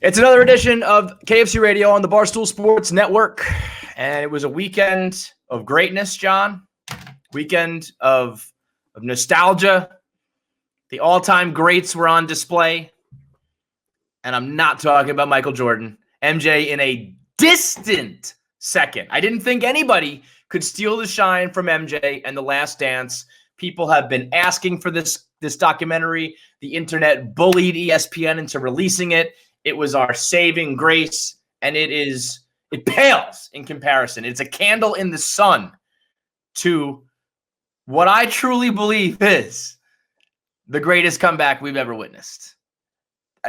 It's another edition of KFC Radio on the Barstool Sports Network. And it was a weekend of greatness, John. Weekend of nostalgia. The all-time greats were on display. And I'm not talking about Michael Jordan. MJ in a distant second. I didn't think anybody could steal the shine from MJ and The Last Dance. People have been asking for this documentary. The internet bullied ESPN into releasing it. It was our saving grace, and it pales in comparison. It's a candle in the sun to what I truly believe is the greatest comeback we've ever witnessed,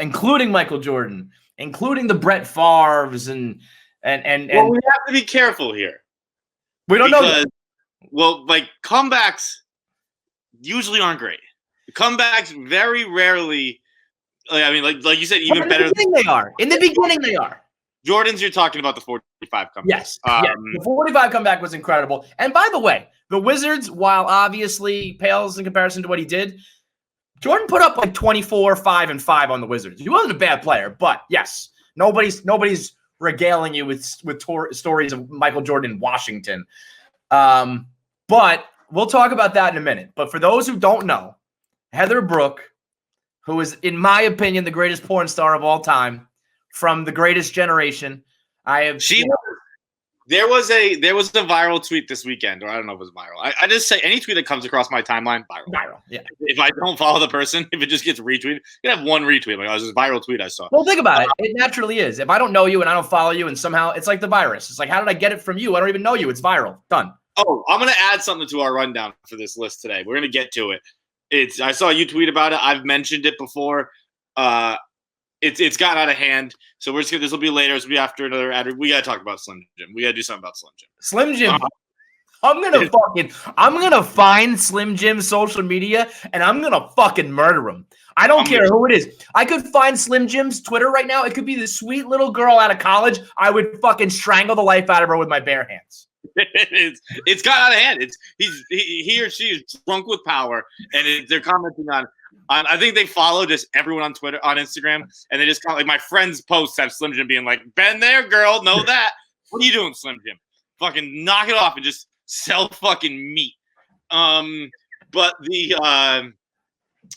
including Michael Jordan, including the Brett Favres, and Well, we have to be careful here. We don't know. Well, like comebacks usually aren't great. Comebacks very rarely. Like you said, even better. In the beginning, they are. Jordan's, you're talking about the 45 comeback. Yes. The 45 comeback was incredible. And by the way, the Wizards, while obviously pales in comparison to what he did, Jordan put up like 24, 5, and 5 on the Wizards. He wasn't a bad player, but yes, nobody's regaling you with stories of Michael Jordan in Washington. But we'll talk about that in a minute. But for those who don't know, Heather Brooke, who is, in my opinion, the greatest porn star of all time, from the greatest generation. There was a viral tweet this weekend, or I don't know if it was viral. I just say any tweet that comes across my timeline, viral. Yeah. If I don't follow the person, if it just gets retweeted, you have one retweet. Like, this viral tweet I saw. Well, think about it. It naturally is. If I don't know you and I don't follow you, and somehow it's like the virus. It's like, how did I get it from you? I don't even know you. It's viral. Done. Oh, I'm going to add something to our rundown for this list today. We're going to get to it. I saw you tweet about it. I've mentioned it before. It's gotten out of hand. So this will be later. This will be after another ad. We got to talk about Slim Jim. We got to do something about Slim Jim. Slim Jim. I'm gonna find Slim Jim's social media and I'm gonna fucking murder him. I don't care who it is. I could find Slim Jim's Twitter right now. It could be this sweet little girl out of college. I would fucking strangle the life out of her with my bare hands. It's got out of hand. He or she is drunk with power, and they're commenting on. I think they follow just everyone on Twitter, on Instagram, and they just like my friends' posts have Slim Jim being like, "Been there, girl, know that." What are you doing, Slim Jim? Fucking knock it off and just sell fucking meat. But what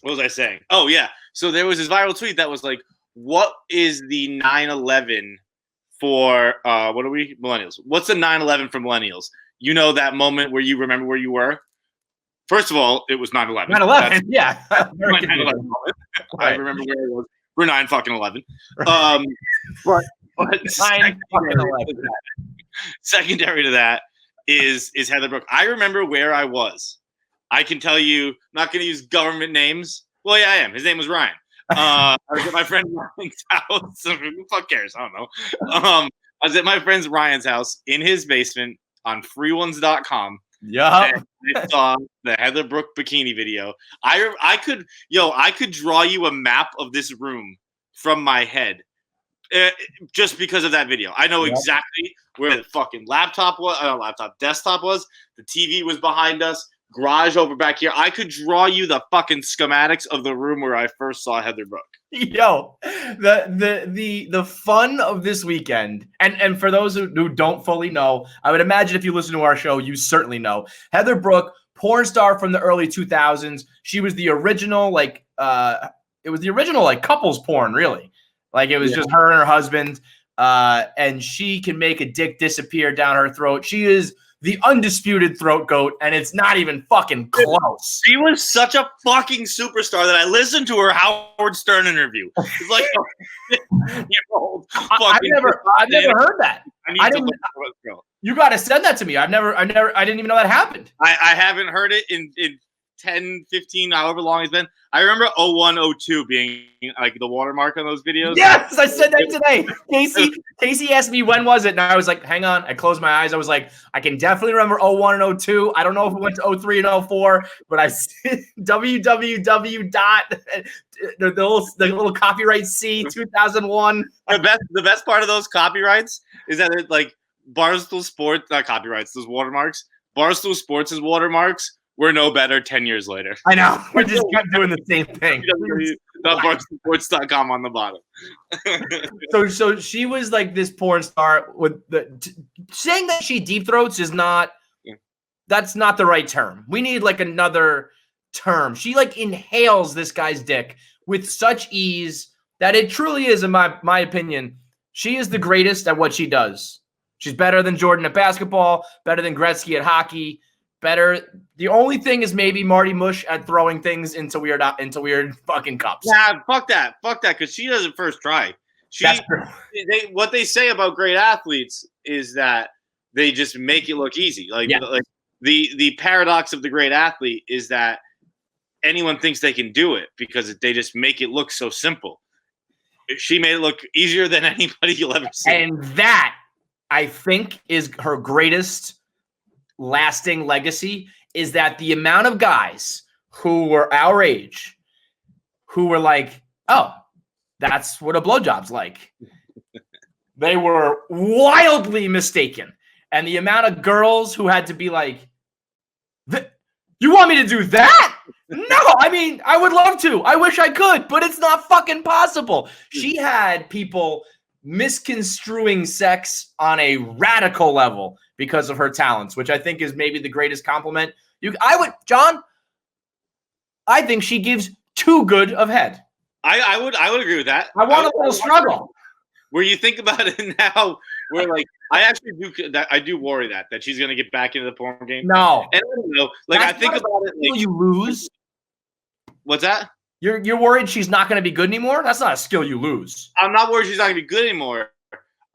was I saying? Oh yeah. So there was this viral tweet that was like, "What is the 9/11 for what are we millennials? What's the 9/11 for millennials? You know that moment where you remember where you were." First of all, it was 9/11. 9/11, yeah. My 9/11 moment. I remember where it was. We're 9/11. But secondary to that is Heather Brooke. I remember where I was. I can tell you, I'm not going to use government names. Well, yeah, I am. His name was Ryan. I was at my friend Ryan's house. Who fuck cares? I don't know. I was at my friend Ryan's house in his basement on freeones.com. Yeah. I saw the Heather Brooke bikini video. I could draw you a map of this room from my head just because of that video. I know exactly where the fucking desktop was. The TV was behind us. Garage over back here. I could draw you the fucking schematics of the room where I first saw Heather Brooke. Yo, the fun of this weekend, and for those who don't fully know, I would imagine if you listen to our show, you certainly know. Heather Brooke, porn star from the early 2000s. She was the original, couples porn, really. Like, it was just her and her husband, and she can make a dick disappear down her throat. She is the undisputed throat goat, and it's not even fucking close. She was such a fucking superstar that I listened to her Howard Stern interview. It's like I've never heard that. You got to send that to me. I didn't even know that happened. I haven't heard it in 10, 15, however long it's been. I remember 01, 02 being like the watermark on those videos. Yes, I said that today. Casey asked me when was it, and I was like, hang on. I closed my eyes. I was like, I can definitely remember 01 and 02. I don't know if it went to 03 and 04, but I www. the little copyright C 2001. The best part of those copyrights is that it's like Barstool Sports, not copyrights, those watermarks. Barstool Sports' watermarks we're no better 10 years later. I know. We're just kept doing the same thing. BarstoolSports.com on the bottom. So she was like this porn star with saying that she deep throats is not. That's not the right term. We need like another term. She like inhales this guy's dick with such ease that it truly is, in my opinion, she is the greatest at what she does. She's better than Jordan at basketball, better than Gretzky at hockey, better. The only thing is maybe Marty Mush at throwing things into weird fucking cups. Nah, fuck that, because she doesn't first try. That's true. What they say about great athletes is that they just make it look easy. Like the paradox of the great athlete is that anyone thinks they can do it because they just make it look so simple. She made it look easier than anybody you'll ever see. And that, I think, is her greatest lasting legacy, is that the amount of guys who were our age who were like, oh, that's what a blowjob's like. They were wildly mistaken. And the amount of girls who had to be like, you want me to do that? No, I mean, I would love to. I wish I could, but it's not fucking possible. She had people misconstruing sex on a radical level because of her talents, which I think is maybe the greatest compliment. John, I think she gives too good of head. I would agree with that. I want a little struggle. Where you think about it now, where like I do worry that she's gonna get back into the porn game. No, and I don't know. Like I think about it. Like, you lose. What's that? You're worried she's not going to be good anymore? That's not a skill you lose. I'm not worried she's not going to be good anymore.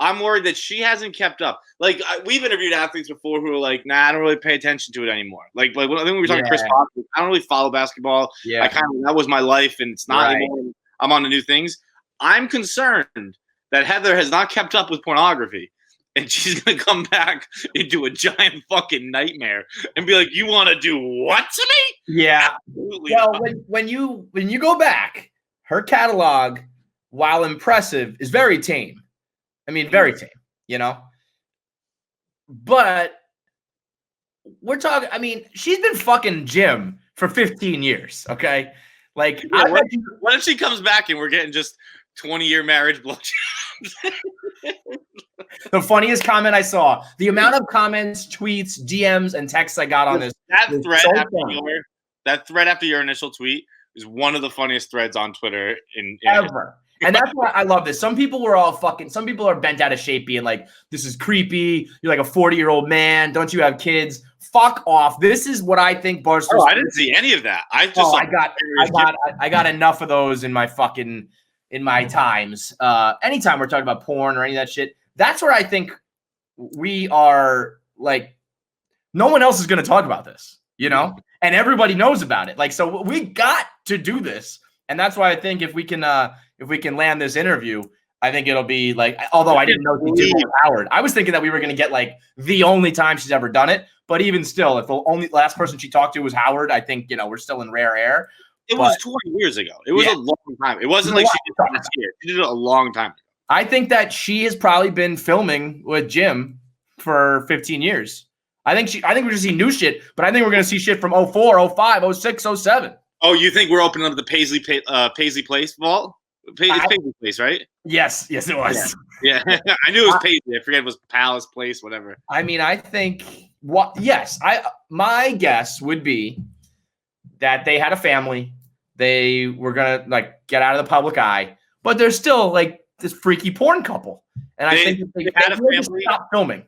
I'm worried that she hasn't kept up. Like we've interviewed athletes before who are like, nah, I don't really pay attention to it anymore. Like I think we were talking to Chris Fox. I don't really follow basketball. Yeah, that was my life, and it's not anymore. I'm on to new things. I'm concerned that Heather has not kept up with pornography, and she's gonna come back into a giant fucking nightmare and be like, "You want to do what to me?" Yeah. Absolutely. Well, when you go back, her catalog, while impressive, is very tame. I mean, very tame. You know. But we're talking. I mean, she's been fucking Jim for 15 years. Okay. Like, yeah, what if she comes back and we're getting just 20-year marriage blowjobs? The funniest comment I saw, the amount of comments, tweets, DMs, and texts I got on this. That thread after your initial tweet is one of the funniest threads on Twitter ever. And that's why I love this. Some people are bent out of shape being like, this is creepy. You're like a 40-year-old man. Don't you have kids? Fuck off. This is what I think Barstool. Oh, I didn't see any of that. I got enough of those in my times. Anytime we're talking about porn or any of that shit, that's where I think we are like, no one else is going to talk about this, you know, and everybody knows about it. Like, so we got to do this. And that's why I think if we can land this interview, I think it'll be like, although I didn't know she did it with Howard, I was thinking that we were going to get like the only time she's ever done it. But even still, if the only last person she talked to was Howard, I think, you know, we're still in rare air. It was 20 years ago. It was a long time. It wasn't like she did it this year. She did it a long time ago. I think that she has probably been filming with Jim for 15 years. I think we're going to see new shit, but I think we're going to see shit from 04, 05, 06, 07. Oh, you think we're opening up the Paisley Place vault? It's Paisley Place, right? Yes, it was. Yeah. I knew it was Paisley. I forget it was Palace Place, whatever. I mean, I think my guess would be that they had a family. They were gonna like get out of the public eye, but they're still like this freaky porn couple. And I think they had a family. Stop filming.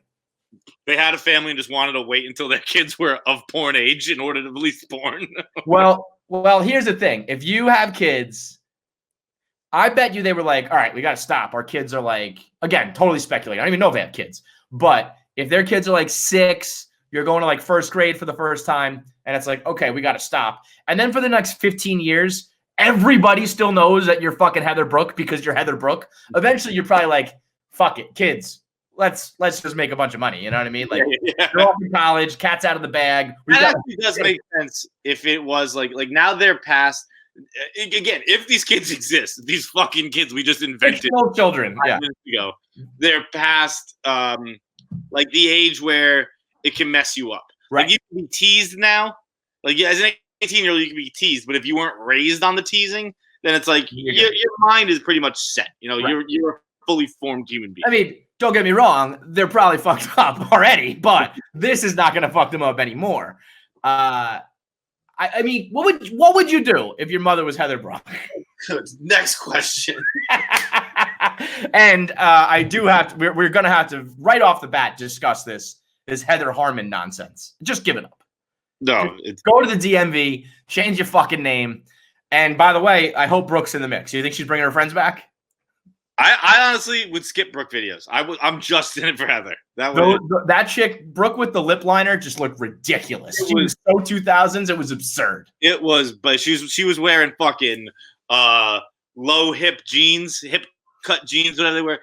They had a family and just wanted to wait until their kids were of porn age in order to release porn. Well, here's the thing. If you have kids, I bet you they were like, all right, we got to stop. Our kids are like, again, totally speculating. I don't even know if they have kids. But if their kids are like 6, you're going to like first grade for the first time, and it's like, okay, we got to stop. And then for the next 15 years, everybody still knows that you're fucking Heather Brooke because you're Heather Brooke. Eventually, you're probably like, fuck it, kids. Let's just make a bunch of money. You know what I mean? Like, they're off in college, cat's out of the bag. That actually does make sense if it was like now they're past. Again, if these kids exist, these fucking kids we just invented, children, 5 minutes ago, they're past like the age where it can mess you up. Right. Like you can be teased now, Like, yeah, as an 18-year-old, you can be teased, but if you weren't raised on the teasing, then it's like your mind is pretty much set. You know, right. You're a fully formed human being. I mean, don't get me wrong; they're probably fucked up already, but this is not going to fuck them up anymore. I mean, what would you do if your mother was Heather Brock? Next question. And I do have to. We're going to have to right off the bat discuss this Heather Harmon nonsense. Just give it up. No, go to the DMV, change your fucking name. And by the way, I hope Brooke's in the mix. You think she's bringing her friends back? I honestly would skip Brooke videos. I'm just in it for Heather. That chick, Brooke with the lip liner, just looked ridiculous. She was so 2000s. It was absurd. It was, but she was wearing fucking low hip jeans, hip cut jeans, whatever they wear.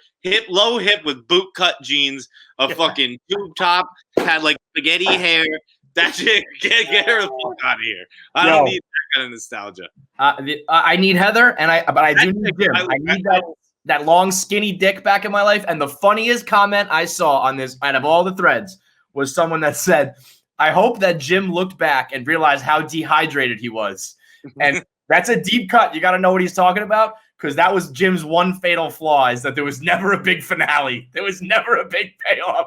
Low hip with boot cut jeans, a fucking tube top, had like spaghetti hair. That shit, get her the fuck out of here. I don't need that kind of nostalgia. I need Heather, but I do need Jim. I need that long, skinny dick back in my life. And the funniest comment I saw on this, out of all the threads, was someone that said, I hope that Jim looked back and realized how dehydrated he was. And that's a deep cut. You got to know what he's talking about, because that was Jim's one fatal flaw, is that there was never a big finale. There was never a big payoff.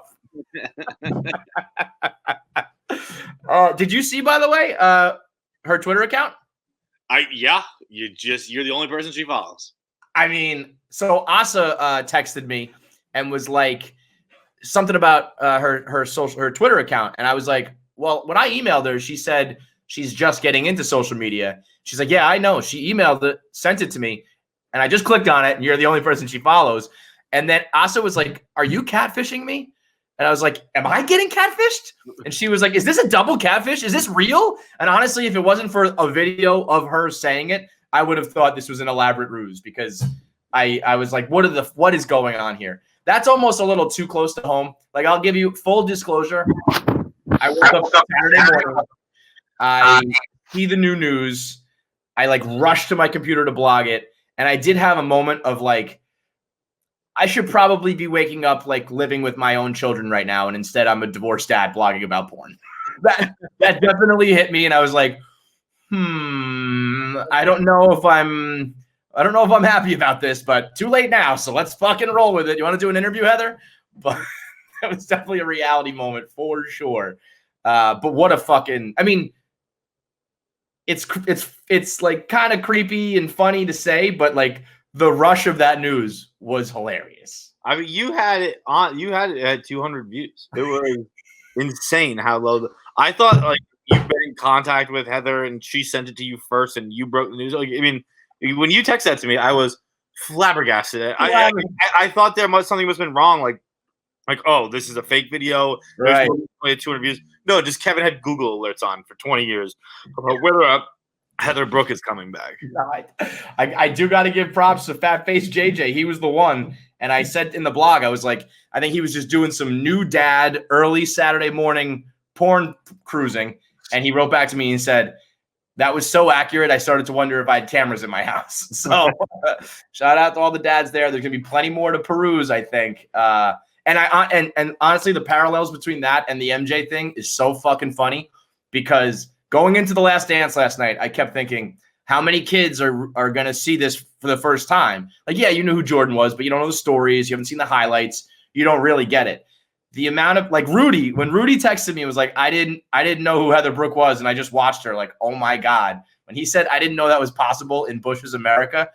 Did you see, by the way, her Twitter account? You're the only person she follows. I mean, so Asa texted me and was like something about her Twitter account, and I was like, well, when I emailed her, she said she's just getting into social media. She's like, yeah, I know. She emailed it, sent it to me, and I just clicked on it, and you're the only person she follows. And then Asa was like, are you catfishing me? And I was like, am I getting catfished? And she was like, is this a double catfish? Is this real? And honestly, if it wasn't for a video of her saying it, I would have thought this was an elaborate ruse, because I was like, what is going on here? That's almost a little too close to home. Like, I'll give you full disclosure. I woke up Saturday morning. I see the new news. I like rushed to my computer to blog it. And I did have a moment of like, I should probably be waking up like living with my own children right now, and instead I'm a divorced dad blogging about porn. That definitely hit me, and I was like, I don't know if I'm happy about this, but too late now, so let's fucking roll with it. You want to do an interview, Heather? But that was definitely a reality moment for sure. But what a fucking, I mean, it's like kind of creepy and funny to say, but like the rush of that news was hilarious. I mean, you had it at 200 views. It was insane how low. I thought like you've been in contact with Heather and she sent it to you first, and you broke the news. Like, I mean, when you texted that to me, I was flabbergasted. I thought something must have been wrong. Like, oh, this is a fake video. Right. Only 200 views. No, just Kevin had Google alerts on for 20 years about whether Heather Brooke is coming back. I do got to give props to Fat Face JJ. He was the one. And I said in the blog, I was like, I think he was just doing some new dad early Saturday morning porn cruising. And he wrote back to me and said, that was so accurate, I started to wonder if I had cameras in my house. So shout out to all the dads there. There's going to be plenty more to peruse, I think. And honestly, the parallels between that and the MJ thing is so fucking funny, because going into The Last Dance last night, I kept thinking, how many kids are going to see this for the first time? Like, yeah, you knew who Jordan was, but you don't know the stories. You haven't seen the highlights. You don't really get it. The amount of like Rudy, when Rudy texted me, it was like, I didn't know who Heather Brooke was, and I just watched her. Like, oh my God. When he said I didn't know that was possible in Bush's America,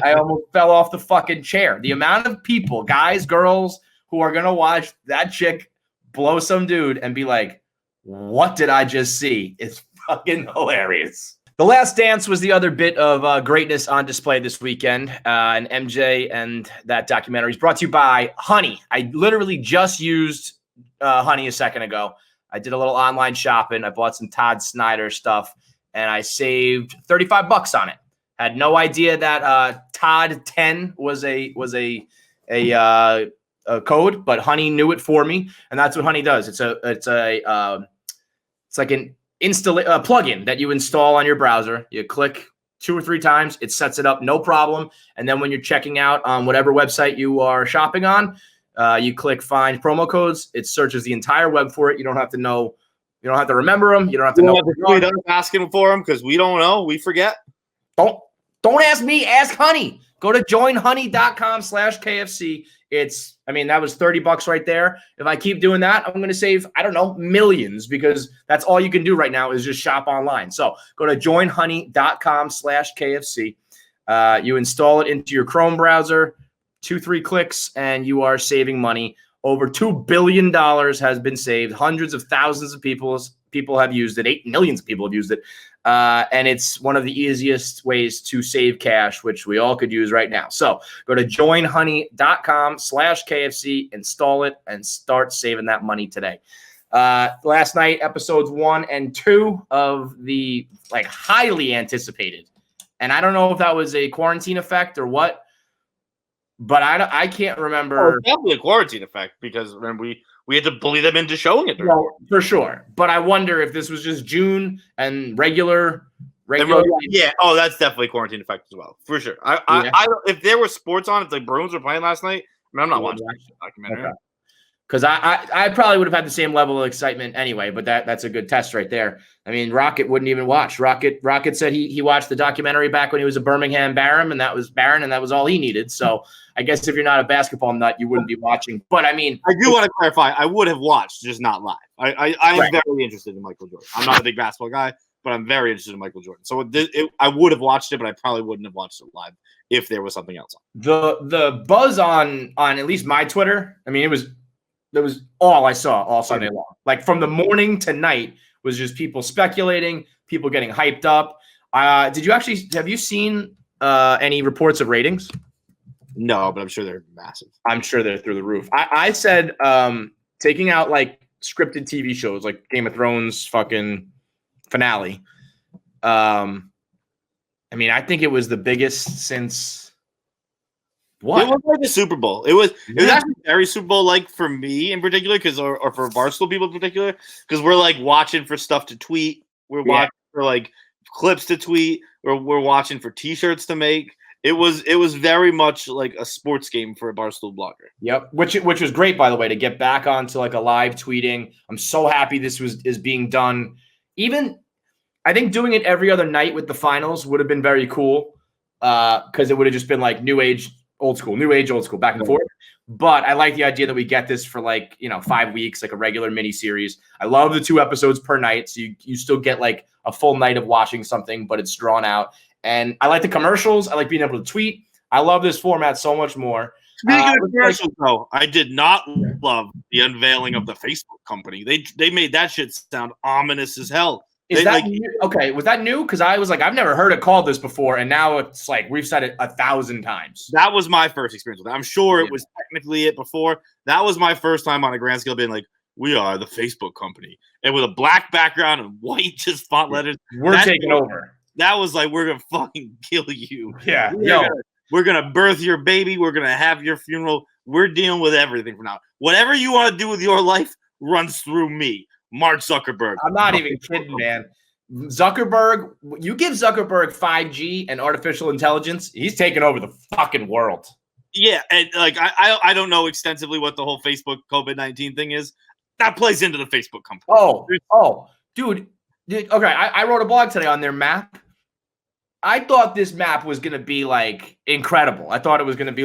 I almost fell off the fucking chair. The amount of people, guys, girls, who are going to watch that chick blow some dude and be like, what did I just see? It's fucking hilarious. The Last Dance was the other bit of greatness on display this weekend. And MJ and that documentary is brought to you by Honey. I literally just used Honey a second ago. I did a little online shopping. I bought some Todd Snyder stuff, and I saved $35 on it. Had no idea that Todd 10 was a code, but Honey knew it for me, and that's what Honey does. It's like an plugin that you install on your browser. You click 2 or 3 times, it sets it up, no problem. And then when you're checking out on whatever website you are shopping on, you click find promo codes. It searches the entire web for it. You don't have to know You don't have to remember them. You don't have to You know. don't have to tweet us asking for them because we don't know. We forget. Don't ask me. Ask Honey. Go to joinhoney.com/KFC. That was $30 right there. If I keep doing that, I'm going to save, I don't know, millions, because that's all you can do right now is just shop online. So go to joinhoney.com/KFC. You install it into your Chrome browser, 2-3 clicks, and you are saving money. Over $2 billion has been saved. Hundreds of thousands of people have used it. 8 million people have used it. And it's one of the easiest ways to save cash, which we all could use right now. So go to joinhoney.com/KFC, install it, and start saving that money today. Last night, episodes 1 and 2 of the highly anticipated, and I don't know if that was a quarantine effect or what, but I can't remember. It's definitely a quarantine effect, because remember, we had to bully them into showing it. Well, for sure. But I wonder if this was just June and regular. Yeah. Oh, that's definitely quarantine effect as well, for sure. I if there were sports on, if the Bruins were playing last night, I'm not watching that documentary. Okay. Because I probably would have had the same level of excitement anyway, but that's a good test right there. I mean, Rocket wouldn't even watch. Rocket said he watched the documentary back when he was a Birmingham Baron, and that was all he needed. So I guess if you're not a basketball nut, you wouldn't be watching. But I mean, I do want to clarify, I would have watched, just not live. I am very interested in Michael Jordan. I'm not a big basketball guy, but I'm very interested in Michael Jordan. So I would have watched it, but I probably wouldn't have watched it live if there was something else on. The buzz on at least my Twitter, I mean, that was all I saw all Sunday long. Like from the morning to night was just people speculating, people getting hyped up. Have you seen any reports of ratings? No, but I'm sure they're massive. I'm sure they're through the roof. I said taking out scripted TV shows like Game of Thrones fucking finale. I think it was the biggest since what? It was like the Super Bowl. It was actually very Super Bowl like for me in particular, or for Barstool people in particular, because we're watching for stuff to tweet. We're watching for clips to tweet. We're watching for T-shirts to make. It was very much like a sports game for a Barstool blogger. Yep, which was great, by the way, to get back onto a live tweeting. I'm so happy this is being done. Even I think doing it every other night with the finals would have been very cool, because it would have just been new age, old school, new age, old school, back and forth. But I like the idea that we get this for 5 weeks, a regular mini series. I love the 2 episodes per night, so you still get a full night of watching something, but it's drawn out. And I like the commercials. I like being able to tweet. I love this format so much more. Speaking of commercials, though, I did not love the unveiling of the Facebook company. They made that shit sound ominous as hell. Is that new? Okay? Was that new? Because I was I've never heard it called this before, and now it's we've said it 1,000 times. That was my first experience with it. I'm sure it was technically it before. That was my first time on a grand scale being we are the Facebook company, and with a black background and white just font letters. We're taking over. That was we're gonna fucking kill you. Yeah, we're gonna birth your baby. We're gonna have your funeral. We're dealing with everything from now. Whatever you want to do with your life runs through me. Mark Zuckerberg. I'm not even kidding, man. Zuckerberg, you give Zuckerberg 5G and artificial intelligence, he's taking over the fucking world. Yeah, and I don't know extensively what the whole Facebook COVID-19 thing is. That plays into the Facebook company. Dude. Okay, I wrote a blog today on their map. I thought this map was gonna be incredible. I thought it was gonna be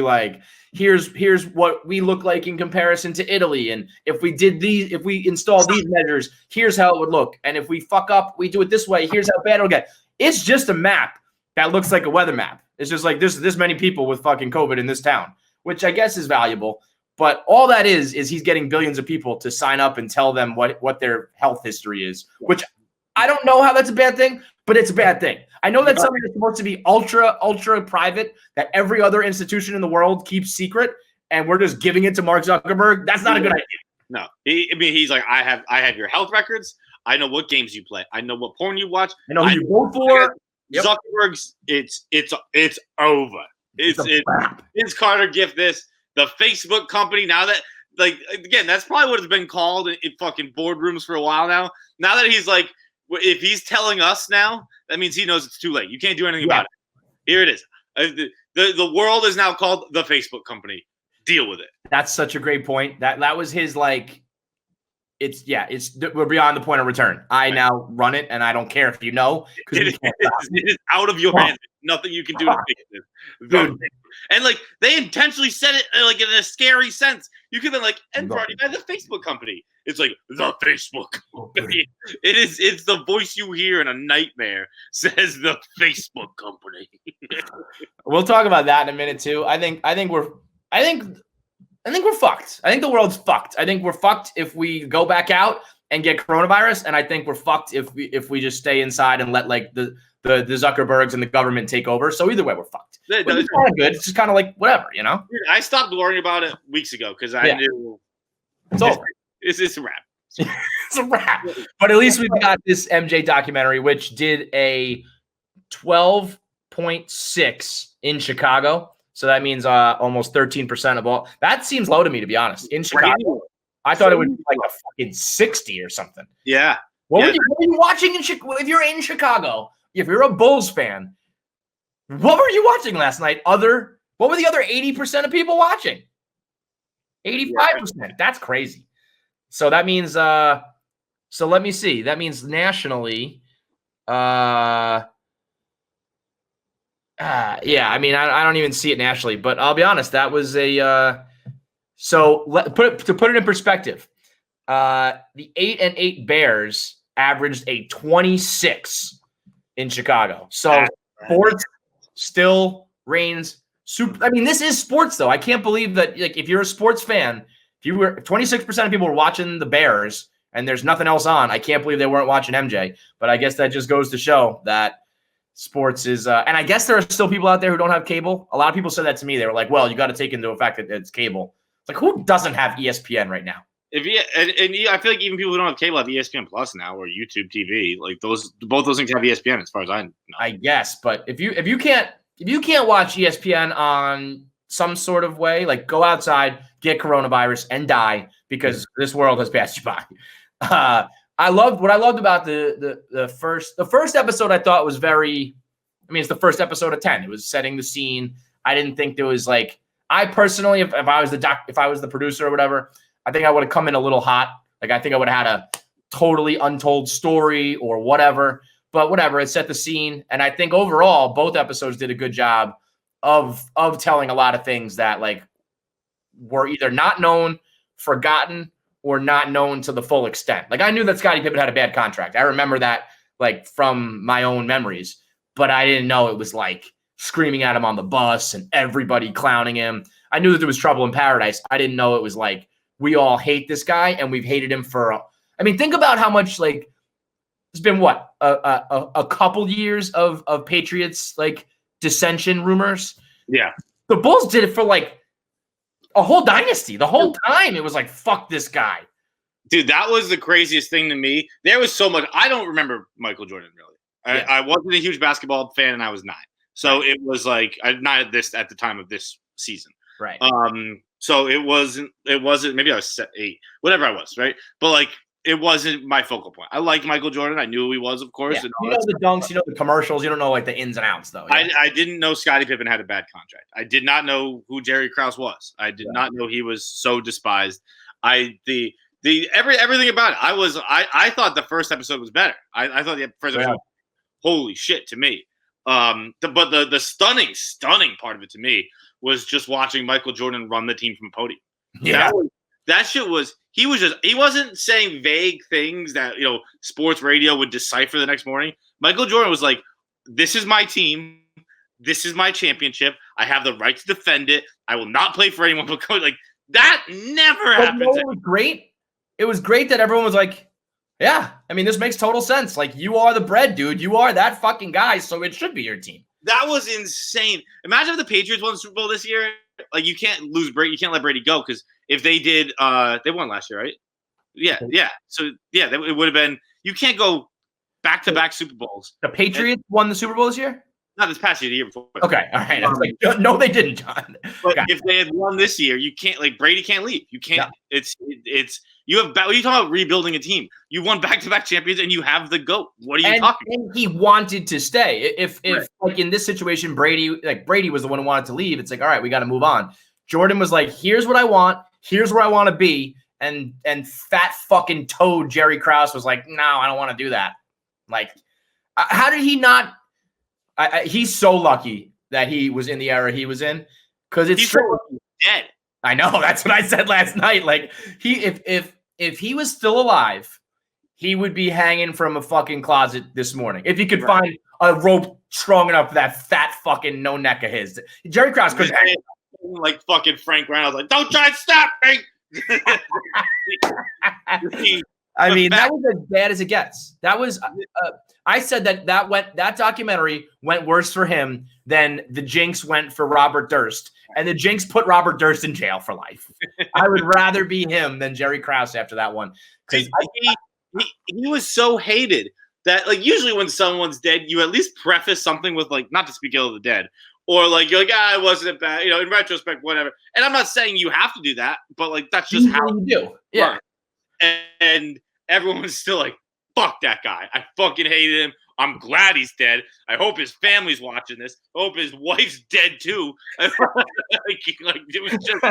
here's what we look like in comparison to Italy, and if we install these measures, here's how it would look. And if we fuck up, we do it this way. Here's how bad it'll get. It's just a map that looks like a weather map. It's just this many people with fucking COVID in this town, which I guess is valuable. But all that is he's getting billions of people to sign up and tell them what their health history is, which I don't know how that's a bad thing, but it's a bad thing. I know that's something that's supposed to be ultra, ultra private that every other institution in the world keeps secret, and we're just giving it to Mark Zuckerberg. That's not a good idea. No, he's I have your health records. I know what games you play. I know what porn you watch. I know who you vote for. Yep. Zuckerberg's, it's over. It's Carter gift this. The Facebook company, now that again, that's probably what it's been called in fucking boardrooms for a while now. Now that he's if he's telling us now, that means he knows it's too late. You can't do anything about it. Here it is. The world is now called the Facebook company. Deal with it. That's such a great point. That was his we're beyond the point of return. I now run it, and I don't care if you know, because It is out of your hands. Nothing you can do to fix it. Dude. And like they intentionally said it like in a scary sense. You could have like and brought by the Facebook company. It's like the Facebook company. It's the voice you hear in a nightmare says the Facebook company. We'll talk about that in a minute too. I think we're fucked. I think the world's fucked. I think we're fucked if we go back out and get coronavirus, and I think we're fucked if we just stay inside and let like the Zuckerbergs and the government take over. So either way, we're fucked. It's kind of good. It's just kind of like whatever, you know. I stopped worrying about it weeks ago because I knew it's over. It's a wrap. It's a wrap. But at least we've got this MJ documentary, which did a 12.6 in Chicago. So that means almost 13% of all. That seems low to me, to be honest. In Chicago, I thought it would be like a fucking 60 or something. Yeah. What were you watching in Chicago? If you're in Chicago, if you're a Bulls fan, what were you watching last night? What were the other 80% of people watching? 85%. That's crazy. So that means so let me see. That means nationally, yeah, I mean, I don't even see it nationally, but I'll be honest, that was a to put it in perspective, the 8-8 Bears averaged a 26 in Chicago. So sports still reigns super. I mean, this is sports though. I can't believe that, like, if you're a sports fan, if you were 26% of people were watching the Bears and there's nothing else on, I can't believe they weren't watching MJ. But I guess that just goes to show that sports is, and I guess there are still people out there who don't have cable. A lot of people said that to me. They were like, well, you got to take into effect that it's cable. It's like, who doesn't have ESPN right now? And I feel like even people who don't have cable have ESPN Plus now or YouTube TV. Like both those things have ESPN as far as I know. I guess, but if you can't watch ESPN on some sort of way, like go outside, get coronavirus, and die because this world has passed you by. What I loved about the first episode. I thought was very. I mean, it's the first episode of 10. It was setting the scene. I didn't think there was like. I personally, if I was the producer or whatever, I think I would have come in a little hot. Like I think I would have had a totally untold story or whatever. But whatever, it set the scene, and I think overall both episodes did a good job of telling a lot of things that like were either not known, forgotten, or not known to the full extent. Like I knew that Scottie Pippen had a bad contract. I remember that like from my own memories, but I didn't know it was like screaming at him on the bus and everybody clowning him. I knew that there was trouble in paradise. I didn't know it was like we all hate this guy and we've hated him for. I mean, think about how much like it's been what a couple years of Patriots like dissension rumors. Yeah, the Bulls did it for like a whole dynasty. The whole time it was like, fuck this guy. Dude, that was the craziest thing to me. There was so much. I don't remember Michael Jordan really. I wasn't a huge basketball fan, and I was 9. So it was like not at the time of this season. Right. So it wasn't. Maybe I was 8, whatever I was. Right. But like it wasn't my focal point. I liked Michael Jordan. I knew who he was, of course. Yeah. And you know the dunks. You know the commercials. You don't know like the ins and outs though. Yeah. I didn't know Scottie Pippen had a bad contract. I did not know who Jerry Krause was. I did not know he was so despised. Everything about it. I thought the first episode was better. I thought the first episode. Holy shit to me. But the stunning part of it to me was just watching Michael Jordan run the team from a podium. Yeah. That shit was he wasn't saying vague things that, you know, sports radio would decipher the next morning. Michael Jordan was like, this is my team. This is my championship. I have the right to defend it. I will not play for anyone but coach. Like that never happened. It was great. It was great that everyone was like, yeah, I mean, this makes total sense. Like, you are the bread, dude. You are that fucking guy, so it should be your team. That was insane. Imagine if the Patriots won the Super Bowl this year. Like, you can't lose Brady. You can't let Brady go because if they did, they won last year, right? Yeah. So, yeah, it would have been – you can't go back-to-back Super Bowls. The Patriots won the Super Bowl this year? Not this past year, the year before. Okay, all right. I was like, no, they didn't, John. But if they had won this year, you can't – like, Brady can't leave. You can't – It's you have – what are you talking about rebuilding a team? You won back-to-back champions and you have the GOAT. What are you talking about? And he wanted to stay. If like in this situation, Brady was the one who wanted to leave, it's like, all right, we got to move on. Jordan was like, here's what I want. Here's where I want to be. and fat fucking toad Jerry Krause was like, no, I don't want to do that. Like, how did he not? He's so lucky that he was in the era he was in, because it's true. Dead. I know, that's what I said last night. Like, if he was still alive, he would be hanging from a fucking closet this morning if he could find a rope strong enough for that fat fucking no neck of his. Jerry Krause could hang. Like fucking Frank Reynolds, like, don't try and stop me. I mean, that was as bad as it gets. That was. I said that documentary went worse for him than the Jinx went for Robert Durst, and the Jinx put Robert Durst in jail for life. I would rather be him than Jerry Krause after that one, because he was so hated that, like, usually when someone's dead, you at least preface something with, like, not to speak ill of the dead, or like you're like, it wasn't bad, in retrospect, whatever. And I'm not saying you have to do that, but like that's just how you do. Yeah. And everyone was still like, fuck that guy. I fucking hated him. I'm glad he's dead. I hope his family's watching this. I hope his wife's dead too. like it was just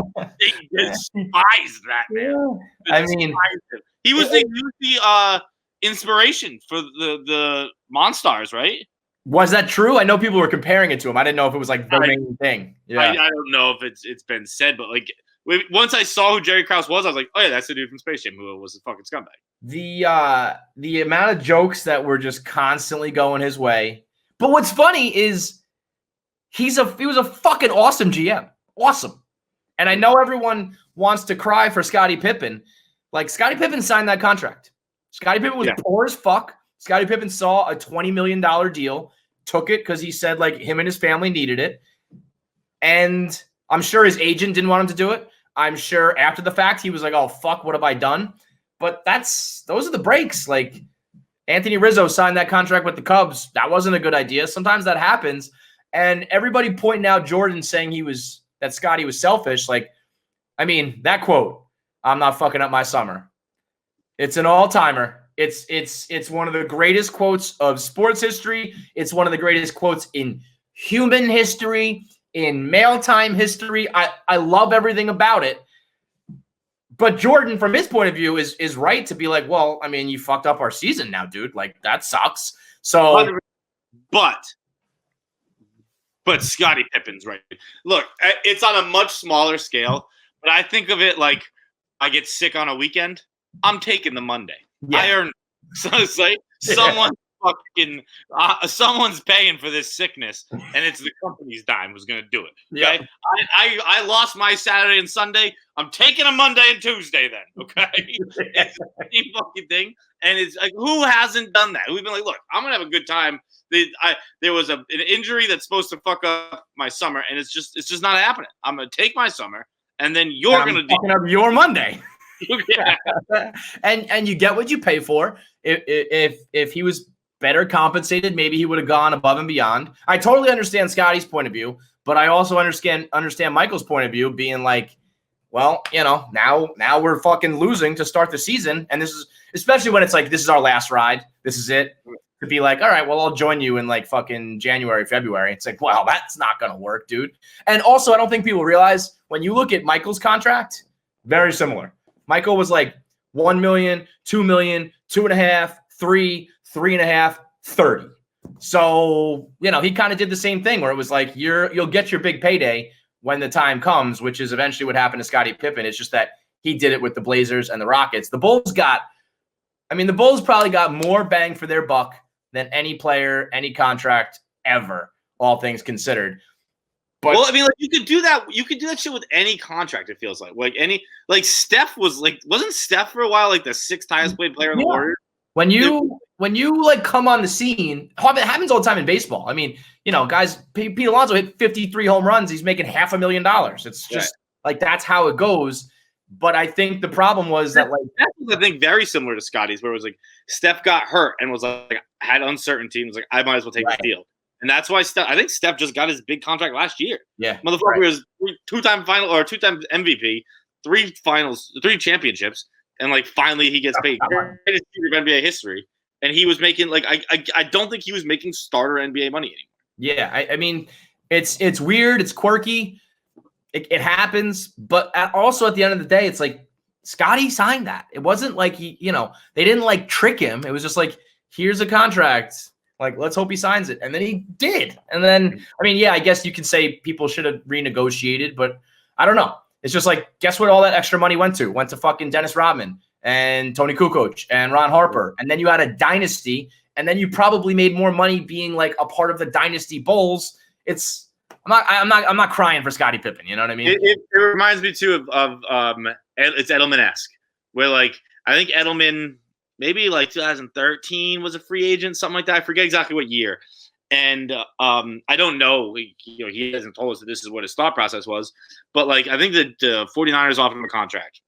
they despised that man. Yeah. I mean, he was the inspiration for the Monstars, right? Was that true? I know people were comparing it to him. I didn't know if it was like the main thing. Yeah. I don't know if it's been said, but like once I saw who Jerry Krause was, I was like, oh yeah, that's the dude from Space Jam who was a fucking scumbag. The amount of jokes that were just constantly going his way. But what's funny is he was a fucking awesome GM. Awesome. And I know everyone wants to cry for Scottie Pippen. Like, Scottie Pippen signed that contract. Scottie Pippen was poor as fuck. Scottie Pippen saw a $20 million deal, took it because he said, like, him and his family needed it. And I'm sure his agent didn't want him to do it. I'm sure after the fact, he was like, oh, fuck, what have I done? But those are the breaks. Like, Anthony Rizzo signed that contract with the Cubs. That wasn't a good idea. Sometimes that happens. And everybody pointing out Jordan saying that Scottie was selfish. Like, I mean, that quote, I'm not fucking up my summer. It's an all-timer. It's one of the greatest quotes of sports history. It's one of the greatest quotes in human history, in mail time history. I love everything about it. But Jordan, from his point of view, is right to be like, well, I mean, you fucked up our season now, dude. Like, that sucks. So, but Scottie Pippen's right. Look, it's on a much smaller scale, but I think of it like I get sick on a weekend. I'm taking the Monday. Yeah. I earned. So it's like someone fucking someone's paying for this sickness, and it's the company's dime who's going to do it. Okay, yeah. I lost my Saturday and Sunday. I'm taking a Monday and Tuesday then. Okay, it's the same fucking thing, and it's like, who hasn't done that? We've been like, look, I'm gonna have a good time. There was an injury that's supposed to fuck up my summer, and it's just not happening. I'm gonna take my summer, and then you're gonna do up your Monday. Yeah. and you get what you pay for. If he was better compensated, maybe he would have gone above and beyond. I totally understand Scottie's point of view, but I also understand Michael's point of view, being like, well, now we're fucking losing to start the season, and this is especially when it's like, this is our last ride. This is it. To be like, all right, well, I'll join you in like fucking January, February. It's like, wow, that's not gonna work, dude. And also, I don't think people realize, when you look at Michael's contract, very similar. Michael was like 1 million, 2 million, 2.5, 3, 3.5, 30. So, he kind of did the same thing where it was like, you'll get your big payday when the time comes, which is eventually what happened to Scottie Pippen. It's just that he did it with the Blazers and the Rockets. The Bulls probably got more bang for their buck than any player, any contract ever, all things considered. But, well, I mean, like, you could do that. You could do that shit with any contract. It feels like Steph wasn't Steph for a while like the 6th highest paid player in the Warriors? When you like come on the scene, it happens all the time in baseball. I mean, guys, Pete Alonso hit 53 home runs. He's making $500,000. It's just like, that's how it goes. But I think the problem was that, like, that was, I think, very similar to Scottie's, where it was like Steph got hurt and was like, had uncertainty and was like, I might as well take the deal. And that's why I think Steph just got his big contract last year. Yeah. Motherfucker was 2-time final or 2-time MVP, 3 finals, 3 championships, and like finally he gets paid. Greatest year of NBA history. And he was making like I don't think he was making starter NBA money anymore. Yeah, I mean, it's weird, it's quirky. It happens, but also at the end of the day, it's like, Scotty signed that. It wasn't like they didn't like trick him. It was just like, here's a contract. Like, let's hope he signs it. And then he did. And then, I mean, yeah, I guess you could say people should have renegotiated, but I don't know. It's just like, guess what all that extra money went to? Went to fucking Dennis Rodman and Tony Kukoc and Ron Harper. And then you had a dynasty. And then you probably made more money being like a part of the dynasty Bulls. I'm not crying for Scottie Pippen. You know what I mean? It reminds me too of it's Edelman-esque, where like I think Edelman maybe like 2013 was a free agent, something like that. I forget exactly what year. And I don't know. He hasn't told us that this is what his thought process was. But like I think that the 49ers offered him a contract,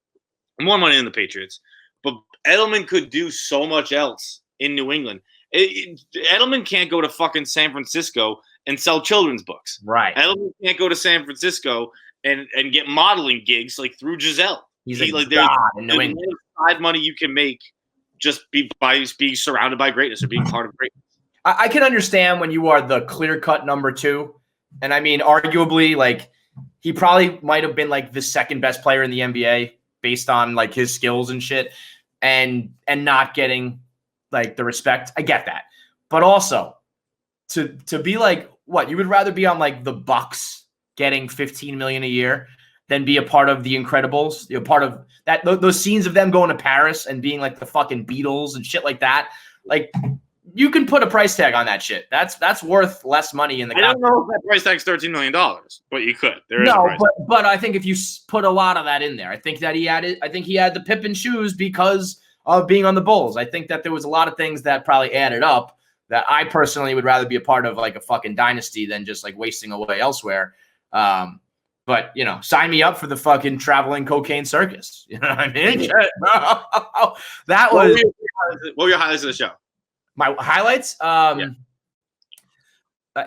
more money than the Patriots. But Edelman could do so much else in New England. Edelman can't go to fucking San Francisco and sell children's books. Right. Edelman can't go to San Francisco and get modeling gigs like through Giselle. He's like God in New England. Side money you can make just by being surrounded by greatness or being part of greatness. I can understand when you are the clear-cut number 2. And I mean, arguably, like, he probably might have been like the second best player in the NBA based on like his skills and shit, and not getting like the respect. I get that. But also to be like, what, you would rather be on like the Bucks getting $15 million a year than be a part of the Incredibles, a part of that, those scenes of them going to Paris and being like the fucking Beatles and shit like that. Like, you can put a price tag on that shit. That's worth less money in the. I don't know if that price tag's $13 million, but you could. There is no, a price but I think if you put a lot of that in there, I think he had the Pippen shoes because of being on the Bulls. I think that there was a lot of things that probably added up that I personally would rather be a part of, like a fucking dynasty, than just like wasting away elsewhere. But sign me up for the fucking traveling cocaine circus. You know what I mean? That was. What were your highlights of the show? My highlights?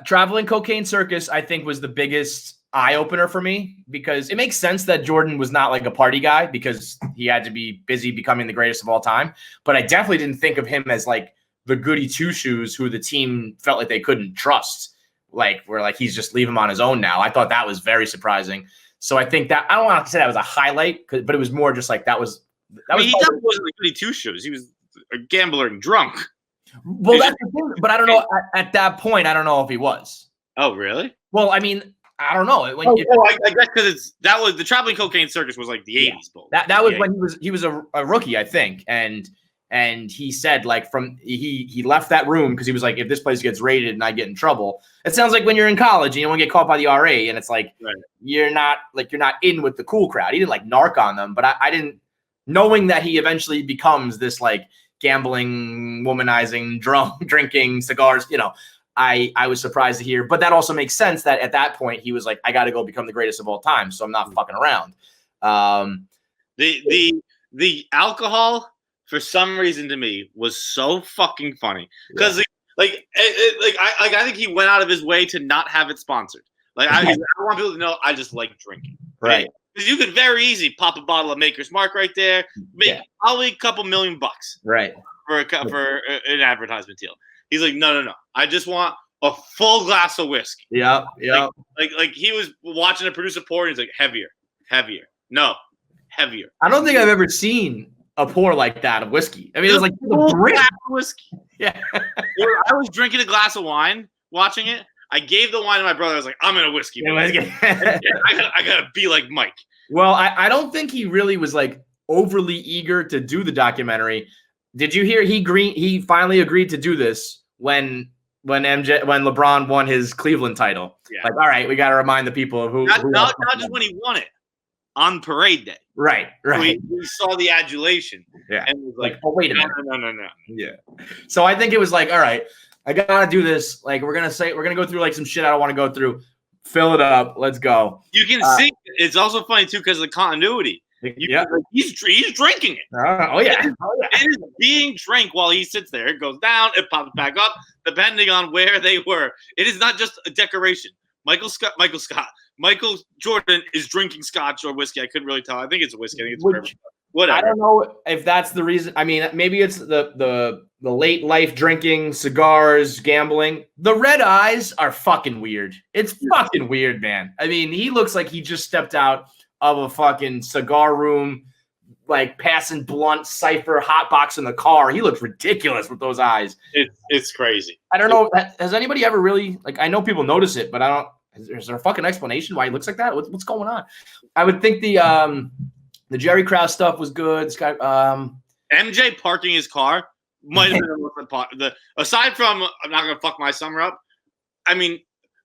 Traveling cocaine circus, I think, was the biggest eye-opener for me, because it makes sense that Jordan was not like a party guy because he had to be busy becoming the greatest of all time. But I definitely didn't think of him as like the goody two-shoes who the team felt like they couldn't trust. Like, where like he's just leave him on his own now. I thought that was very surprising. So I think that, I don't want to say that was a highlight, but it was more just like that was. He definitely wasn't a goody two-shoes. He was a gambler and drunk. Well, that's the thing, but I don't know. At that point, I don't know if he was. Oh, really? Well, I mean, I don't know. I guess because that was the traveling cocaine circus was like the 80s Bowl. That was when he was a rookie, I think, and he said like he left that room because he was like, if this place gets raided and I get in trouble, it sounds like when you're in college and you don't want to get caught by the RA, and it's like you're not in with the cool crowd. He didn't like narc on them, but I didn't, knowing that he eventually becomes this like gambling, womanizing, drunk, drinking, cigars, I was surprised to hear. But that also makes sense that at that point he was like, I got to go become the greatest of all time, so I'm not fucking around. The alcohol, for some reason, to me was so fucking funny because I think he went out of his way to not have it sponsored. Like I want people to know I just like drinking, right? Because you could very easily pop a bottle of Maker's Mark right there, make probably a couple $1 million, right, for an advertisement deal. He's like, no, I just want a full glass of whiskey. Yeah. Like he was watching a producer pour, and he's like, heavier, no, heavier. I don't think I've ever seen a pour like that of whiskey. I mean, it was like a glass of whiskey. Yeah, I was drinking a glass of wine, watching it. I gave the wine to my brother. I was like, I'm in a whiskey. I gotta be like Mike. Well, I don't think he really was like overly eager to do the documentary. Did you hear he finally agreed to do this when LeBron won his Cleveland title? Yeah. Like, all right, we got to remind the people who not just when he won it, on parade day. Right. We saw the adulation. Yeah. And it was like, oh, wait a minute. No. Yeah. So I think it was like, all right, I gotta do this. Like, we're gonna go through like some shit I don't want to go through. Fill it up. Let's go. You can see it's also funny too because of the continuity. He's drinking it. Oh yeah. It is being drank while he sits there. It goes down. It pops back up, depending on where they were. It is not just a decoration. Michael Jordan is drinking scotch or whiskey. I couldn't really tell. I think it's whiskey. I think it's bourbon. Whatever. I don't know if that's the reason. I mean, maybe it's the late life drinking, cigars, gambling. The red eyes are fucking weird. It's fucking weird, man. I mean, he looks like he just stepped out of a fucking cigar room, like passing blunt cipher hot box in the car. He looks ridiculous with those eyes. It's crazy. I don't know. Has anybody ever really like? I know people notice it, but I don't. Is there a fucking explanation why he looks like that? What's going on? I would think the Jerry Krause stuff was good. This guy, MJ parking his car might have been the most important. Aside from I'm not gonna fuck my summer up. I mean,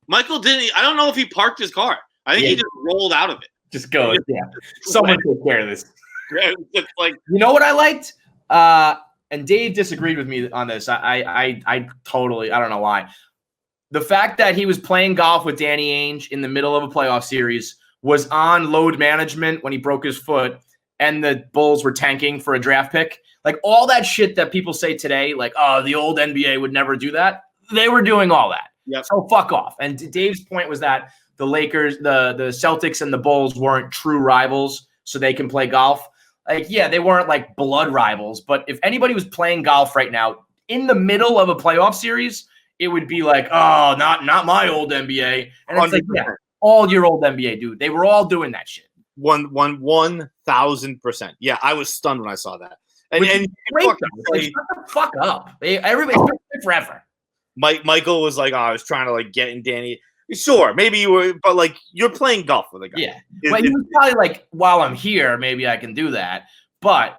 Michael didn't. I don't know if he parked his car. I think he just rolled out of it. Just go. Yeah. Someone take care of this. It's like, you know what I liked? And Dave disagreed with me on this. I totally, I don't know why. The fact that he was playing golf with Danny Ainge in the middle of a playoff series, was on load management when he broke his foot, and the Bulls were tanking for a draft pick. Like all that shit that people say today, like, oh, the old NBA would never do that. They were doing all that. Yep. So fuck off. And Dave's point was that the Lakers, the Celtics and the Bulls weren't true rivals, so they can play golf. Like, yeah, they weren't like blood rivals, but if anybody was playing golf right now in the middle of a playoff series, it would be like, oh, not my old NBA. And it's like, yeah, all your old NBA, dude. They were all doing that shit. 1,000%. Yeah, I was stunned when I saw that. And great, shut the fuck up. Everybody's been forever. Michael was like, oh, I was trying to like get in Danny. Sure, maybe you were, but like you're playing golf with a guy. Yeah, but he was probably like, while I'm here, maybe I can do that. But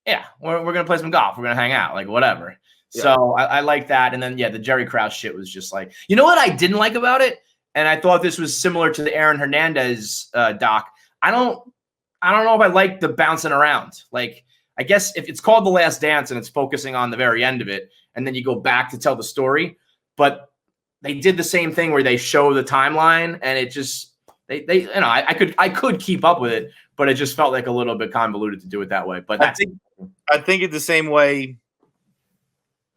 yeah, we're gonna play some golf. We're gonna hang out, like whatever. Yeah. So I like that. And then yeah, the Jerry Krause shit was just like, you know what I didn't like about it, and I thought this was similar to the Aaron Hernandez doc. I don't know if I like the bouncing around. Like, I guess if it's called The Last Dance and it's focusing on the very end of it, and then you go back to tell the story, but they did the same thing where they show the timeline, and it just they you know, I could keep up with it, but it just felt like a little bit convoluted to do it that way. But I think it's the same way.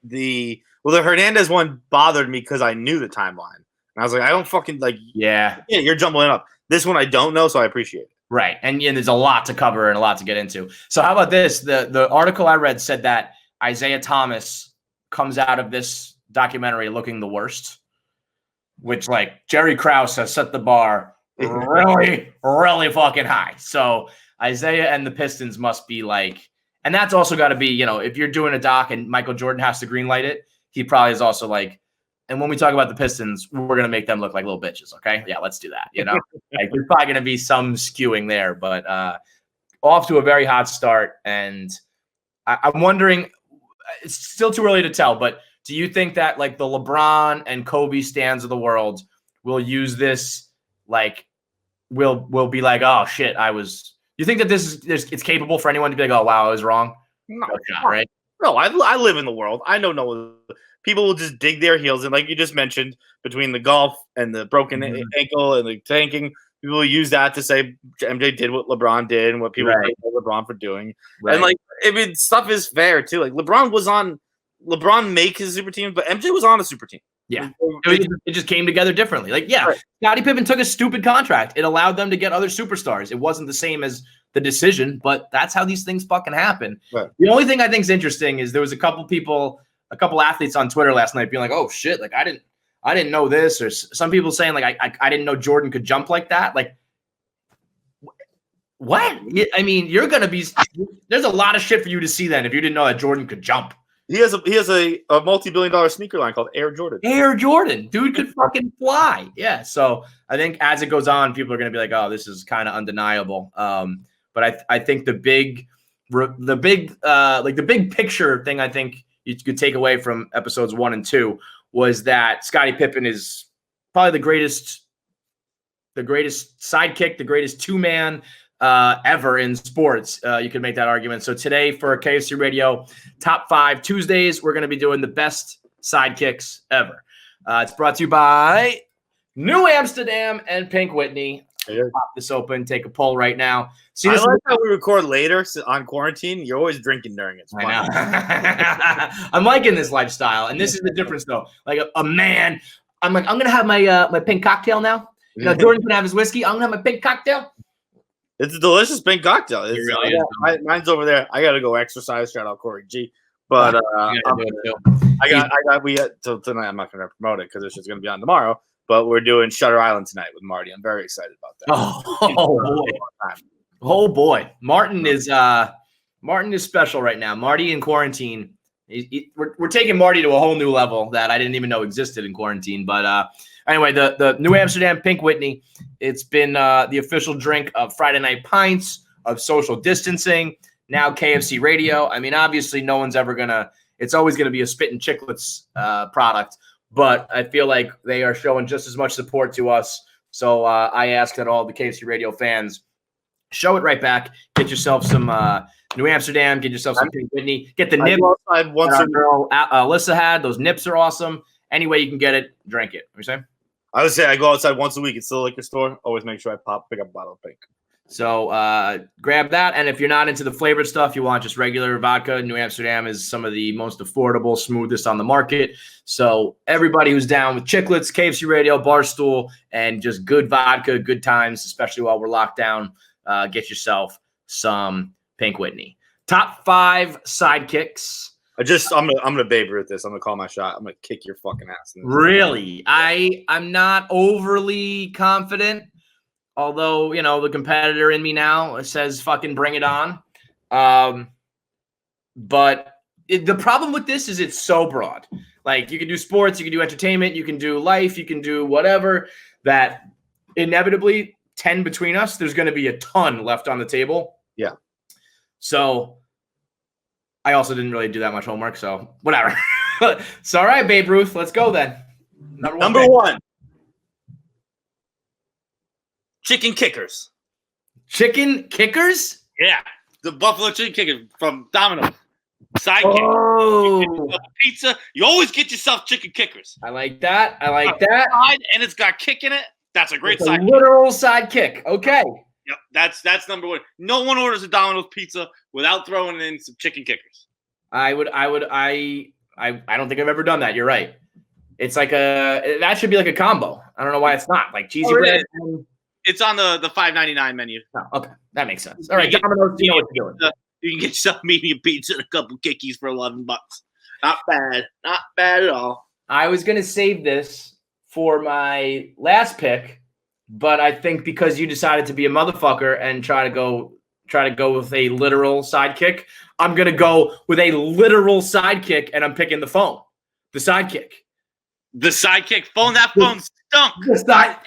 The Hernandez one bothered me because I knew the timeline, and I was like, I don't fucking like. Yeah, you're jumbling up. This one I don't know, so I appreciate it. Right, and there's a lot to cover and a lot to get into. So how about this? The article I read said that Isaiah Thomas comes out of this documentary looking the worst, which like Jerry Krause has set the bar really, really fucking high. So Isaiah and the Pistons must be like, and that's also got to be, you know, if you're doing a doc and Michael Jordan has to greenlight it, he probably is also like, and when we talk about the Pistons, we're going to make them look like little bitches. Okay. Yeah, let's do that. You know, like there's probably going to be some skewing there, but off to a very hot start. And I'm wondering, it's still too early to tell, but do you think that like the LeBron and Kobe stands of the world will use this? Like, will be like, oh shit, you think that it's capable for anyone to be like, oh wow, I was wrong? No shot, right? No, I live in the world. I know people will just dig their heels in, like you just mentioned, between the golf and the broken ankle and the tanking. People will use that to say MJ did what LeBron did and what people hate LeBron for doing. Right. And like, I mean, stuff is fair too. Like LeBron make his super team, but MJ was on a super team. Yeah. It just came together differently. Like, yeah, right. Scottie Pippen took a stupid contract. It allowed them to get other superstars. It wasn't the same as the decision, but that's how these things fucking happen. Right. The only thing I think is interesting is there was a couple athletes on Twitter last night being like, oh shit, like I didn't know this, or some people saying like I didn't know Jordan could jump like that. Like, what? I mean, there's a lot of shit for you to see then if you didn't know that Jordan could jump. He has a multi-billion-dollar sneaker line called Air Jordan. Air Jordan, dude could fucking fly. Yeah. So I think as it goes on, people are gonna be like, oh, this is kind of undeniable. But I think the big picture thing I think you could take away from episodes 1 and 2 was that Scottie Pippen is probably the greatest sidekick, the greatest two-man ever in sports. You could make that argument. So today for KFC Radio Top 5 Tuesdays, we're going to be doing the best sidekicks ever. It's brought to you by New Amsterdam and Pink Whitney. Pop this open, take a poll right now. See, I like how we record later on quarantine. You're always drinking during it. I know. I'm liking this lifestyle, and this is the difference, though. Like a man, I'm like, I'm going to have my pink cocktail now. You know, Jordan can have his whiskey. I'm going to have my pink cocctail. It's a delicious pink cocktail. It really is. Mine's over there. I got to go exercise. Shout out Corey G. But we got till tonight. I'm not going to promote it because it's just going to be on tomorrow. But we're doing Shutter Island tonight with Marty. I'm very excited about that. Oh, Oh boy, Martin is special right now. Marty in quarantine. We're taking Marty to a whole new level that I didn't even know existed in quarantine. But anyway, the New Amsterdam Pink Whitney. It's been the official drink of Friday Night Pints, of social distancing. Now KFC Radio. I mean, obviously, no one's ever gonna. It's always gonna be a Spit and Chicklets product, but I feel like they are showing just as much support to us. So I ask that all the KFC Radio fans show it right back. Get yourself some New Amsterdam. Get yourself some Pink Whitney. Get the nib. Our girl Alyssa had those nips are awesome. Any way you can get it, drink it. What are you saying? I would say I go outside once a week. It's still a liquor store. Always make sure I pick up a bottle of pink. So grab that. And if you're not into the flavored stuff, you want just regular vodka, New Amsterdam is some of the most affordable, smoothest on the market. So everybody who's down with Chicklets, KFC Radio, Barstool, and just good vodka, good times, especially while we're locked down, get yourself some Pink Whitney. Top 5 sidekicks. I'm gonna Babe Ruth this. I'm gonna call my shot. I'm gonna kick your fucking ass. Really? I'm not overly confident. Although, you know, the competitor in me now says fucking bring it on. But the problem with this is it's so broad. Like, you can do sports, you can do entertainment, you can do life, you can do whatever, that inevitably 10 between us, there's going to be a ton left on the table. Yeah. So I also didn't really do that much homework, so whatever. So, all right, Babe Ruth, let's go then. Number one. Chicken kickers. Chicken kickers? Yeah, the buffalo chicken kicker from Domino's. Sidekick. Oh, Pizza. You always get yourself chicken kickers. I like that. I like that. And it's got kick in it. That's a great sidekick. Literal sidekick. Okay. Yep, that's number one. No one orders a Domino's pizza without throwing in some chicken kickers. I don't think I've ever done that. You're right. It's like that should be like a combo. I don't know why it's not like cheesy bread. It's on the $5.99 menu. Oh, okay, that makes sense. All right, Domino's, you know what you're doing. You can get yourself medium pizza and a couple kickies for $11. Not bad. Not bad at all. I was gonna save this for my last pick, but I think because you decided to be a motherfucker and try to go with a literal sidekick, I'm gonna go with a literal sidekick, and I'm picking the phone, the sidekick. The sidekick phone. That phone stunk.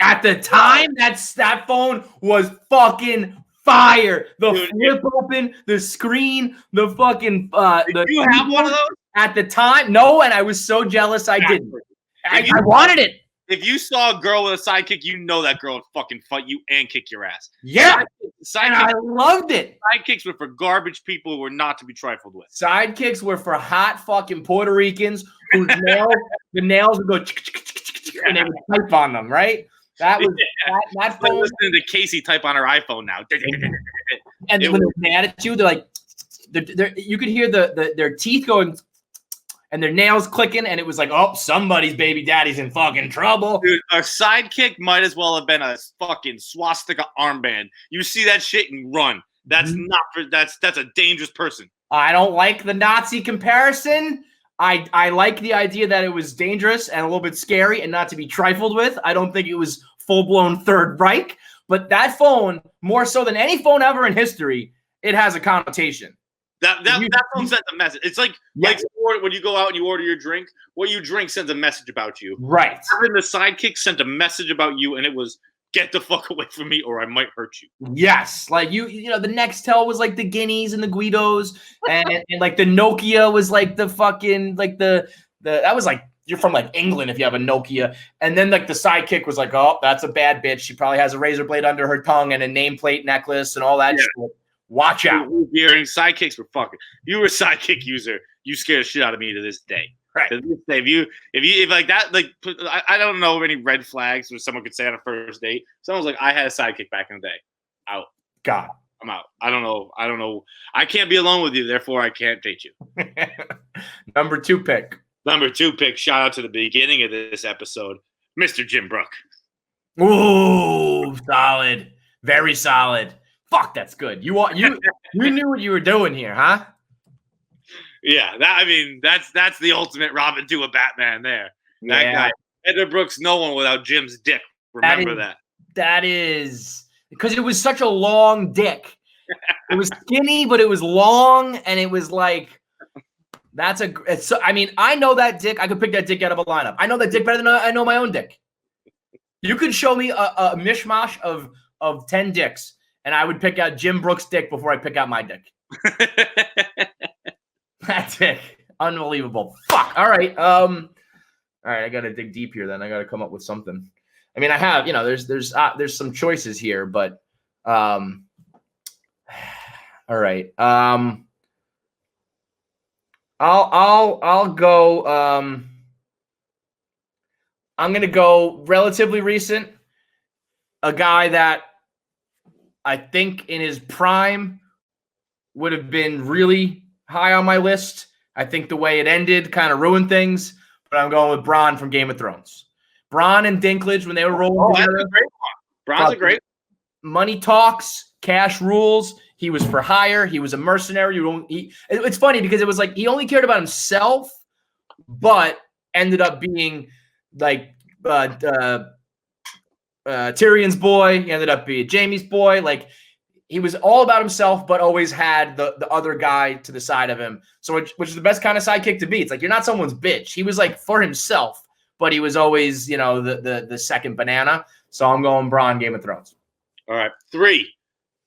At the time, that phone was fucking fire. The flip open, the screen, the fucking. Did you have one of those at the time? No, and I was so jealous. I didn't. I wanted it. If you saw a girl with a sidekick, you know that girl would fucking fight you and kick your ass. Yeah, and I loved it. Sidekicks were for garbage people who were not to be trifled with. Sidekicks were for hot fucking Puerto Ricans whose the nails would go and they would type on them, right? That was that phone. Listening to Casey type on her iPhone now. And when they're mad at you, they're like, you could hear their teeth going and their nails clicking, and it was like, oh, somebody's baby daddy's in fucking trouble. Dude, a sidekick might as well have been a fucking swastika armband. You see that shit and run. That's not for that's a dangerous person. I don't like the Nazi comparison. I like the idea that it was dangerous and a little bit scary and not to be trifled with. I don't think it was full-blown Third Reich, but that phone, more so than any phone ever in history, it has a connotation. That phone sends a message. It's like when you go out and you order your drink, what you drink sends a message about you. Right. Having the sidekick sent a message about you, and it was, get the fuck away from me or I might hurt you. Yes. Like you know, the Nextel was like the Guineas and the Guidos, and like the Nokia was like the fucking like the that was like you're from like England if you have a Nokia. And then like the sidekick was like, oh, that's a bad bitch. She probably has a razor blade under her tongue and a nameplate necklace and all that shit. Watch out. Hearing sidekicks were fucking. You were a sidekick user. You scare the shit out of me to this day. Right. To this day, if like that, like I don't know of any red flags where someone could say on a first date. Someone's like, I had a sidekick back in the day. Out. God. I'm out. I don't know. I can't be alone with you. Therefore, I can't date you. Number two pick. Shout out to the beginning of this episode, Mr. Jim Brock. Ooh, solid. Very solid. Fuck, that's good. You knew what you were doing here, huh? Yeah, that's the ultimate Robin to a Batman there. That guy. Edward Brooks, no one without Jim's dick. Remember that. That is because it was such a long dick It was skinny, but it was long, and it was like I mean, I know that dick. I could pick that dick out of a lineup. I know that dick better than I know my own dick. You could show me a mishmash of 10 dicks, and I would pick out Jim Brooks' dick before I pick out my dick. That dick, unbelievable. Fuck. All right. All right. I gotta dig deep here. Then I gotta come up with something. I mean, I have. There's some choices here, but all right. I'll go. I'm gonna go relatively recent. A guy that I think in his prime would have been really high on my list. I think the way it ended kind of ruined things, but I'm going with Bronn from Game of Thrones. Bronn and Dinklage when they were rolling together. That's a great one. Bronn's a great. Money talks, cash rules. He was for hire. He was a mercenary. It's funny because it was like he only cared about himself, but ended up being like Tyrion's boy. He ended up being Jaime's boy. Like he was all about himself, but always had the other guy to the side of him. So which is the best kind of sidekick to be. It's like you're not someone's bitch. He was like for himself, but he was always the second banana. So I'm going Bronn, Game of Thrones. All right, 3.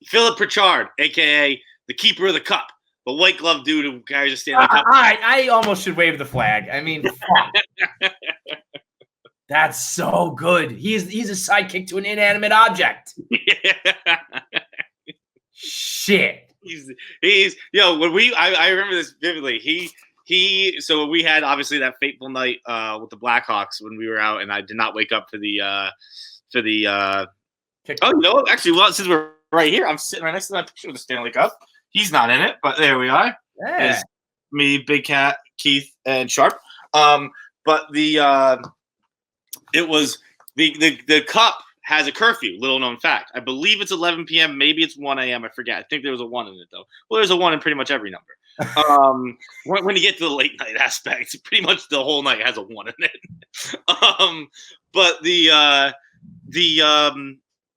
Philip Pritchard, a.k.a. the keeper of the cup, the white glove dude who carries a Stanley Cup. I almost should wave the flag. I mean, fuck. That's so good. He's a sidekick to an inanimate object. Yeah. Shit. He's I remember this vividly. So we had obviously that fateful night with the Blackhawks when we were out, and I did not wake up for the actually, well, since we're right here, I'm sitting right next to that picture of the Stanley Cup. He's not in it, but there we are. Yeah. It's me, Big Cat, Keith, and Sharp. But it was the cup has a curfew. Little known fact. I believe it's 11 p.m. Maybe it's 1 a.m. I forget. I think there was a 1 in it though. Well, there's a 1 in pretty much every number. When you get to the late night aspect, pretty much the whole night has a 1 in it. But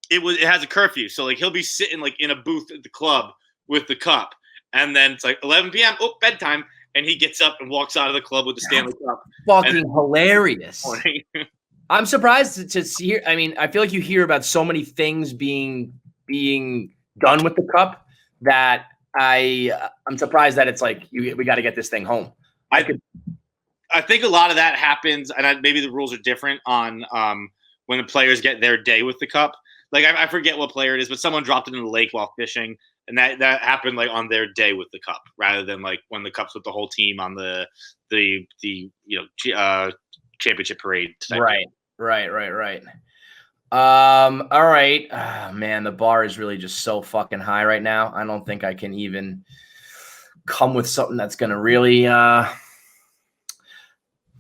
it has a curfew, so like he'll be sitting like in a booth at the club with the cup, and then it's like 11 p.m. Oh, bedtime, and he gets up and walks out of the club with the Stanley Cup. Fucking hilarious. I'm surprised to see. I mean, I feel like you hear about so many things being done with the cup that I'm surprised that it's like we got to get this thing home. I think a lot of that happens, and maybe the rules are different on when the players get their day with the cup. Like I forget what player it is, but someone dropped it in the lake while fishing, and that happened like on their day with the cup, rather than like when the cup's with the whole team on the championship parade. Right. All right. Oh, man, the bar is really just so fucking high right now. I don't think I can even come with something that's gonna really. I'll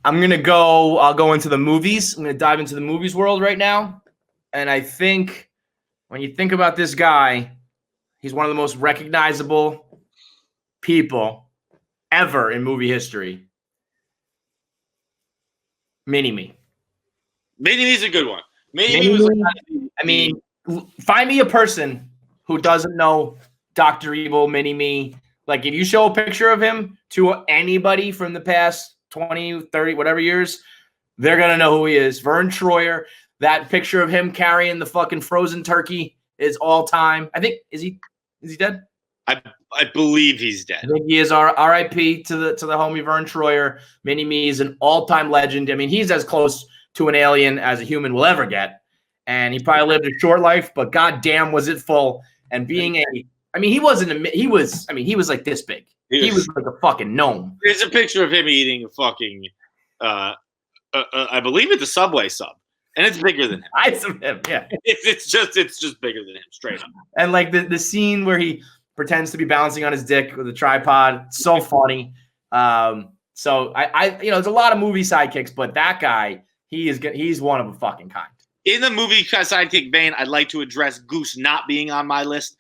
go into the movies. I'm gonna dive into the movies world right now. And I think when you think about this guy, he's one of the most recognizable people ever in movie history. Mini-Me. Mini-Me's a good one. Mini-Me was like, find me a person who doesn't know Dr. Evil, Mini-Me. Like, if you show a picture of him to anybody from the past 20, 30, whatever years, they're going to know who he is. Vern Troyer. That picture of him carrying the fucking frozen turkey is all time. I think is he dead? I believe he's dead. I think he is. R.I.P. to the homie Vern Troyer. Mini-Me is an all-time legend. I mean, he's as close to an alien as a human will ever get, and he probably lived a short life, but goddamn was it full. And being he was like this big. He was like a fucking gnome. There's a picture of him eating a fucking, I believe it's a Subway sub. And it's bigger than him. Yeah. It's just bigger than him, straight up. And like the scene where he pretends to be balancing on his dick with a tripod, so funny. So I there's a lot of movie sidekicks, but that guy, he's one of a fucking kind. In the movie sidekick vein, I'd like to address Goose not being on my list.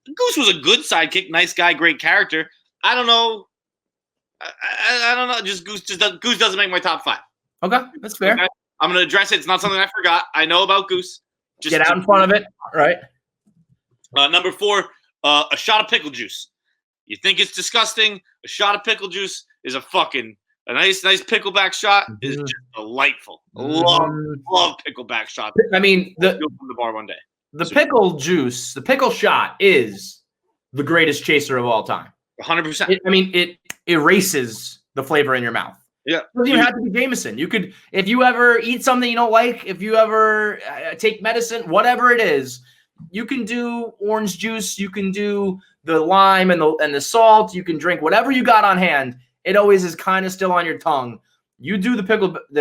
Goose was a good sidekick, nice guy, great character. I don't know. I don't know. Goose doesn't make my top 5. Okay, that's fair. Okay? I'm going to address it. It's not something I forgot. I know about Goose. Just get out in front of it. All right. Number 4, A shot of pickle juice. You think it's disgusting? A shot of pickle juice is a nice pickleback shot is just delightful. Love pickleback shots. I mean, Go from the bar one day. The pickle juice, the pickle shot is the greatest chaser of all time. 100%. It erases the flavor in your mouth. Yeah. It doesn't even have to be Jameson. You could, if you ever eat something you don't like, if you ever take medicine, whatever it is, you can do orange juice. You can do the lime and the salt. You can drink whatever you got on hand. It always is kind of still on your tongue. You do the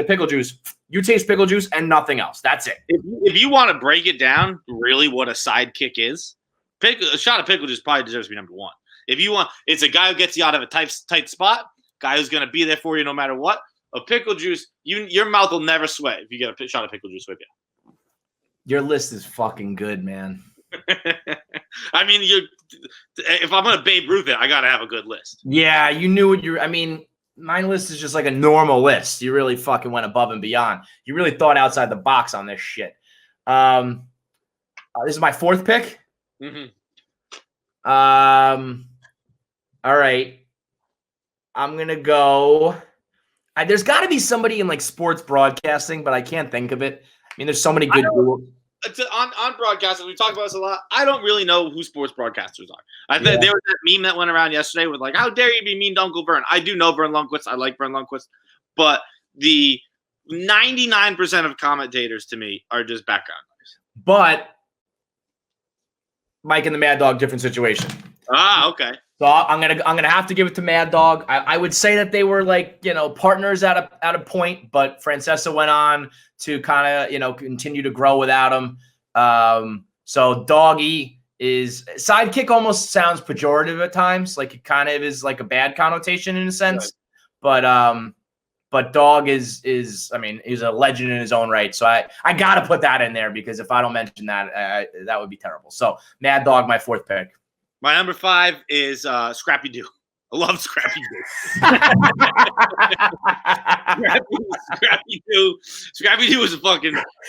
pickle juice. You taste pickle juice and nothing else. That's it. If you want to break it down, really, what a sidekick is, a shot of pickle juice probably deserves to be number one. If you want, it's a guy who gets you out of a tight spot. Guy who's going to be there for you no matter what. A pickle juice, your mouth will never sweat if you get a shot of pickle juice with you. Your list is fucking good, man. I mean, if I'm going to Babe Ruth it, I got to have a good list. Yeah, you knew what I mean, my list is just like a normal list. You really fucking went above and beyond. You really thought outside the box on this shit. This is my fourth pick. Mm-hmm. All right. I'm going to go. There's got to be somebody in like sports broadcasting, but I can't think of it. I mean, there's so many good duels. On broadcasting, we talk about this a lot. I don't really know who sports broadcasters are. I think there was that meme that went around yesterday with like, how dare you be mean to Uncle Vern? I do know Vern Lundquist. I like Vern Lundquist. But the 99% of commentators to me are just background noise. But Mike and the Mad Dog, different situation. Ah, okay. So I'm gonna have to give it to Mad Dog. I would say that they were like, partners at a point, but Francesa went on to kind of continue to grow without him. So Doggy is sidekick almost sounds pejorative at times, like it kind of is like a bad connotation in a sense. Right. But Dog is I mean, he's a legend in his own right. So I gotta put that in there because if I don't mention that, that would be terrible. So Mad Dog, my fourth pick. My number 5 is Scrappy Doo. I love Scrappy Doo. Scrappy Doo. Scrappy Doo is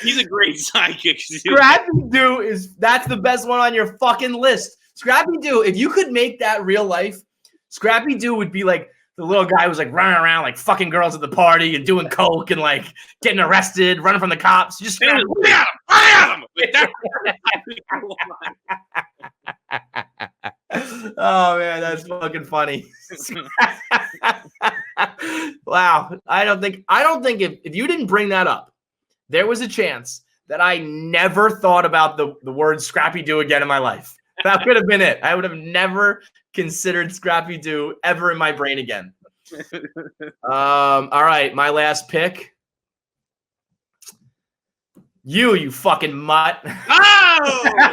he's a great sidekick. Scrappy Doo that's the best one on your fucking list. Scrappy Doo, if you could make that real life, Scrappy Doo would be like the little guy who was like running around like fucking girls at the party and doing coke and like getting arrested, running from the cops. Just run at him. Oh man, that's fucking funny. Wow. I don't think if you didn't bring that up, there was a chance that I never thought about the word Scrappy Doo again in my life. That could have been it. I would have never considered Scrappy Doo ever in my brain again. All right, my last pick. You fucking mutt. Oh!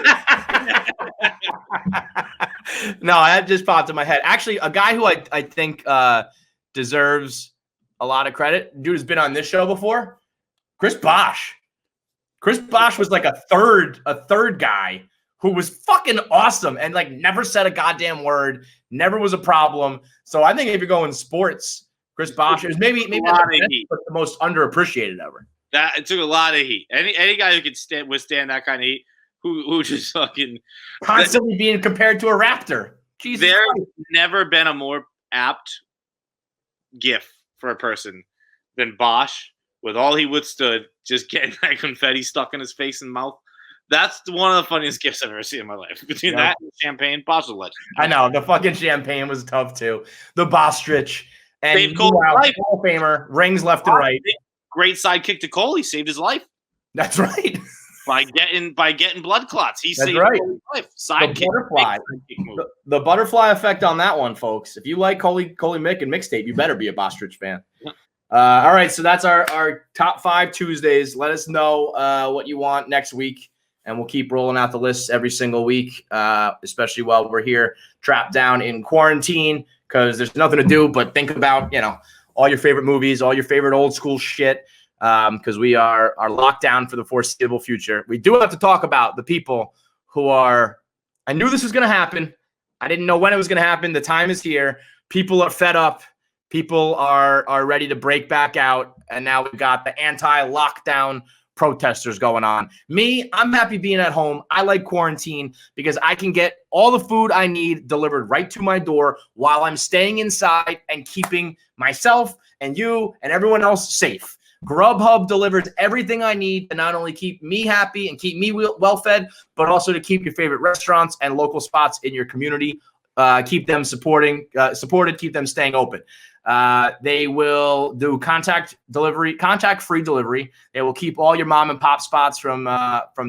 No, that just popped in my head. Actually, a guy who I think deserves a lot of credit. Dude has been on this show before. Chris Bosch. Chris Bosch was like a third guy who was fucking awesome and like never said a goddamn word, never was a problem. So I think if you're going sports, Chris Bosch is maybe the most underappreciated ever. That it took a lot of heat. Any guy who could withstand that kind of heat, who just fucking constantly being compared to a raptor. Jesus There's Christ. never been a more apt gif for a person than Bosch with all he withstood, just getting that confetti stuck in his face and mouth. That's one of the funniest gifts I've ever seen in my life. Between that and champagne, Bosch is a legend. I know the fucking champagne was tough too. The Bostrich and Hall of Famer rings left and right. Great sidekick to Cole. He saved his life. That's right. by getting blood clots. He saved his life. Sidekick. The butterfly effect on that one, folks. If you like Coley Mick and mixtape, you better be a Bostrich fan. All right, so that's our top 5 Tuesdays. Let us know what you want next week, and we'll keep rolling out the lists every single week, especially while we're here trapped down in quarantine because there's nothing to do but think about, all your favorite movies, all your favorite old school shit, because we are locked down for the foreseeable future. We do have to talk about the people who are – I knew this was going to happen. I didn't know when it was going to happen. The time is here. People are fed up. People are ready to break back out. And now we've got the anti-lockdown protesters going on. Me, I'm happy being at home. I like quarantine because I can get all the food I need delivered right to my door while I'm staying inside and keeping myself and you and everyone else safe. Grubhub delivers everything I need to not only keep me happy and keep me well-fed, but also to keep your favorite restaurants and local spots in your community, keep them supported, keep them staying open. They will do contact-free delivery. They will keep all your mom and pop spots from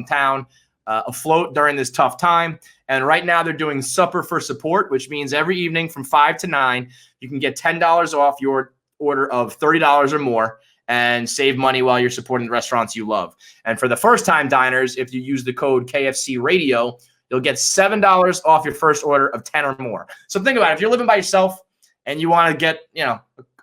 town afloat during this tough time. And right now they're doing supper for support, which means every evening from 5 to 9, you can get $10 off your order of $30 or more and save money while you're supporting the restaurants you love. And for the first-time diners, if you use the code KFC Radio, you'll get $7 off your first order of 10 or more. So think about it. If you're living by yourself and you want to get,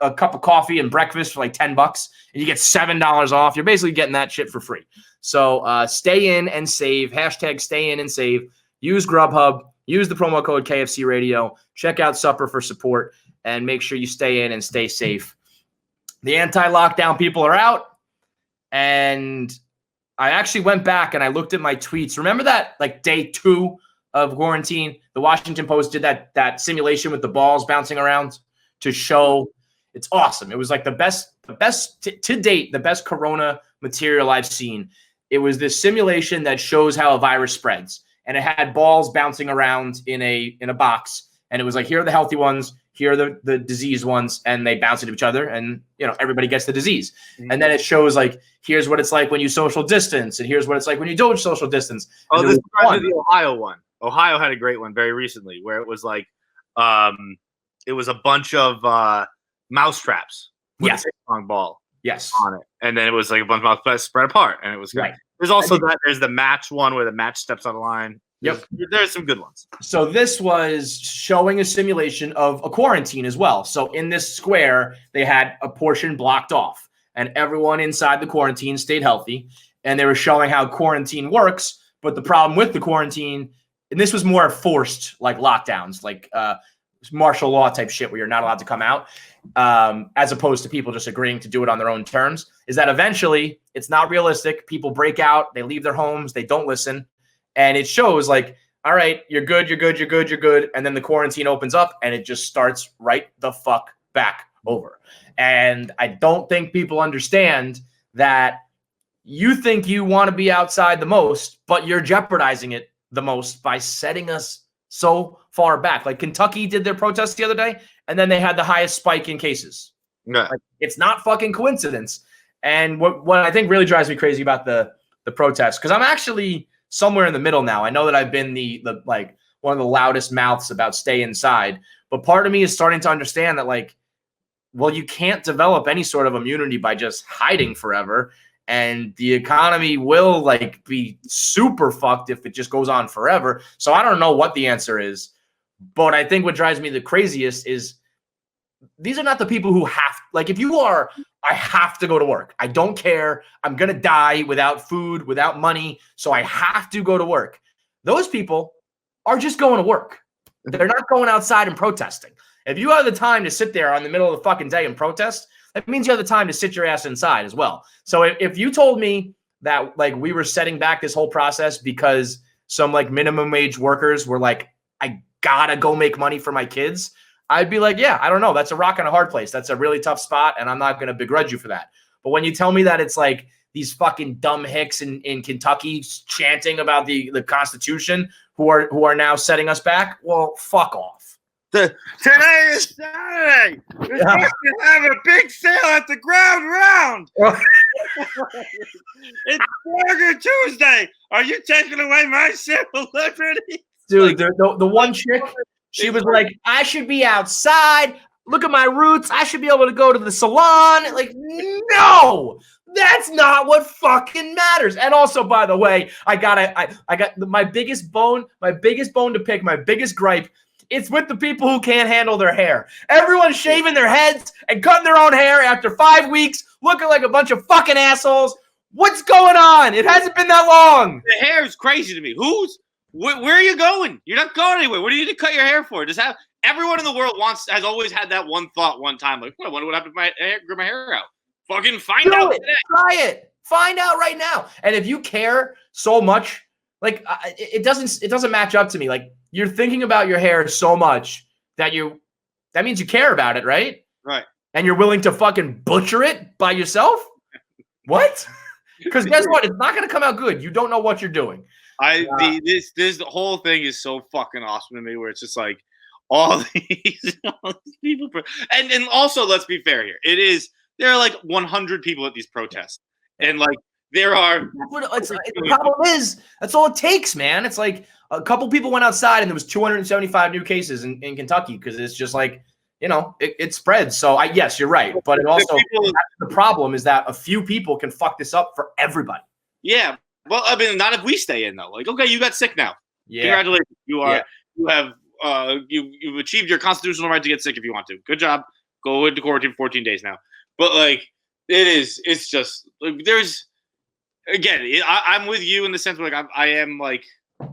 a cup of coffee and breakfast for like $10 and you get $7 off, you're basically getting that shit for free. So stay in and save. Hashtag stay in and save. Use Grubhub. Use the promo code KFC Radio. Check out Supper for support and make sure you stay in and stay safe. The anti-lockdown people are out. And I actually went back and I looked at my tweets. Remember that like day 2 of quarantine, the Washington Post did that simulation with the balls bouncing around to show. It's awesome. It was like the best to date, the best Corona material I've seen. It was this simulation that shows how a virus spreads, and it had balls bouncing around in a box, and it was like, here are the healthy ones, here are the diseased ones, and they bounce into each other, and everybody gets the disease. Mm-hmm. And then it shows like, here's what it's like when you social distance, and here's what it's like when you don't social distance. Oh, this is the Ohio one. Ohio had a great one very recently where it was like, it was a bunch of mouse traps with a ping-pong ball on it. And then it was like a bunch of mouse traps spread apart, and it was good. Right. There's also there's the match one where the match steps on the line. Yep. There's some good ones. So this was showing a simulation of a quarantine as well. So in this square, they had a portion blocked off, and everyone inside the quarantine stayed healthy. And they were showing how quarantine works. But the problem with the quarantine, and this was more forced like lockdowns, like martial law type shit where you're not allowed to come out, as opposed to people just agreeing to do it on their own terms, is that eventually it's not realistic. People break out, they leave their homes, they don't listen. And it shows like, all right, you're good. And then the quarantine opens up and it just starts right the fuck back over. And I don't think people understand that you think you want to be outside the most, but you're jeopardizing it the most by setting us so far back. Like Kentucky did their protest the other day, and then they had the highest spike in cases. Yeah. Like, it's not fucking coincidence. And what I think really drives me crazy about the protests, because I'm actually somewhere in the middle now. I know that I've been the like one of the loudest mouths about stay inside, but part of me is starting to understand that like, well, you can't develop any sort of immunity by just hiding forever. And the economy will like be super fucked if it just goes on forever. So I don't know what the answer is, but I think what drives me the craziest is these are not the people who have, like, if you are, I have to go to work. I don't care. I'm going to die without food, without money. So I have to go to work. Those people are just going to work. They're not going outside and protesting. If you have the time to sit there on the middle of the fucking day and protest, that means you have the time to sit your ass inside as well. So if you told me that like we were setting back this whole process because some like minimum wage workers were like, I gotta go make money for my kids, I'd be like, yeah, I don't know. That's a rock and a hard place. That's a really tough spot, and I'm not going to begrudge you for that. But when you tell me that it's like these fucking dumb hicks in Kentucky chanting about the Constitution who are now setting us back, well, fuck off. Today is Saturday. We're supposed to have a big sale at the Ground Round. It's Burger Tuesday. Are you taking away my civil liberty? Dude, the one chick, she was like, I should be outside. Look at my roots. I should be able to go to the salon. Like, no, that's not what fucking matters. And also, by the way, I got my biggest bone to pick, my biggest gripe. It's with the people who can't handle their hair. Everyone's shaving their heads and cutting their own hair after 5 weeks, looking like a bunch of fucking assholes. What's going on? It hasn't been that long. The hair is crazy to me. Where are you going? You're not going anywhere. What do you need to cut your hair for? Everyone in the world has always had that one thought one time, like, I wonder what happened to my hair, grew my hair out. Fucking find out today. Try it. Find out right now. And if you care so much, like it doesn't match up to me. Like you're thinking about your hair so much that means you care about it, right? Right. And you're willing to fucking butcher it by yourself? What? Because guess what? It's not going to come out good. You don't know what you're doing. The whole thing is so fucking awesome to me, where it's just like all these people, and also let's be fair here. There are like 100 people at these protests, and like there are. The problem is that's all it takes, man. It's like a couple people went outside, and there was 275 new cases in Kentucky because it's just like. It spreads. So yes, you're right. But it also the problem is that a few people can fuck this up for everybody. Yeah. Well, I mean, not if we stay in though. Like, okay, you got sick now. Yeah. Congratulations. You've achieved your constitutional right to get sick if you want to. Good job. Go into quarantine 14 days now. But like, it's just like I'm with you in the sense where like I am like,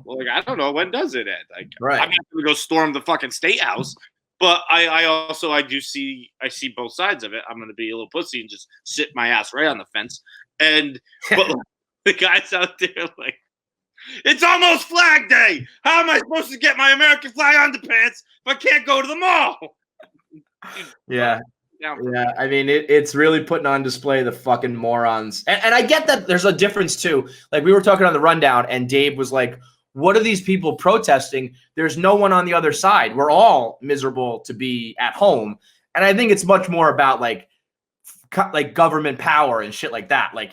well, like I don't know, when does it end? Like, right. I'm not gonna go storm the fucking state house. But I see both sides of it. I'm going to be a little pussy and just sit my ass right on the fence. But like, the guys out there like, it's almost Flag Day. How am I supposed to get my American flag underpants if I can't go to the mall? Yeah. I mean, it's really putting on display the fucking morons. And I get that there's a difference too. Like we were talking on the rundown and Dave was like, what are these people protesting? There's no one on the other side. We're all miserable to be at home. And I think it's much more about like government power and shit like that. Like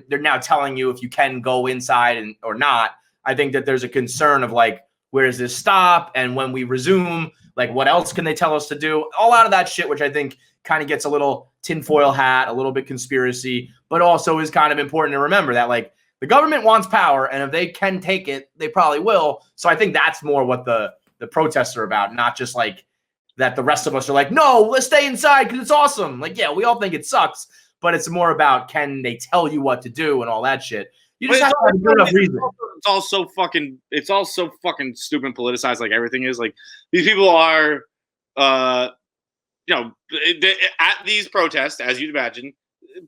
they're now telling you if you can go inside or not. I think that there's a concern of like, where does this stop? And when we resume, like what else can they tell us to do? All out of that shit, which I think kind of gets a little tinfoil hat, a little bit conspiracy, but also is kind of important to remember that like, the government wants power, and if they can take it, they probably will. So I think that's more what the protests are about, not just like that the rest of us are like, no, let's stay inside because it's awesome. Like, yeah, we all think it sucks, but it's more about can they tell you what to do and all that shit. You just have to have a good enough reason. It's all so fucking stupid and politicized like everything is. Like these people are, at these protests, as you'd imagine,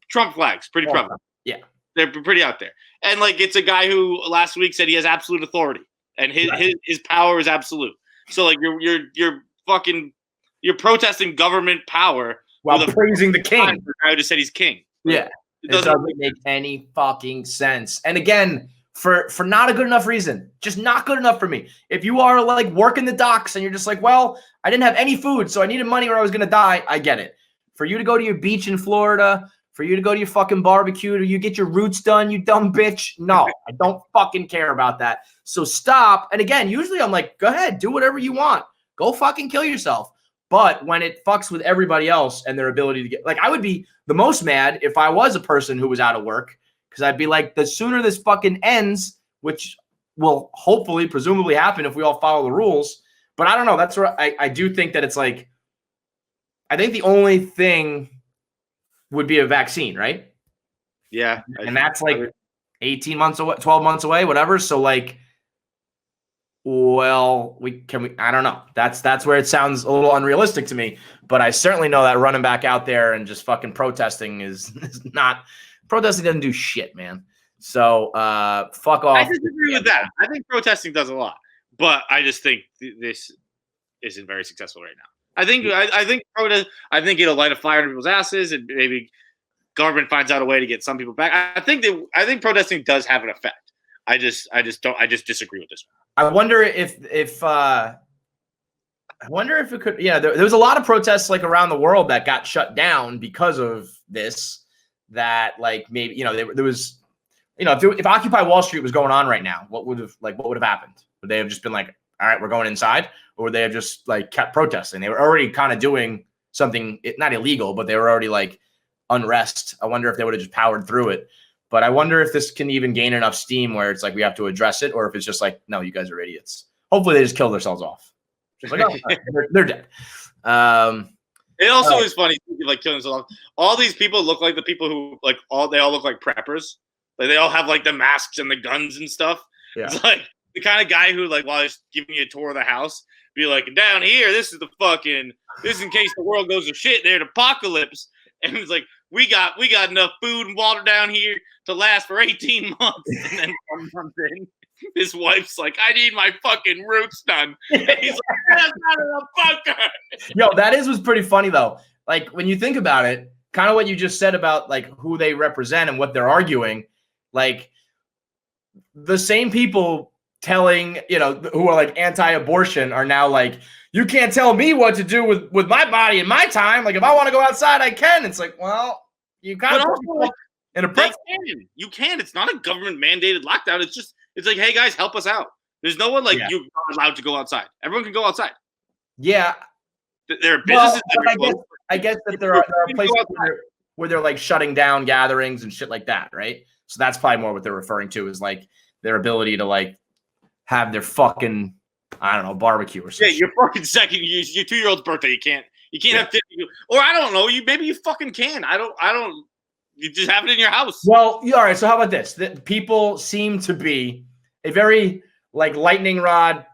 Trump flags, pretty prevalent. Yeah. They're pretty out there. And like it's a guy who last week said he has absolute authority and his power is absolute. So like you're protesting government power while praising the king. The guy who just said he's king. Yeah. It doesn't make any fucking sense. And again, for not a good enough reason, just not good enough for me. If you are like working the docks and you're just like, well, I didn't have any food, so I needed money or I was going to die. I get it. For you to go to your beach in Florida, for you to go to your fucking barbecue, or you get your roots done, you dumb bitch. No, I don't fucking care about that. So stop. And again, usually I'm like, go ahead, do whatever you want. Go fucking kill yourself. But when it fucks with everybody else and their ability to get, like, I would be the most mad if I was a person who was out of work, because I'd be like, the sooner this fucking ends, which will hopefully, presumably happen if we all follow the rules. But I don't know. That's where I do think that it's like, I think the only thing would be a vaccine, right? Yeah. And that's like 18 months away, 12 months away, whatever. So like, well, I don't know. That's where it sounds a little unrealistic to me, but I certainly know that running back out there and just fucking protesting is not, protesting doesn't do shit, man. So fuck off. I disagree with that. I think protesting does a lot, but I just think this isn't very successful right now. I think it'll light a fire in people's asses, and maybe government finds out a way to get some people back. I think protesting does have an effect. I just disagree with this one. I wonder if it could. Yeah, there was a lot of protests like around the world that got shut down because of this. That like maybe there was if Occupy Wall Street was going on right now, what would have happened? Would they have just been like, all right, we're going inside? Or would they have just like kept protesting? They were already kind of doing something not illegal, but they were already like unrest. I wonder if they would have just powered through it. But I wonder if this can even gain enough steam where it's like we have to address it, or if it's just like, no, you guys are idiots. Hopefully they just kill themselves off. Just like, oh, they're dead. It also is funny, like killing themselves off. All these people look like the people who they all look like preppers. Like they all have like the masks and the guns and stuff. Yeah. It's like the kind of guy who like while he's giving you a tour of the house, be like, down here, this is in case the world goes to shit, there's an apocalypse. And it's like, we got enough food and water down here to last for 18 months. And then 1 month in, his wife's like, I need my fucking roots done. And he's like, that's not enough fucker. Yo, was pretty funny though. Like when you think about it, kind of what you just said about like who they represent and what they're arguing, like the same people telling, who are like anti-abortion are now like, you can't tell me what to do with my body and my time. Like if I want to go outside, I can. It's like, well, you kind of in a you can. It's not a government mandated lockdown. It's like, hey guys, help us out. There's no one like you're not allowed to go outside. Everyone can go outside. Yeah. There are businesses I guess that there are places where they're like shutting down gatherings and shit like that, right? So that's probably more what they're referring to is like their ability to like have their fucking, I don't know, barbecue or something. Yeah, your fucking your 2-year-old's birthday. You can't have 50, or I don't know. Maybe you fucking can. I don't. You just have it in your house. Well, all right. So how about this? People seem to be a very like lightning rod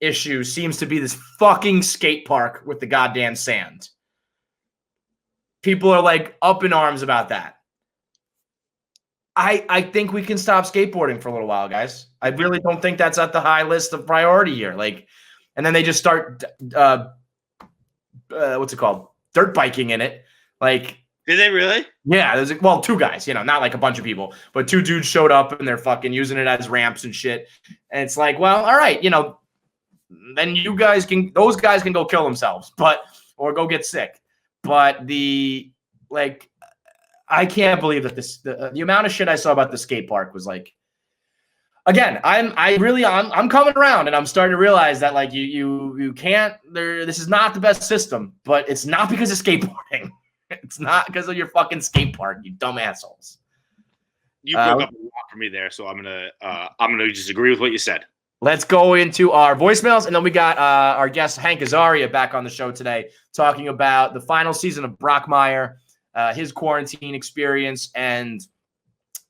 issue seems to be this fucking skate park with the goddamn sand. People are like up in arms about that. I think we can stop skateboarding for a little while, guys. I really don't think that's at the high list of priority here. Like, and then they just start, what's it called? Dirt biking in it. Like, did they really? Yeah. There's 2 guys, not like a bunch of people, but 2 dudes showed up and they're fucking using it as ramps and shit. And it's like, well, all right, then those guys can go kill themselves, or go get sick. But I can't believe that the amount of shit I saw about the skate park was like, again, I'm coming around and I'm starting to realize that like you can't this is not the best system, but it's not because of skateboarding. It's not because of your fucking skate park, you dumb assholes. You broke up a lot for me there, so I'm gonna just agree with what you said. Let's go into our voicemails, and then we got our guest Hank Azaria back on the show today, talking about the final season of Brockmire, his quarantine experience, and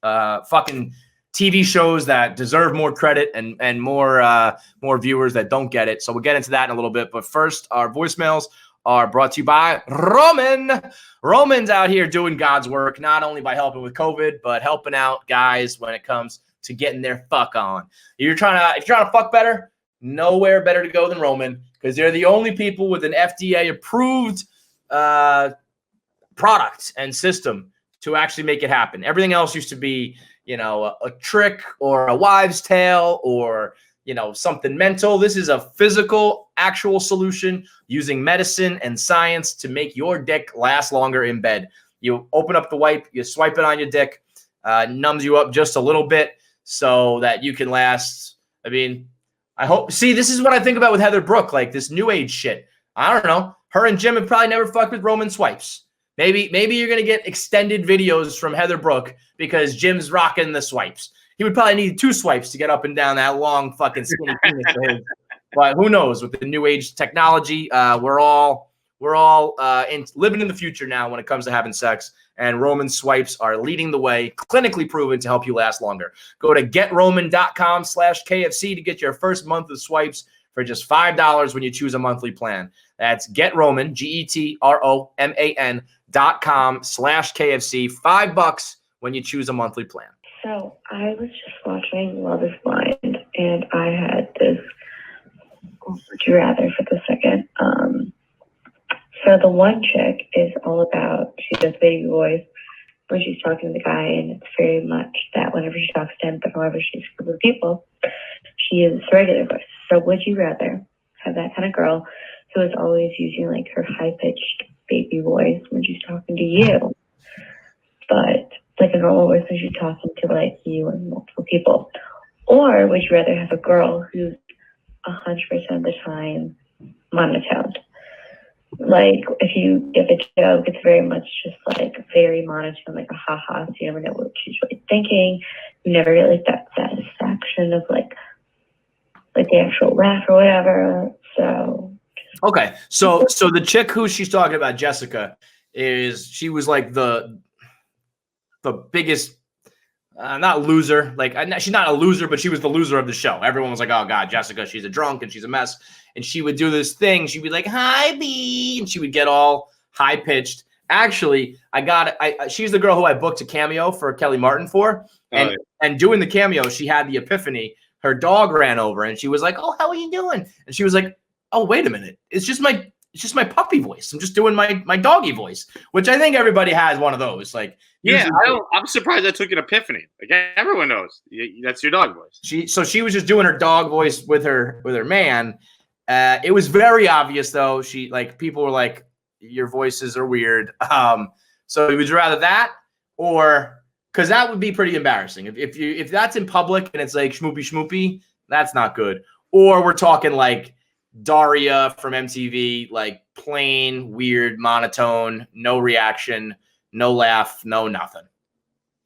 fucking TV shows that deserve more credit and more viewers that don't get it. So we'll get into that in a little bit. But first, our voicemails are brought to you by Roman. Roman's out here doing God's work, not only by helping with COVID, but helping out guys when it comes to getting their fuck on. If you're trying to fuck better, nowhere better to go than Roman, because they're the only people with an FDA approved product and system to actually make it happen. Everything else used to be, a trick or a wives' tale or, something mental. This is a physical, actual solution using medicine and science to make your dick last longer in bed. You open up the wipe, you swipe it on your dick, numbs you up just a little bit so that you can last. I mean, this is what I think about with Heather Brooke, like this new age shit. I don't know. Her and Jim have probably never fucked with Roman swipes. Maybe you're going to get extended videos from Heather Brooke because Jim's rocking the swipes. He would probably need 2 swipes to get up and down that long fucking skinny penis of his. But who knows? With the new age technology, we're all living in the future now when it comes to having sex. And Roman swipes are leading the way, clinically proven to help you last longer. Go to getroman.com/KFC to get your first month of swipes for just $5 when you choose a monthly plan. That's getroman, GETROMAN.com/KFC. $5 when you choose a monthly plan. So I was just watching Love is Blind, and I had this would you rather for the second. So the one chick is all about, she does baby voice when she's talking to the guy, and it's very much that whenever she talks to him, but however she's with the people, she is regular voice. So would you rather have that kind of girl who is always using like her high-pitched baby voice when she's talking to you, but like a normal voice when she's talking to like you and multiple people? Or would you rather have a girl who's 100% of the time monotoned? Like if you give a joke, it's very much just like very monotone, like a ha-ha, so you never know what she's really thinking. You never get like that satisfaction of like the actual laugh or whatever. So okay, so the chick who she's talking about, Jessica, she was like the biggest, not loser. Like she's not a loser, but she was the loser of the show. Everyone was like, "Oh God, Jessica, she's a drunk and she's a mess." And she would do this thing. She'd be like, "Hi, B," and she would get all high pitched. Actually, she's the girl who I booked a cameo for Kelly Martin for. And doing the cameo, she had the epiphany. Her dog ran over and she was like, "Oh, how are you doing?" And she was like, "Oh, wait a minute. It's just my puppy voice. I'm just doing my doggy voice," which I think everybody has one of those. Like, yeah, I'm surprised I took an epiphany. Like, everyone knows that's your dog voice. She was just doing her dog voice with her man. It was very obvious though. People were like, "Your voices are weird." So would you rather that, or because that would be pretty embarrassing if that's in public and it's like schmoopy, that's not good. Or we're talking like Daria from MTV, like plain weird, monotone, no reaction, no laugh, no nothing.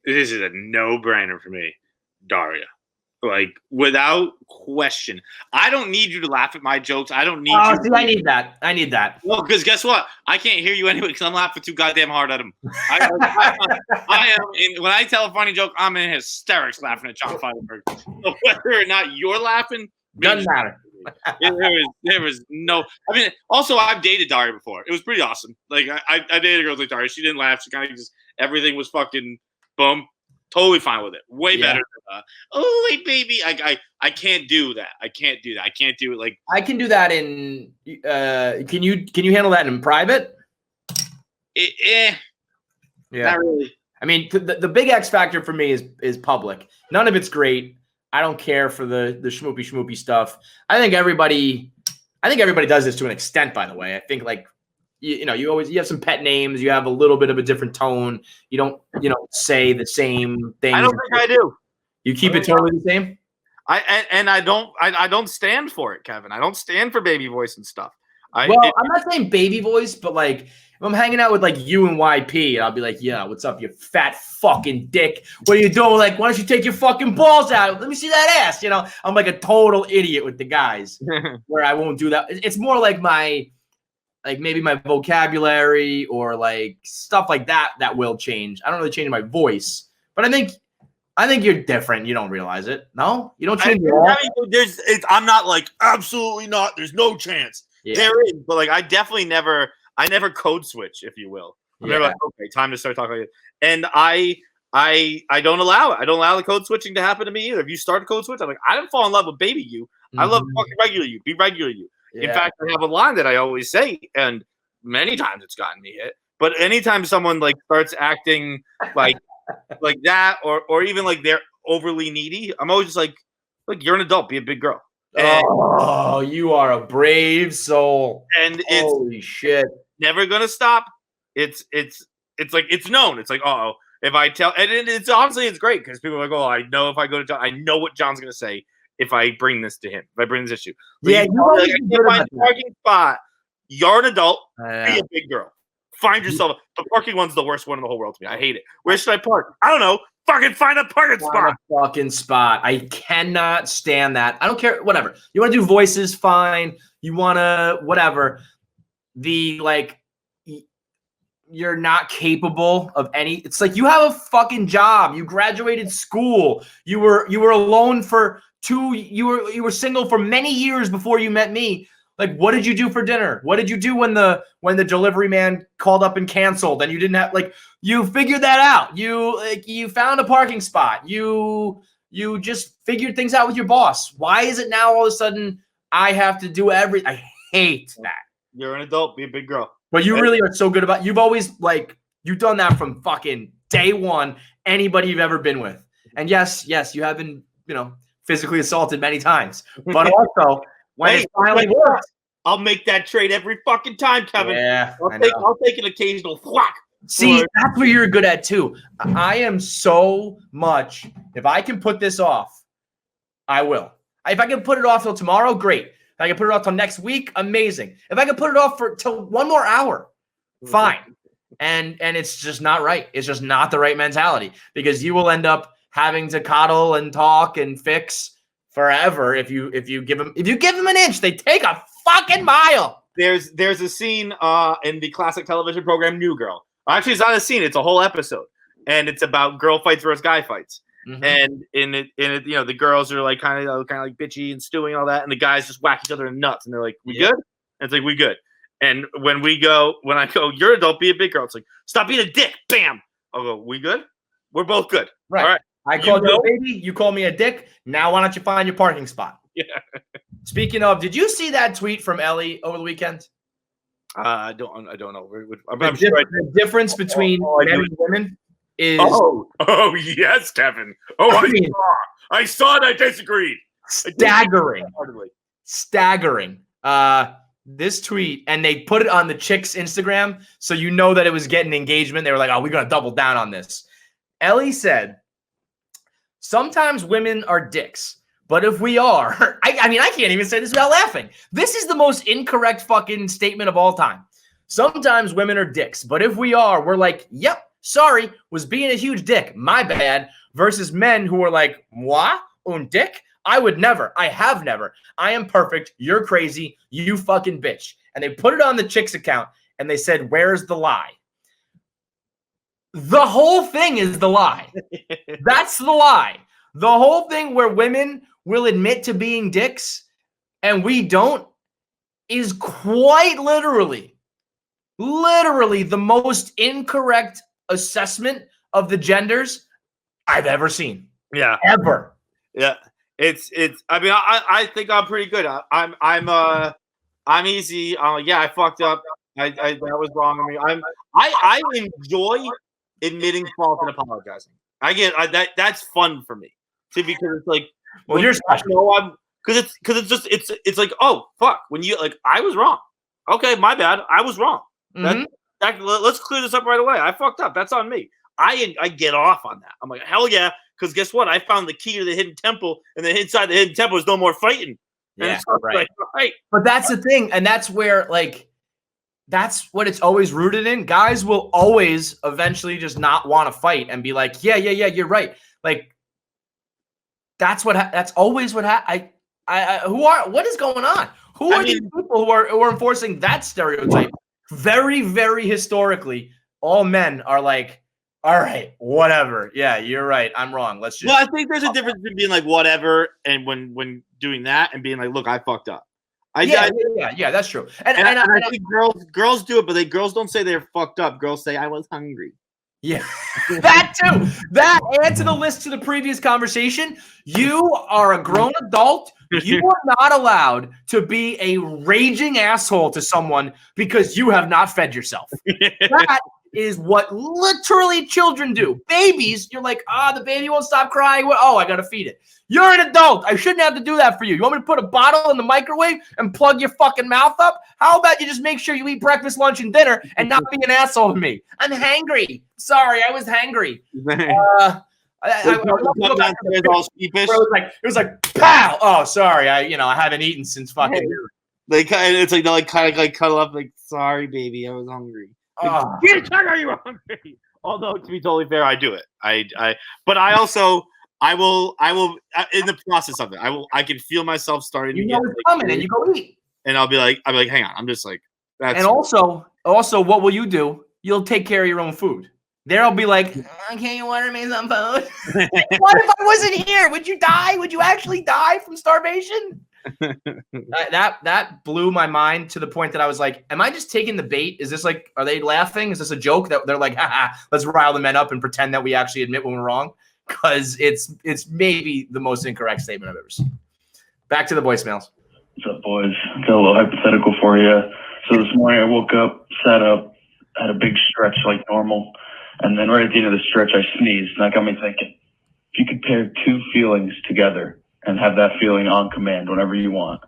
This is a no-brainer for me, Daria. Like, without question. I don't need you to laugh at my jokes. I don't need you. See, I need that. Well, because guess what? I can't hear you anyway because I'm laughing too goddamn hard at them. I am. When I tell a funny joke, I'm in hysterics laughing at John Feidelberg. So whether or not you're laughing doesn't matter. There was no. I mean, also I've dated Daria before. It was pretty awesome. Like I dated a girl like Daria. She didn't laugh. She kind of just everything was fucking boom. Totally fine with it. Way better than oh wait, baby. I can't do that. I can't do it like I can do that in can you handle that in private? Yeah. Not really. I mean, the big X factor for me is public. None of it's great. I don't care for the schmoopy stuff. I think everybody does this to an extent, by the way. I think like you have some pet names, you have a little bit of a different tone. You don't say the same thing. I don't think I do. You keep it totally the same? I don't stand for it, Kevin. I don't stand for baby voice and stuff. I'm not saying baby voice, but like if I'm hanging out with like you and YP, and I'll be like, "Yeah, what's up, you fat fucking dick? What are you doing? Like, why don't you take your fucking balls out? Let me see that ass." I'm like a total idiot with the guys where I won't do that. It's more like maybe my vocabulary or like stuff like that will change. I don't really change my voice, but I think you're different. You don't realize it. No, you don't change. I'm not like absolutely not. There's no chance. Yeah. There is, but like I never code switch, if you will. I'm never like, okay, time to start talking like it. And I don't allow it. I don't allow the code switching to happen to me either. If you start a code switch, I'm like, I didn't fall in love with baby you. I love fucking regular you. Be regular you. Yeah. In fact, I have a line that I always say, and many times it's gotten me hit. But anytime someone like starts acting like that, or even like they're overly needy, I'm always just like you're an adult, be a big girl. And you are a brave soul. And holy shit, never gonna stop. It's like it's known. It's like, if I tell, and it's honestly it's great because people are like, I know if I go to John, I know what John's gonna say if I bring this to him, if I bring this issue. But yeah, you find a parking spot. You're an adult. Be a big girl. Find yourself. The parking one's the worst one in the whole world to me. I hate it. Where should I park? I don't know. Fucking find a parking spot. I cannot stand that. I don't care. Whatever. You want to do voices? Fine. You want to whatever. You're not capable of any. It's like you have a fucking job. You graduated school. You were alone for you were single for many years before you met me. Like, what did you do for dinner? What did you do when the delivery man called up and canceled and you didn't have you figured that out. You found a parking spot. You just figured things out with your boss. Why is it now all of a sudden I have to do everything? I hate that. You're an adult. Be a big girl. But you really are so good about. You've always you've done that from fucking day one. Anybody you've ever been with, and yes, you have been physically assaulted many times, but also. When it finally works, I'll make that trade every fucking time, Kevin. Yeah, I'll take an occasional thwack. See, that's what you're good at too. I am so much. If I can put this off, I will. If I can put it off till tomorrow, great. If I can put it off till next week, amazing. If I can put it off till one more hour, fine. And it's just not right. It's just not the right mentality because you will end up having to coddle and talk and fix forever if you give them an inch, they take a fucking mile. There's a scene in the classic television program New Girl. Actually, it's not a scene; it's a whole episode, and it's about girl fights versus guy fights. Mm-hmm. And in it, the girls are like kind of like bitchy and stewing and all that, and the guys just whack each other in the nuts, and they're like, "We good?" And it's like, "We good." And when I go, you're an adult, be a big girl. It's like, stop being a dick. Bam. I'll go, we good? We're both good. Right. All right. I called you a baby. You called me a dick. Now why don't you find your parking spot? Yeah. Speaking of, did you see that tweet from Ellie over the weekend? I don't know. The difference between men and women is. Oh yes, Kevin. I saw and I disagreed. Staggering. This tweet, and they put it on the chick's Instagram, so you know that it was getting engagement. They were like, "Oh, we're gonna double down on this." Ellie said, "Sometimes women are dicks, but if we are, I mean, I can't even say this without laughing. This is the most incorrect fucking statement of all time. Sometimes women are dicks, but if we are, we're like, yep, sorry, was being a huge dick, my bad." Versus men who are like, moi, un dick? I would never. I have never. I am perfect. You're crazy. You fucking bitch. And they put it on the chick's account, and they said, where's the lie? The whole thing is the lie. That's the lie. The whole thing where women will admit to being dicks and we don't is quite literally the most incorrect assessment of the genders I've ever seen. Yeah. Ever. Yeah. It's I mean, I think I'm pretty good. I'm easy. Yeah, I fucked up. I that was wrong. I mean, I enjoy admitting fault and apologizing. That's fun for me. See, because it's like, well, you're special. Because it's like, oh fuck, when you like, I was wrong. Okay, my bad. I was wrong. Mm-hmm. Let's clear this up right away. I fucked up. That's on me. I get off on that. I'm like, hell yeah, because guess what? I found the key to the hidden temple, and inside the hidden temple is no more fighting. Yeah, right. But that's the thing, and that's where, like, that's what it's always rooted in. Guys will always eventually just not want to fight and be like, yeah, you're right. Like, that's always what what is going on? Who are these people who are enforcing that stereotype? Very, very historically, all men are like, all right, whatever. Yeah, you're right. I'm wrong. Let's just. Well, I think there's a difference between being like whatever and when doing that and being like, look, I fucked up. Yeah, that's true. And I think girls do it, but girls don't say they're fucked up. Girls say I was hungry. Yeah, that too. That add to the list to the previous conversation. You are a grown adult. You are not allowed to be a raging asshole to someone because you have not fed yourself. That is what literally children do. Babies, you're like, the baby won't stop crying. Oh, I got to feed it. You're an adult. I shouldn't have to do that for you. You want me to put a bottle in the microwave and plug your fucking mouth up? How about you just make sure you eat breakfast, lunch, and dinner and not be an asshole to me? I'm hangry. Sorry, I was hangry. It was like, pow. Oh, sorry. I haven't eaten since fucking noon. They'll cuddle up like, sorry, baby, I was hungry. Are you hungry? Although, to be totally fair, I do it. But I will in the process of it, I can feel myself starting to get it's coming, and you go eat. And I'll be like, hang on, I'm just like, that's. And also, what will you do? You'll take care of your own food. There, I'll be like, can't you order me some food? What if I wasn't here? Would you die? Would you actually die from starvation? That blew my mind to the point that I was like, am I just taking the bait? Is this like, are they laughing? Is this a joke that they're like, let's rile the men up and pretend that we actually admit when we're wrong? Because it's maybe the most incorrect statement I've ever seen. Back to the voicemails. What's up, boys? Got a little hypothetical for you. So this morning I woke up, sat up, had a big stretch like normal, and then right at the end of the stretch I sneezed, and that got me thinking, if you could pair two feelings together and have that feeling on command whenever you want,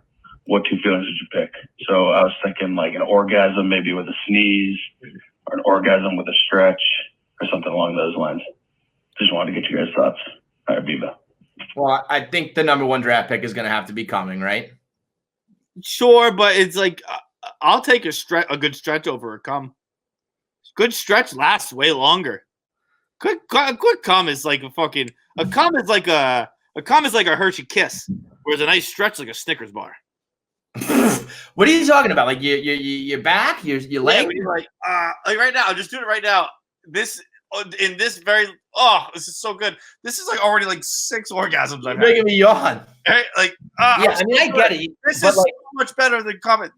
what two feelings would you pick? So I was thinking like an orgasm maybe with a sneeze, or an orgasm with a stretch, or something along those lines. Just wanted to get you guys' thoughts. All right, Viva. Well, I think the number one draft pick is going to have to be coming, right? Sure, but it's like I'll take a good stretch over a cum. Good stretch lasts way longer. Good cum is like a cum is like a Hershey Kiss, whereas a nice stretch like a Snickers bar. What are you talking about? Like your back, your leg? Yeah, like right now, I'm just doing it right now. This is so good. This is like already like 6 orgasms I've had. Making me yawn. Right? Like, I mean, I get it. This is so much better than comment.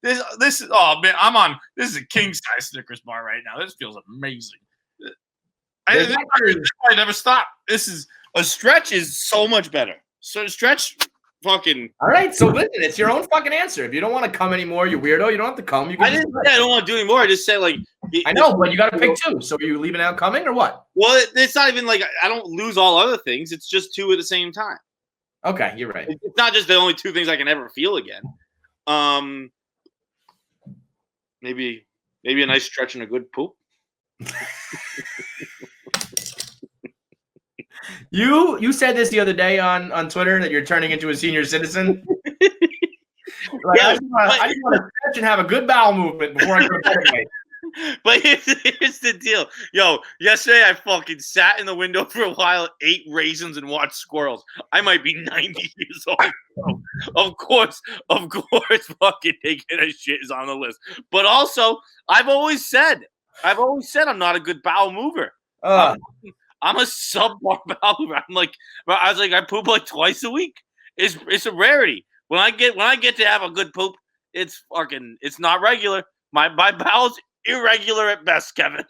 This oh man, I'm on. This is a king size Snickers bar right now. This feels amazing. This might never stop. This is a stretch is so much better. So stretch, fucking. All right, so listen, it's your own fucking answer. If you don't want to come anymore, you weirdo. You don't have to come. You can I didn't say I don't want to do anymore. I just said like. I know, but you got to pick two. So are you leaving out coming or what? Well, it's not even like I don't lose all other things. It's just two at the same time. Okay, you're right. It's not just the only two things I can ever feel again. Maybe a nice stretch and a good poop. You said this the other day on Twitter that you're turning into a senior citizen. Like, Yeah, I just want to stretch and have a good bowel movement before I go to bed anyway. But here's the deal. Yo, yesterday I fucking sat in the window for a while, ate raisins, and watched squirrels. I might be 90 years old. Of course, fucking taking a shit is on the list. But also, I've always said I'm not a good bowel mover. I'm a subpar bowel mover. I was like, I poop like twice a week. It's a rarity. When I get to have a good poop, it's not regular. My bowels irregular at best, Kevin.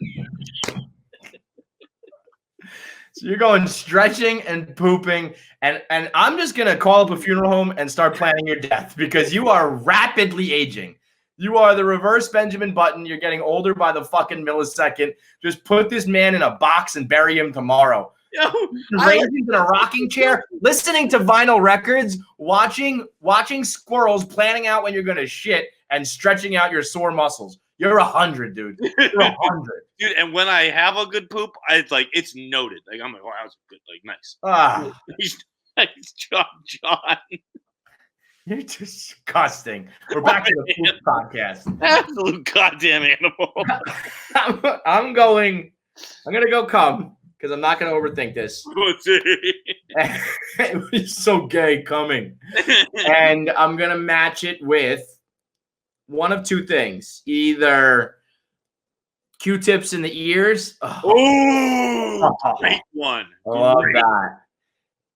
So you're going stretching and pooping, and I'm just gonna call up a funeral home and start planning your death because you are rapidly aging. You are the reverse Benjamin Button. You're getting older by the fucking millisecond. Just put this man in a box and bury him tomorrow. Raisins in a rocking chair, listening to vinyl records, watching squirrels, planning out when you're gonna shit, and stretching out your sore muscles. You're 100, dude. You're 100. Dude, and when I have a good poop, it's noted. Like I'm like, oh, that was good, like nice. Nice job, John. You're disgusting. We're back to the poop podcast. Absolute goddamn animal. I'm gonna go come because I'm not gonna overthink this. He's so gay coming. And I'm gonna match it with one of two things. Either Q-tips in the ears. Oh, great one. I love that.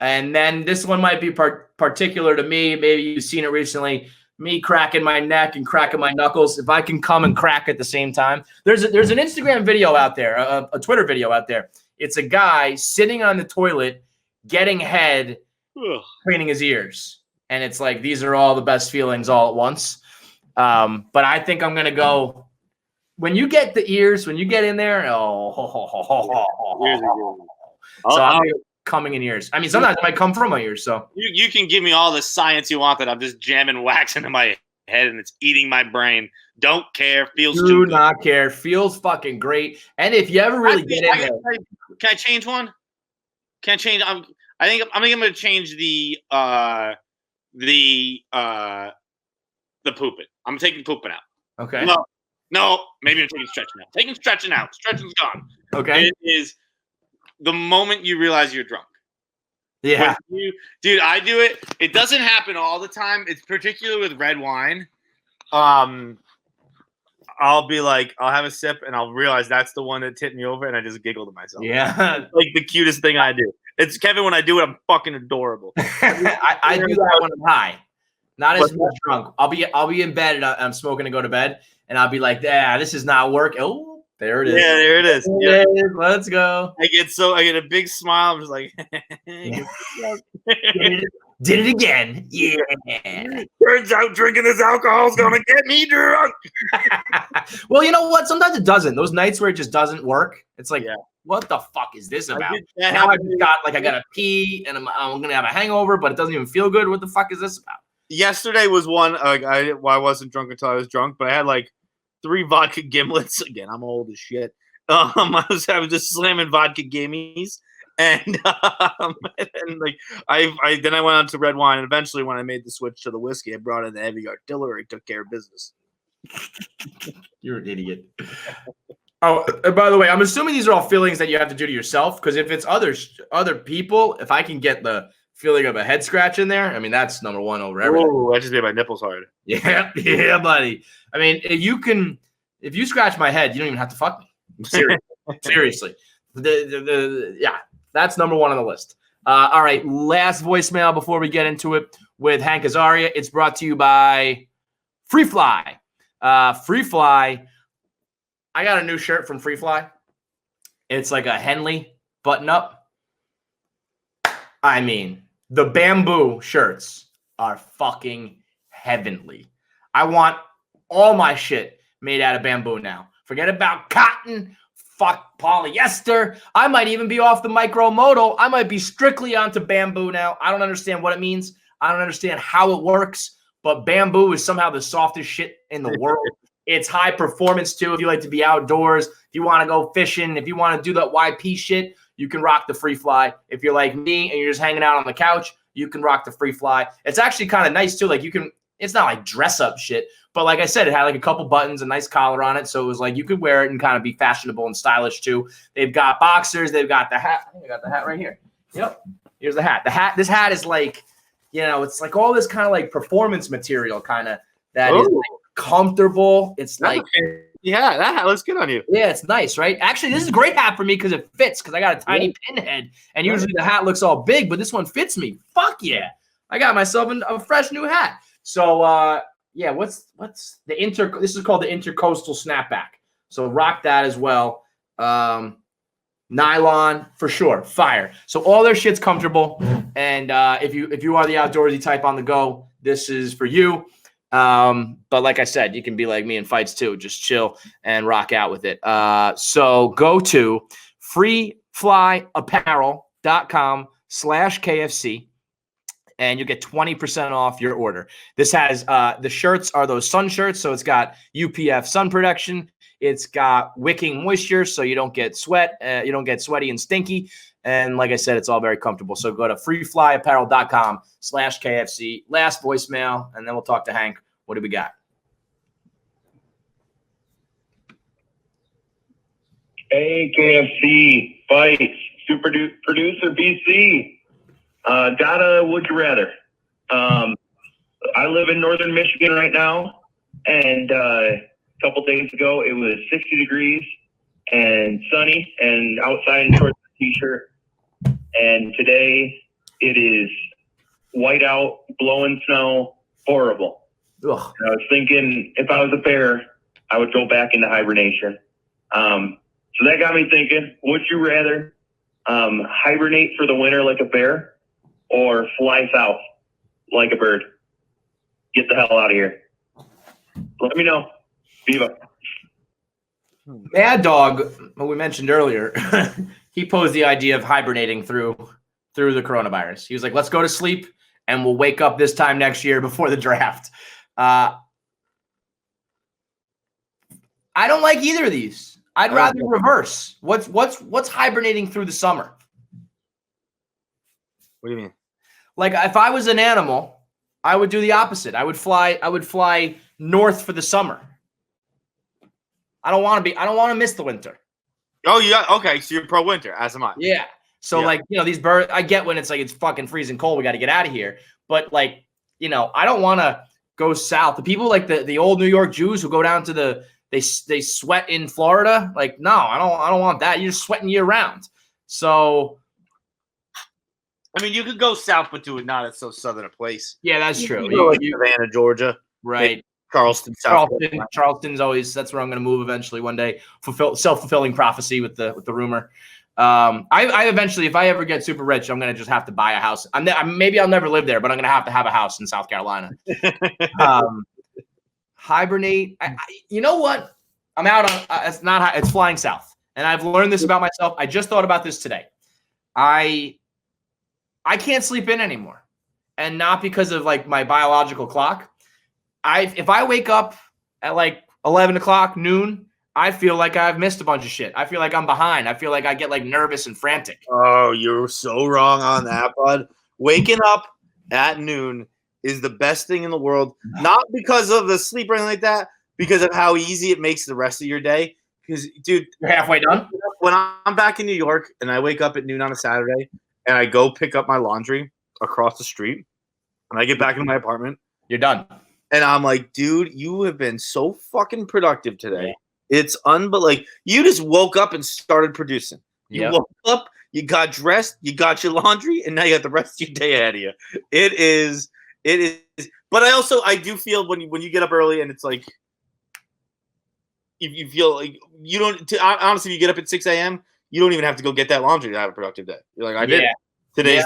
And then this one might be particular to me. Maybe you've seen it recently. Me cracking my neck and cracking my knuckles. If I can come and crack at the same time. There's an Instagram video out there, a Twitter video out there. It's a guy sitting on the toilet, getting head, cleaning his ears. And it's like, these are all the best feelings all at once. But I think I'm going to go, when you get the ears, when you get in there, so I'm coming in ears. I mean, sometimes it might come from my ears. So you can give me all the science you want that I'm just jamming wax into my head and it's eating my brain. Don't care. Feels do not care. Feels fucking great. And if you ever really get in there, can I change one? Can I change? I think I'm going to change the pooping. I'm taking pooping out. Okay. No, maybe I'm taking stretching out. Taking stretching out. Stretching's gone. Okay. It is the moment you realize you're drunk. Yeah. Dude, I do it. It doesn't happen all the time. It's particularly with red wine. I'll be like, I'll have a sip and I'll realize that's the one that tipped me over and I just giggle to myself. Yeah. It's like the cutest thing I do. It's Kevin, when I do it, I'm fucking adorable. I do that when I'm high. Not as much drunk. I'll be in bed and I'm smoking to go to bed and I'll be like, this is not working. Oh, there it is. Yeah, there it is. Yeah. Let's go. I get a big smile. I'm just like, did it again. Yeah. Turns out drinking this alcohol is gonna get me drunk. Well, you know what? Sometimes it doesn't. Those nights where it just doesn't work. It's like, what the fuck is this about? Now I gotta pee and I'm gonna have a hangover, but it doesn't even feel good. What the fuck is this about? Yesterday was one. I wasn't drunk until I was drunk, but I had like 3 vodka gimlets. Again, I'm old as shit. I was having just slamming vodka gimmies, and like then I went on to red wine, and eventually when I made the switch to the whiskey, I brought in the heavy artillery, took care of business. You're an idiot. Oh, and by the way, I'm assuming these are all feelings that you have to do to yourself, because if it's other people, if I can get the feeling of a head scratch in there, I mean, that's number one over everything. Oh, I just made my nipples hard. Yeah, buddy. I mean, if you scratch my head, you don't even have to fuck me. Seriously. Yeah, that's number one on the list. All right, last voicemail before we get into it with Hank Azaria. It's brought to you by Free Fly. Free Fly. I got a new shirt from Free Fly. It's like a Henley button up. I mean, the bamboo shirts are fucking heavenly. I want all my shit made out of bamboo now. Forget about cotton, fuck polyester. I might even be off the micro-modal. I might be strictly onto bamboo now. I don't understand what it means. I don't understand how it works, but bamboo is somehow the softest shit in the world. It's high performance too. If you like to be outdoors, if you want to go fishing, if you want to do that YP shit, you can rock the Free Fly. If you're like me and you're just hanging out on the couch, you can rock the Free Fly. It's actually kind of nice too. Like you can, it's not like dress up shit, but like I said, it had like a couple buttons, a nice collar on it. So it was like you could wear it and kind of be fashionable and stylish too. They've got boxers. They've got the hat. I think I got the hat right here. Yep. Here's the hat. This hat is like, it's like all this kind of like performance material kind of that is like comfortable. It's like, yeah, that hat looks good on you. Yeah, it's nice, right? Actually, this is a great hat for me because it fits because I got a tiny pinhead and usually the hat looks all big, but this one fits me. Fuck yeah. I got myself a fresh new hat. So, what's the this is called the intercoastal snapback. So rock that as well. Nylon for sure, fire. So all their shit's comfortable. And if you are the outdoorsy type on the go, this is for you. But like I said, you can be like me in fights too. Just chill and rock out with it. So go to freeflyapparel.com/KFC. And you get 20% off your order. This has the shirts are those sun shirts. So it's got UPF sun protection. It's got wicking moisture, so you don't get sweat. You don't get sweaty and stinky. And like I said, it's all very comfortable. So go to freeflyapparel.com/KFC. Last voicemail, and then we'll talk to Hank. What do we got? Hey, KFC, fights, super producer BC. Got a would you rather. I live in northern Michigan right now, and a couple days ago it was 60 degrees and sunny and outside in shorts and t-shirt. And today it is white out, blowing snow, horrible. I was thinking if I was a bear, I would go back into hibernation. So that got me thinking, would you rather hibernate for the winter like a bear or fly south like a bird? Get the hell out of here. Let me know. Viva. Mad Dog, what we mentioned earlier, he posed the idea of hibernating through the coronavirus. He was like, let's go to sleep and we'll wake up this time next year before the draft. I don't like either of these. I'd rather reverse. What's hibernating through the summer? What do you mean? Like if I was an animal, I would do the opposite. I would fly north for the summer. I don't want to miss the winter. Oh, yeah. Okay. So you're pro winter, as am I. Yeah. So like, these birds, I get when it's like, it's fucking freezing cold. We got to get out of here. But like, I don't want to go south. The people like the old New York Jews who go down to they sweat in Florida. Like, no, I don't want that. You're sweating year round. So, I mean, you could go south, but do it not at so southern a place. Yeah, that's true. You go like Savannah, Georgia. Right. Charleston, Charleston's always, that's where I'm going to move eventually one day. Self-fulfilling prophecy with the rumor. I eventually, if I ever get super rich, I'm going to just have to buy a house. Maybe I'll never live there, but I'm going to have a house in South Carolina. Hibernate. You know what? I'm out on, it's flying south. And I've learned this about myself. I just thought about this today. I can't sleep in anymore. And not because of like my biological clock. If I wake up at like 11 o'clock, noon, I feel like I've missed a bunch of shit. I feel like I'm behind. I feel like I get like nervous and frantic. Oh, you're so wrong on that, bud. Waking up at noon is the best thing in the world. Not because of the sleep or anything like that, because of how easy it makes the rest of your day. Because, dude, you're halfway done. When I'm back in New York and I wake up at noon on a Saturday and I go pick up my laundry across the street and I get back into my apartment, you're done. And I'm like, dude, you have been so fucking productive today. It's unbelievable. You just woke up and started producing. You woke up, you got dressed, you got your laundry, and now you got the rest of your day ahead of you. It is. But I do feel when you get up early and it's like you feel like you don't. Honestly, if you get up at 6 a.m., you don't even have to go get that laundry to have a productive day. You're like, I did it. Today's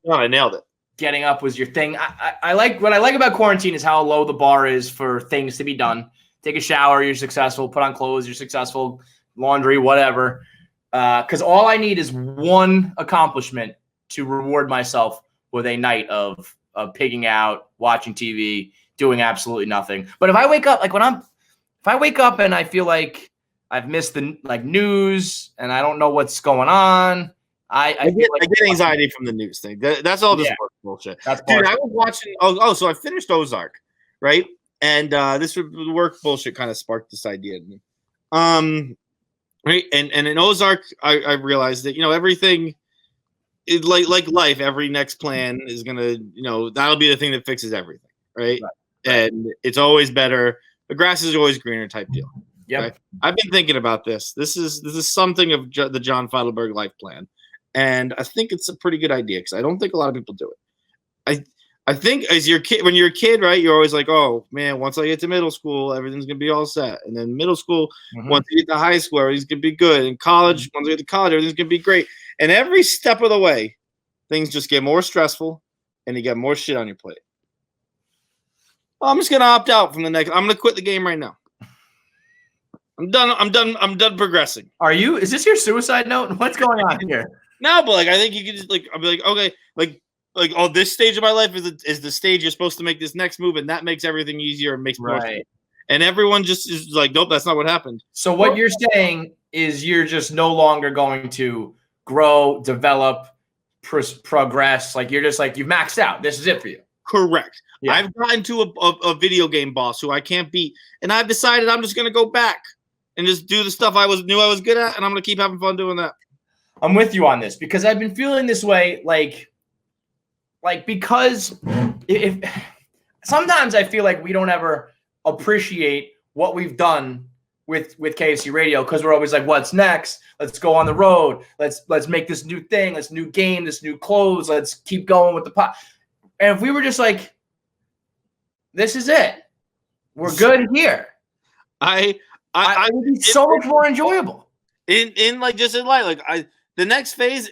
done. I nailed it. Getting up was your thing. I like what I like about quarantine is how low the bar is for things to be done. Take a shower, you're successful. Put on clothes, you're successful. Laundry, whatever. Because all I need is one accomplishment to reward myself with a night of pigging out, watching TV, doing absolutely nothing. But if I wake up, like if I wake up and I feel like I've missed the news and I don't know what's going on, I get anxiety from the news thing. That's all just bullshit. Dude, I was watching. So I finished Ozark, right? And this work bullshit kind of sparked this idea in me. Right, and in Ozark, I realized that everything is like life. Every next plan is gonna that'll be the thing that fixes everything, right? And it's always better. The grass is always greener type deal. Yeah, okay? I've been thinking about this. This is something of the John Feidelberg life plan. And I think it's a pretty good idea because I don't think a lot of people do it. I think when you're a kid, right, you're always like, oh, man, once I get to middle school, everything's going to be all set. And then middle school, once you get to high school, everything's going to be good. And college, once you get to college, everything's going to be great. And every step of the way, things just get more stressful and you get more shit on your plate. Well, I'm just going to opt out from the next. I'm going to quit the game right now. I'm done progressing. Are you? Is this your suicide note? What's going on here? No, but I think you could just I'll be like, okay, oh, this stage of my life is the stage you're supposed to make this next move, and that makes everything easier and makes more sense. And everyone just is like, nope, that's not what happened. So what you're saying is you're just no longer going to grow, develop, progress. Like you're just like you've maxed out. This is it for you. Correct. Yeah. I've gotten to a video game boss who I can't beat, and I've decided I'm just going to go back and just do the stuff I knew I was good at, and I'm going to keep having fun doing that. I'm with you on this because I've been feeling this way, because if sometimes I feel like we don't ever appreciate what we've done with KFC Radio because we're always like, what's next? Let's go on the road. Let's make this new thing, this new game, this new clothes. Let's keep going with the pot. And if we were just like, this is it, we're good here. I would be so much more enjoyable. In life, the next phase,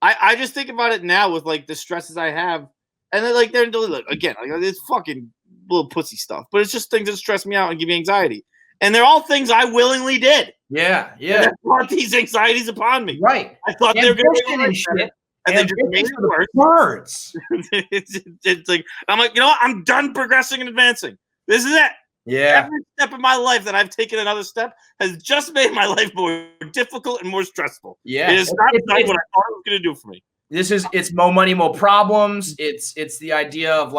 I just think about it now with the stresses I have, and then they're again it's fucking little pussy stuff, but it's just things that stress me out and give me anxiety, and they're all things I willingly did. Yeah. And that brought these anxieties upon me. Right. I thought they were going to be shit, and they just made it worse. Words. it's like I'm like, I'm done progressing and advancing. This is it. Yeah. Every step of my life that I've taken another step has just made my life more difficult and more stressful. Yeah. It is not what I thought it was going to do for me. It's more money, more problems. It's the idea of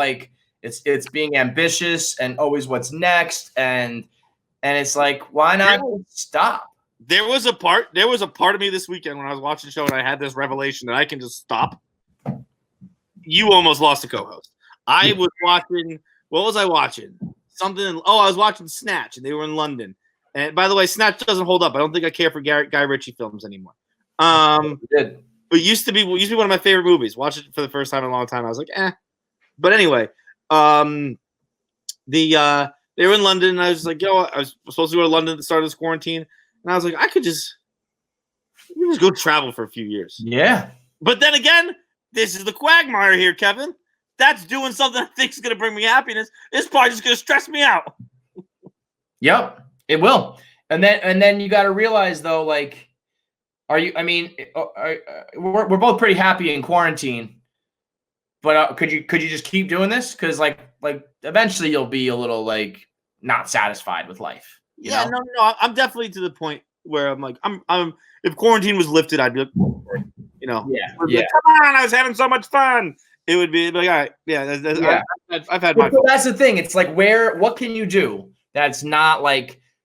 it's being ambitious and always what's next. And it's like, why not stop? There was a part of me this weekend when I was watching the show and I had this revelation that I can just stop. You almost lost a co-host. I was watching, what was I watching? I was watching Snatch, and they were in London. And by the way, Snatch doesn't hold up. I don't think I care for Guy Ritchie films anymore. But it used to be one of my favorite movies. Watched it for the first time in a long time. I was like, eh. But anyway, they were in London, and I was like, I was supposed to go to London at the start of this quarantine, and I was like, I could just go travel for a few years. Yeah. But then again, this is the quagmire here, Kevin. That's doing something I think is going to bring me happiness. It's probably just going to stress me out. Yep, it will. And then you got to realize though, we're both pretty happy in quarantine, but could you just keep doing this? Because eventually you'll be a little not satisfied with life. You know? No. I'm definitely to the point where I'm like, I'm if quarantine was lifted, I'd be like, Yeah. Come on, I was having so much fun. It would be like, all right, yeah. I've had my. That's the thing. It's what can you do that's not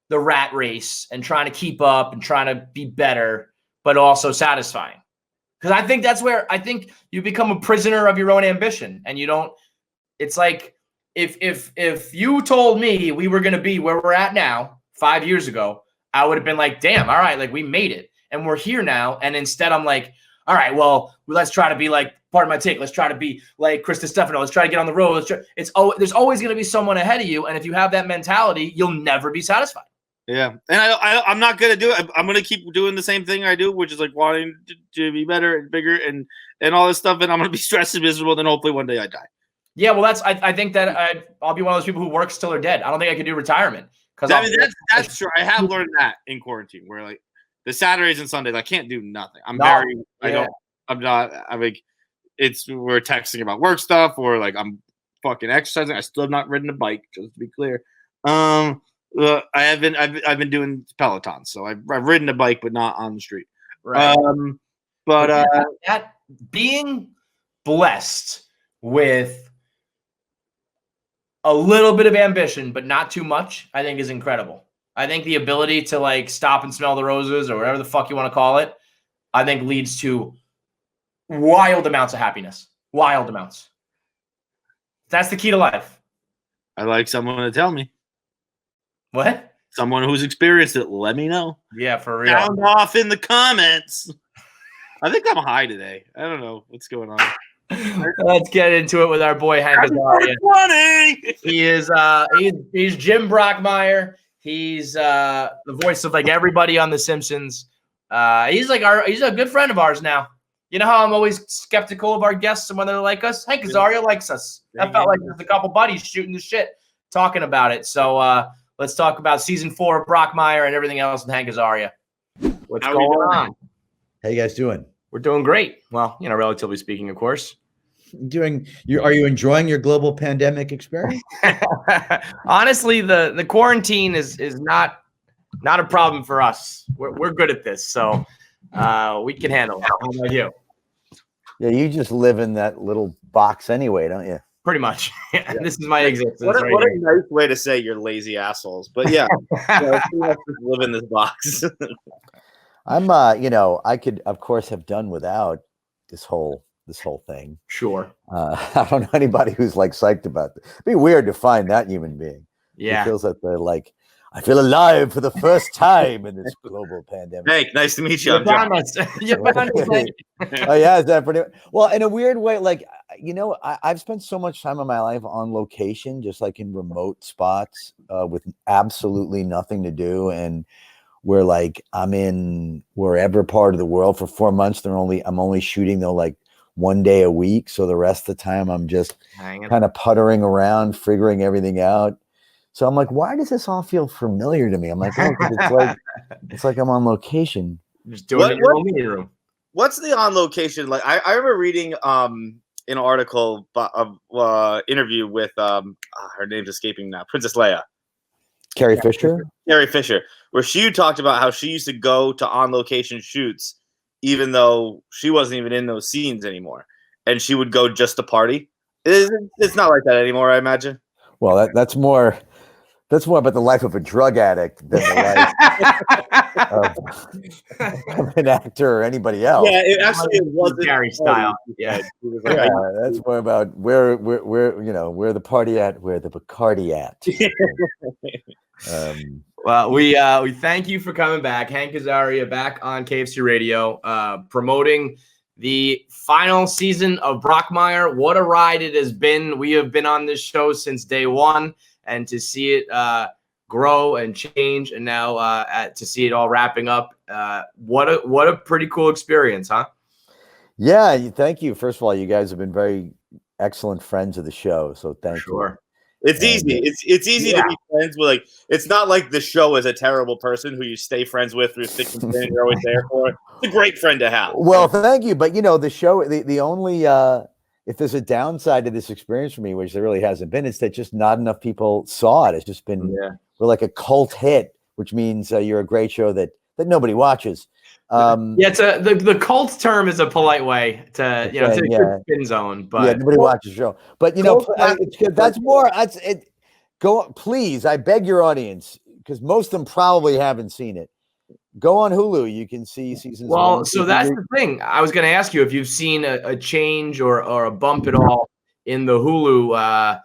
the rat race and trying to keep up and trying to be better, but also satisfying. Because I think that's where you become a prisoner of your own ambition, and you don't. It's like if you told me we were going to be where we're at now 5 years ago, I would have been like, damn, all right, we made it, and we're here now. And instead, I'm like, all right, well, let's try to be pardon my take. Let's try to be like Chris Stefano. Let's try to get on the road. There's always going to be someone ahead of you. And if you have that mentality, you'll never be satisfied. Yeah, and I'm not gonna do it. I'm gonna keep doing the same thing I do, which is like wanting to be better and bigger and all this stuff. And I'm gonna be stressed and miserable. Then hopefully one day I die. Yeah, well, I think that I'll be one of those people who works till they're dead. I don't think I could do retirement because that's true. I have learned that in quarantine, where like the Saturdays and Sundays I can't do nothing. I'm like we're texting about work stuff or like I'm fucking exercising. I still have not ridden a bike, just to be clear. I've been doing Peloton, so I've ridden a bike, but not on the street. Right. That being blessed with a little bit of ambition, but not too much, I think is incredible. I think the ability to like stop and smell the roses or whatever the fuck you want to call it, I think leads to wild amounts of happiness. Wild amounts. That's the key to life. I like someone to tell me. What? Someone who's experienced it, let me know. Yeah, for real. Sound off in the comments. I think I'm high today. I don't know what's going on. Let's get into it with our boy Hank Azaria. He is he's Jim Brockmire. He's the voice of like everybody on The Simpsons. He's a good friend of ours now. You know how I'm always skeptical of our guests and whether they like us? Hank Azaria likes us. That felt like there's a couple buddies shooting the shit, talking about it. So let's talk about season 4 of Brockmire and everything else with Hank Azaria. What's going on? How you guys doing? We're doing great. Well, relatively speaking, of course. Are you enjoying your global pandemic experience? Honestly, the quarantine is not a problem for us. We're good at this, so we can handle it. How about you? Yeah, you just live in that little box anyway, don't you? Pretty much. Yeah. This is my existence. What a nice way to say you're lazy assholes. But yeah, just live in this box. I'm I could of course have done without this whole thing. Sure. I don't know anybody who's like psyched about it. It'd be weird to find that human being. Yeah. It feels like they're like, I feel alive for the first time in this global pandemic. Hey, nice to meet you. I'm Oh yeah, is that pretty well? In a weird way, like I've spent so much time of my life on location, just like in remote spots, with absolutely nothing to do, and where like I'm in wherever part of the world for 4 months. I'm only shooting though like 1 day a week, so the rest of the time I'm just kind of puttering around, figuring everything out. So I'm like, why does this all feel familiar to me? I'm like, oh, it's like I'm on location. Just doing it in your own meeting room. What's the on location like? I remember reading an article of interview with her name's escaping now, Princess Leia. Carrie Fisher, where she talked about how she used to go to on location shoots, even though she wasn't even in those scenes anymore, and she would go just to party. It's not like that anymore, I imagine. Well, that's more about the life of a drug addict than the life of an actor or anybody else. Yeah, it wasn't Gary style. Yeah, that's more about where the party at, where the Bacardi at. Well, we thank you for coming back, Hank Azaria, back on KFC Radio, promoting the final season of Brockmire. What a ride it has been. We have been on this show since day one, and to see it grow and change, and now to see it all wrapping up, what a pretty cool experience, huh? Yeah, thank you. First of all, you guys have been very excellent friends of the show, so thank you. It's easy. It's easy to be friends with. Like, it's not like the show is a terrible person who you stay friends with through thick and thin. You're always there for. It's a great friend to have. Well, thank you. But the show, the only if there's a downside to this experience for me, which there really hasn't been, it's that just not enough people saw it. It's just been we're like a cult hit, which means you're a great show that nobody watches. It's the cult term is a polite way to to a good spin zone, but nobody watches the show. But that's more. Go, please. I beg your audience, because most of them probably haven't seen it. Go on Hulu. You can see seasons. Well, so that's the thing. I was going to ask you if you've seen a change or a bump at all in the Hulu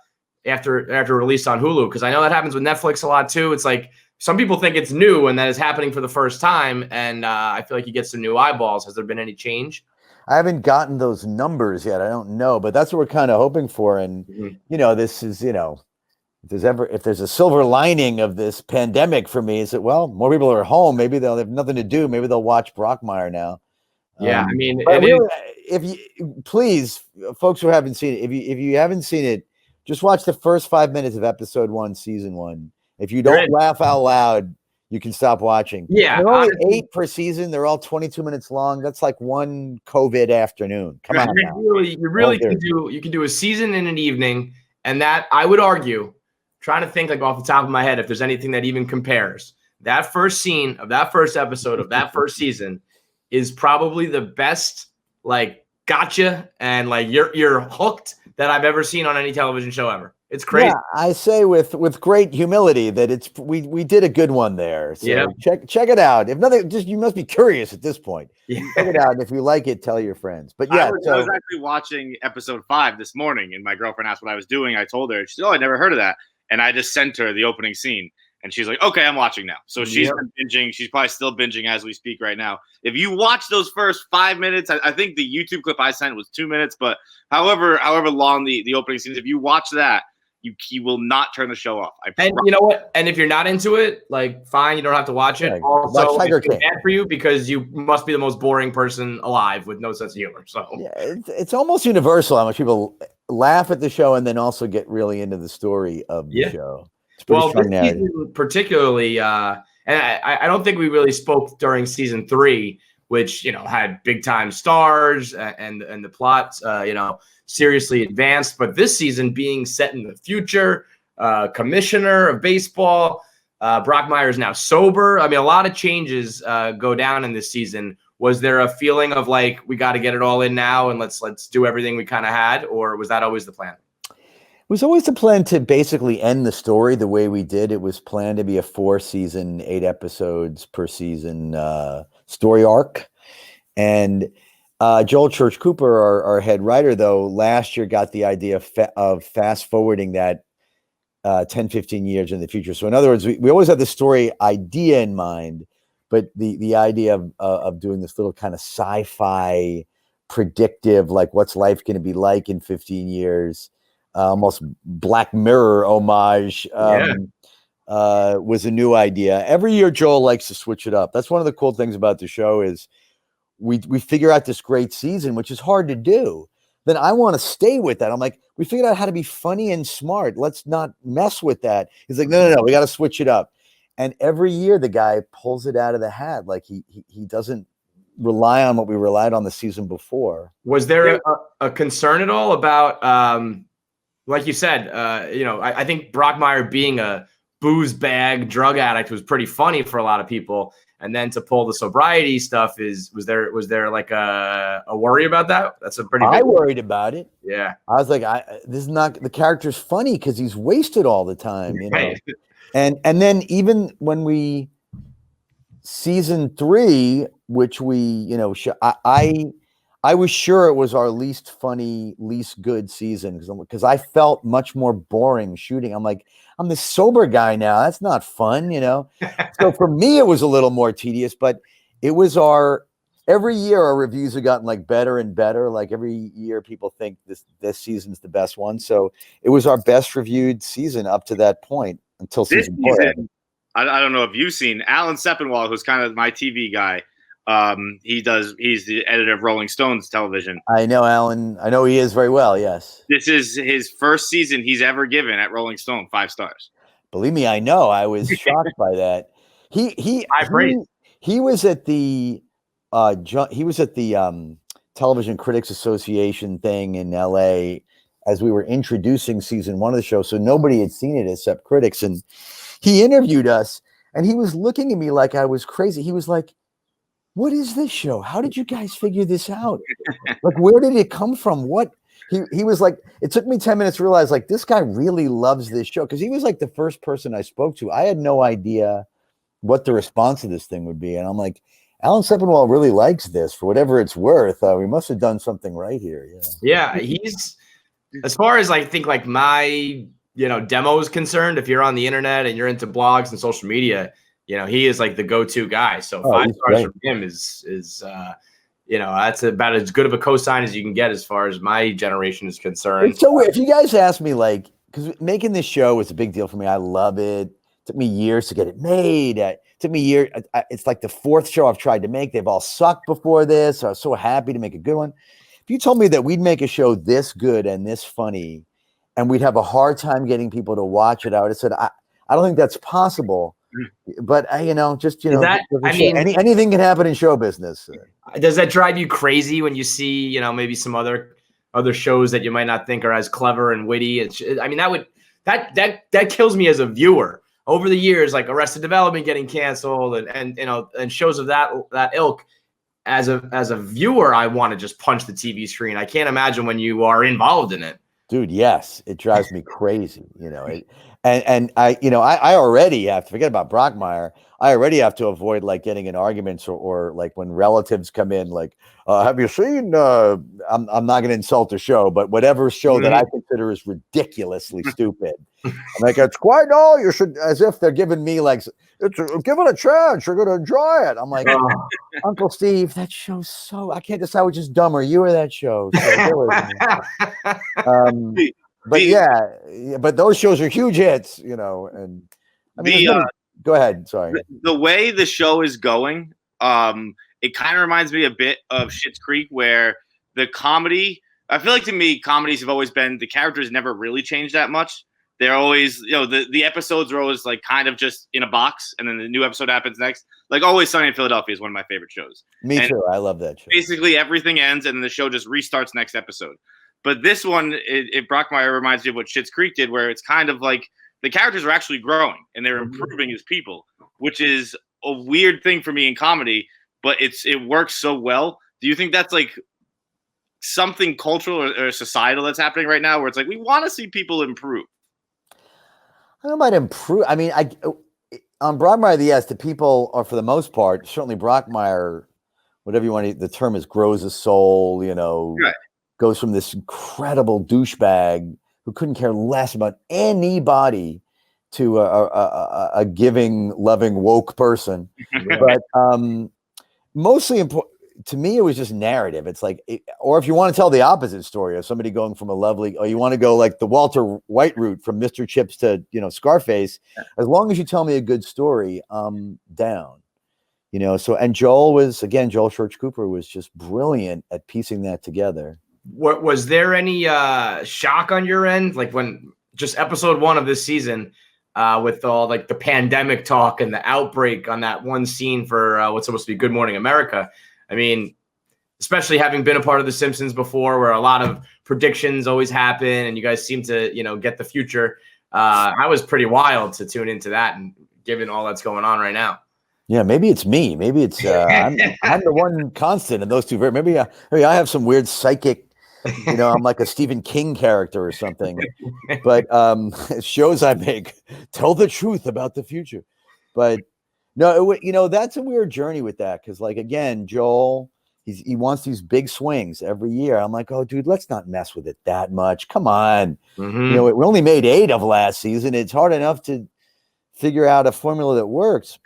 after release on Hulu, because I know that happens with Netflix a lot too. It's like some people think it's new and that is happening for the first time, and I feel like you get some new eyeballs. Has there been any change? I haven't gotten those numbers yet. I don't know, but that's what we're kind of hoping for. And this is if there's a silver lining of this pandemic for me, is that, well, more people are home. Maybe they'll have nothing to do. Maybe they'll watch Brockmire now. Yeah, I mean, really, if you please, folks who haven't seen it, if you haven't seen it, just watch the first 5 minutes of episode 1, season 1. If you don't laugh out loud, you can stop watching. Yeah, they're only 8 per season. They're all 22 minutes long. That's like one COVID afternoon. Come on, now. You really can do. You can do a season in an evening, and that I would argue. Trying to think like off the top of my head if there's anything that even compares. That first scene of that first episode of that first season is probably the best, like, gotcha and like you're hooked that I've ever seen on any television show ever. It's crazy. Yeah, I say with great humility that we did a good one there. So yeah, check it out. If nothing, just you must be curious at this point. Yeah. Check it out. And if you like it, tell your friends. But yeah, I was actually watching episode 5 this morning, and my girlfriend asked what I was doing. I told her. She said, "Oh, I never heard of that." And I just sent her the opening scene, and she's like, "Okay, I'm watching now." So she's been binging. She's probably still binging as we speak right now. If you watch those first 5 minutes, I think the YouTube clip I sent was 2 minutes, but however long the opening scene is, if you watch that, you will not turn the show off. And you know what? And if you're not into it, like, fine, you don't have to watch it. Yeah, also, watch it's bad for you because you must be the most boring person alive with no sense of humor. So yeah, it's almost universal how much people laugh at the show and then also get really into the story of the show. Well, this season particularly, and I don't think we really spoke during season 3, which, you know, had big time stars and the plots, you know, seriously advanced. But this season being set in the future, commissioner of baseball, Brockmire is now sober. I mean, a lot of changes go down in this season. Was there a feeling of like, we got to get it all in now and let's do everything we kind of had, or was that always the plan? It was always the plan to basically end the story the way we did. It was planned to be a 4-season, 8 episodes per season story arc. And Joel Church Cooper, our head writer, though, last year got the idea of fast forwarding that 10, 15 years in the future. So in other words, we always had the story idea in mind, but the idea of doing this little kind of sci-fi predictive, like what's life going to be like in 15 years, almost Black Mirror homage was a new idea. Every year, Joel likes to switch it up. That's one of the cool things about the show is we figure out this great season, which is hard to do. Then I want to stay with that. I'm like, we figured out how to be funny and smart. Let's not mess with that. He's like, no, we got to switch it up. And every year the guy pulls it out of the hat. Like he doesn't rely on what we relied on the season before. Was there a concern at all about, like you said, you know, I think Brockmire being a booze bag drug addict was pretty funny for a lot of people. And then to pull the sobriety stuff was there like a worry about that? That's a pretty big I worried about it. Yeah. I was like, this is not, the character's funny because he's wasted all the time, you know. Right. And then even when we season 3, which we, you know, I was sure it was our least funny, least good season because I felt much more boring shooting. I'm like, I'm the sober guy now. That's not fun, you know? So for me, it was a little more tedious, but it was every year our reviews have gotten like better and better. Like every year people think this season's the best one. So it was our best reviewed season up to that point until season 4. I don't know if you've seen Alan Sepinwall, who's kind of my TV guy. He's the editor of Rolling Stone's television. I know Alan. I know he is very well. Yes. This is his first season he's ever given at Rolling Stone 5 stars. Believe me, I know. I was shocked by that. He was at the Television Critics Association thing in LA as we were introducing season 1 of the show. So nobody had seen it except critics. And he interviewed us and he was looking at me like I was crazy. He was like, what is this show? How did you guys figure this out? Like, where did it come from? What he was like, it took me 10 minutes to realize like this guy really loves this show. Cause he was like the first person I spoke to. I had no idea what the response to this thing would be. And I'm like, Alan Sepinwall really likes this for whatever it's worth. We must've done something right here. Yeah. He's, as far as I think like my, you know, demo is concerned, if you're on the internet and you're into blogs and social media, you know, he is like the go-to guy. So 5 stars from him is you know, that's about as good of a cosign as you can get as far as my generation is concerned. It's so weird. If you guys ask me, like, because making this show was a big deal for me. I love it. It took me years to get it made. It took me years. It's like the 4th show I've tried to make. They've all sucked before this. So I was so happy to make a good one. If you told me that we'd make a show this good and this funny, and we'd have a hard time getting people to watch it, I would have said, I don't think that's possible. But anything can happen in show business. Does that drive you crazy when you see, maybe some other shows that you might not think are as clever and witty? That kills me as a viewer. Over the years, like Arrested Development getting canceled and shows of that ilk, as a viewer, I want to just punch the TV screen. I can't imagine when you are involved in it. Dude, yes, it drives me crazy, And I already have to forget about Brockmire. I already have to avoid like getting in arguments or like when relatives come in, like, have you seen? I'm not going to insult the show, but whatever show that I consider is ridiculously stupid. I'm like, it's quite you should, as if they're giving me like, give it a chance. You're going to enjoy it. I'm like, Uncle Steve, that show's I can't decide which is dumber, you or that show. But those shows are huge hits, and I mean, go ahead. Sorry. The way the show is going, it kind of reminds me a bit of Schitt's Creek, where the comedy, I feel like to me, comedies have always been, the characters never really changed that much. They're always, the episodes are always like kind of just in a box, and then the new episode happens next. Like Always Sunny in Philadelphia is one of my favorite shows. Me too. I love that show. Basically, everything ends, and then the show just restarts next episode. But this one, Brockmire reminds me of what Schitt's Creek did, where it's kind of like the characters are actually growing and they're improving as people, which is a weird thing for me in comedy, but it works so well. Do you think that's like something cultural or societal that's happening right now, where it's like we want to see people improve? I don't know about improve. I mean, on Brockmire, yes, the people are, for the most part, certainly Brockmire, whatever you want to, the term is grows a soul, Right. Goes from this incredible douchebag who couldn't care less about anybody to a giving, loving, woke person. But mostly important to me, it was just narrative. It's like, or if you want to tell the opposite story of somebody going from a lovely, or you want to go like the Walter White route from Mr. Chips to Scarface, as long as you tell me a good story, I'm down. So, and Joel Church Cooper was just brilliant at piecing that together. Was there any shock on your end, like when just episode 1 of this season, with all like the pandemic talk and the outbreak on that one scene for what's supposed to be Good Morning America? I mean, especially having been a part of the Simpsons before, where a lot of predictions always happen, and you guys seem to get the future. I was pretty wild to tune into that, and given all that's going on right now. Yeah, maybe it's me. Maybe it's I'm the one constant in those two. Maybe I have some weird psychic. I'm like a Stephen King character or something. But shows I make tell the truth about the future. But no, that's a weird journey with that, because like again, Joel, he wants these big swings every year. I'm like, oh, dude, let's not mess with it that much. Come on, we only made 8 of last season. It's hard enough to figure out a formula that works.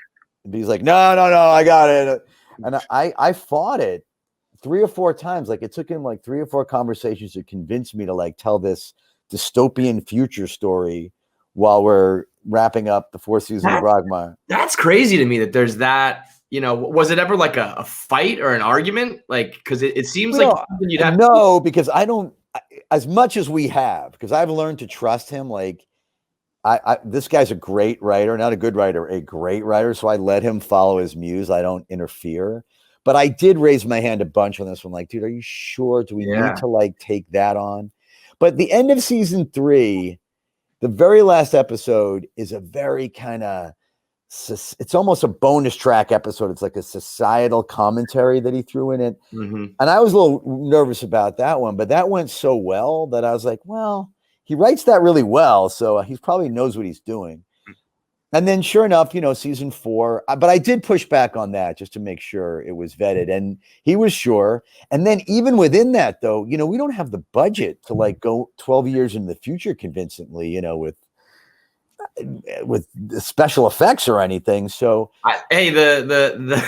But he's like, no, I got it, and I fought it 3 or 4 times. Like it took him like 3 or 4 conversations to convince me to like tell this dystopian future story while we're wrapping up the 4th season of Brockmire. That's crazy to me that there's that. Was it ever like a fight or an argument? Like, because it seems like something you'd have. No, because I don't, as much as we have, because I've learned to trust him. Like, this guy's a great writer, not a good writer, a great writer. So I let him follow his muse. I don't interfere. But I did raise my hand a bunch on this one. Like, dude, are you sure? Do we need to like take that on? But the end of season 3, the very last episode is a very kind of, it's almost a bonus track episode. It's like a societal commentary that he threw in it. And I was a little nervous about that one, but that went so well that I was like, well, he writes that really well. So he probably knows what he's doing. And then sure enough, season 4, but I did push back on that just to make sure it was vetted, and he was sure. And then even within that though, we don't have the budget to like go 12 years in the future convincingly, with special effects or anything. So the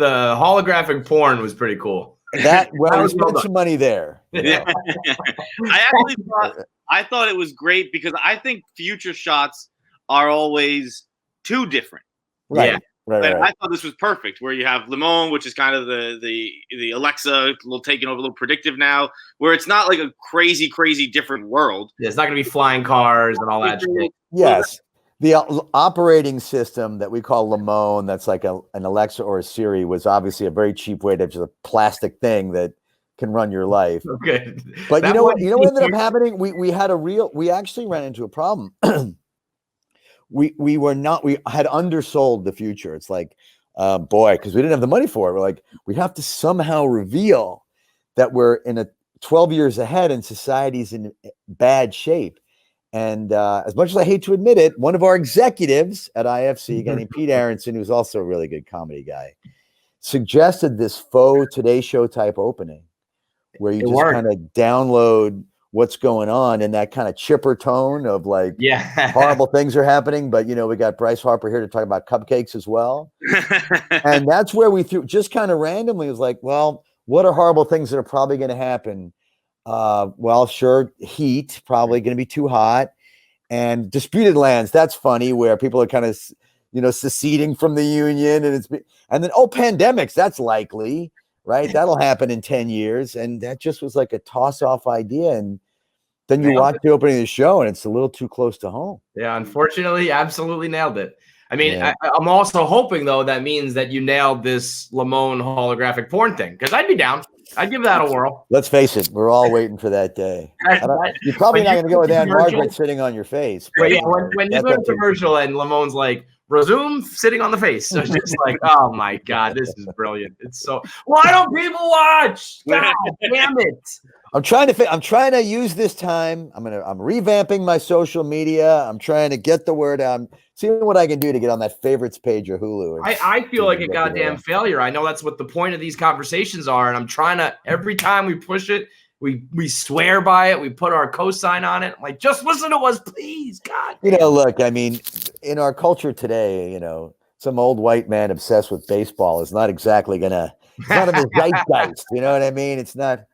holographic porn was pretty cool. That well, That we was well spent done. some money there. You know? Yeah. I thought it was great because I think future shots are always too different. Right. Yeah. Right. And Right. I thought this was perfect, where you have Limon, which is kind of the Alexa, a little taking over, a little predictive now, where it's not like a crazy different world. Yeah, it's not going to be flying cars and all that shit. Yes. The operating system that we call Limon, that's like an Alexa or a Siri, was obviously a very cheap way to just a plastic thing that can run your life. Okay. But That you know one- what? You know what ended up happening? We actually ran into a problem. we had undersold the future. It's like, boy, because we didn't have the money for it. We're like, we have to somehow reveal that we're in a 12 years ahead and society's in bad shape. And as much as I hate to admit it, one of our executives at IFC, a guy named Pete Aronson, who's also a really good comedy guy, suggested this faux Today Show type opening where you just kind of download what's going on in that kind of chipper tone of like, yeah, horrible things are happening. But, you know, we got Bryce Harper here to talk about cupcakes as well. And that's where we threw just kind of randomly was like, well, what are horrible things that are probably going to happen? Well, sure. Heat, probably going to be too hot. And disputed lands. That's funny where people are kind of, you know, seceding from the union and then, pandemics, that's likely, right? That'll happen in 10 years. And that just was like a toss off idea. And then you watch the opening of the show and it's a little too close to home. Yeah, unfortunately, absolutely nailed it. I mean, I'm also hoping, though, that means that you nailed this Limon holographic porn thing, because I'd be down. I'd give that a whirl. Let's face it. We're all waiting for that day. You're probably not going to go with Anne Margaret sitting on your face. But yeah, when you go to commercial and Limon's like, resume sitting on the face. So it's just like, oh my God, this is brilliant. It's so, why don't people watch? God damn it. I'm trying to use this time. I'm revamping my social media. I'm trying to get the word out. I'm seeing what I can do to get on that favorites page of Hulu. I feel like a goddamn failure. I know that's what the point of these conversations are. And I'm trying to, every time we push it, we swear by it. We put our cosign on it. I'm like, just listen to us, please. God. You know, look, I mean, in our culture today, you know, some old white man obsessed with baseball is not exactly going to, it's not in the zeitgeist, you know what I mean? It's not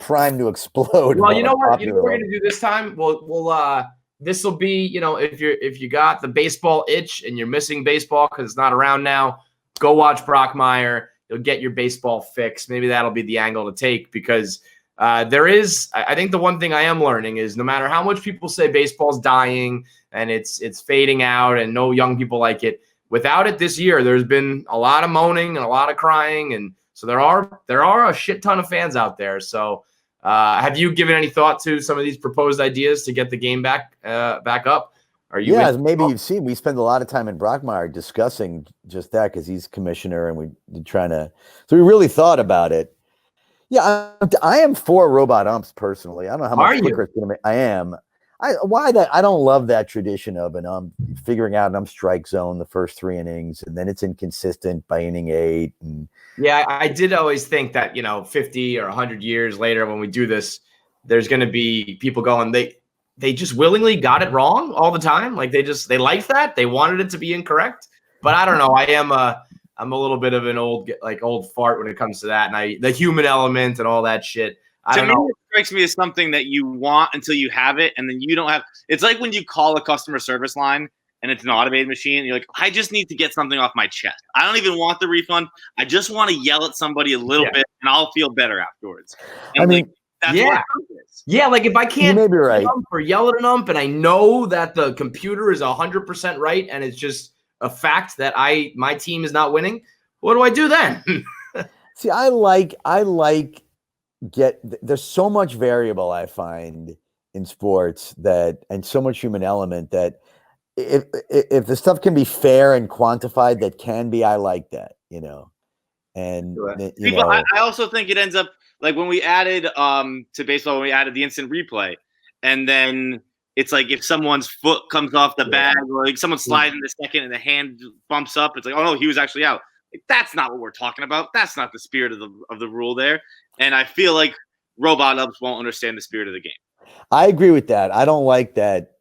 primed to explode. Well, you know what? You know what we're gonna do this time? We'll this will be, you know, if you got the baseball itch and you're missing baseball because it's not around now, go watch Brockmire. You'll get your baseball fix. Maybe that'll be the angle to take, because there is, I think the one thing I am learning is no matter how much people say baseball's dying and it's fading out and no young people like it, without it this year, there's been a lot of moaning and a lot of crying, and so there are a shit ton of fans out there. So have you given any thought to some of these proposed ideas to get the game back up? Are you? Yeah, maybe you've seen, we spend a lot of time in Brockmire discussing just that because he's commissioner and we're trying to, so we really thought about it. Yeah, I am for robot umps personally. I don't know how much quicker it's going to make. I am. I don't love that tradition of figuring out an strike zone the first 3 innings and then it's inconsistent by inning 8. And yeah, I did always think that, you know, 50 or 100 years later when we do this, there's going to be people going, they just willingly got it wrong all the time. Like they liked that. They wanted it to be incorrect. But I don't know. I'm a little bit of an old fart when it comes to that. And the human element and all that shit. I don't know. It strikes me as something that you want until you have it, and then you don't have. It's like when you call a customer service line and it's an automated machine. And you're like, I just need to get something off my chest. I don't even want the refund. I just want to yell at somebody a little bit, and I'll feel better afterwards. And I mean, that's what it is. Yeah, like if I can't you may be right. or yell at an ump, and I know that the computer is 100% right, and it's just a fact that my team is not winning, what do I do then? See, there's so much variable I find in sports and so much human element that if the stuff can be fair and quantified, that can be, I like that, you know. And I also think it ends up like when we added to baseball, when we added the instant replay, and then it's like if someone's foot comes off the bag or like someone slides in the second and the hand bumps up, it's like, oh no, he was actually out. Like, that's not what we're talking about. That's not the spirit of the rule there. And I feel like robot umps won't understand the spirit of the game. I agree with that. I don't like that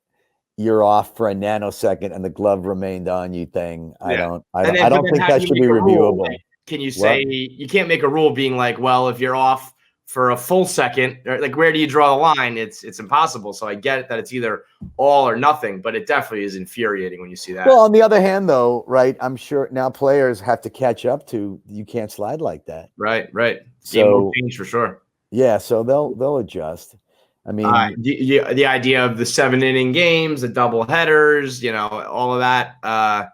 you're off for a nanosecond and the glove remained on you thing. I don't think that should be reviewable. can you say you can't make a rule being like, well, if you're off for a full second, like where do you draw the line? It's impossible. So I get it that it's either all or nothing, but it definitely is infuriating when you see that. Well, on the other hand, though, right? I'm sure now players have to catch up to you can't slide like that. Right. So game will change for sure. Yeah, so they'll adjust. I mean, the idea of the 7-inning games, the double headers, all of that.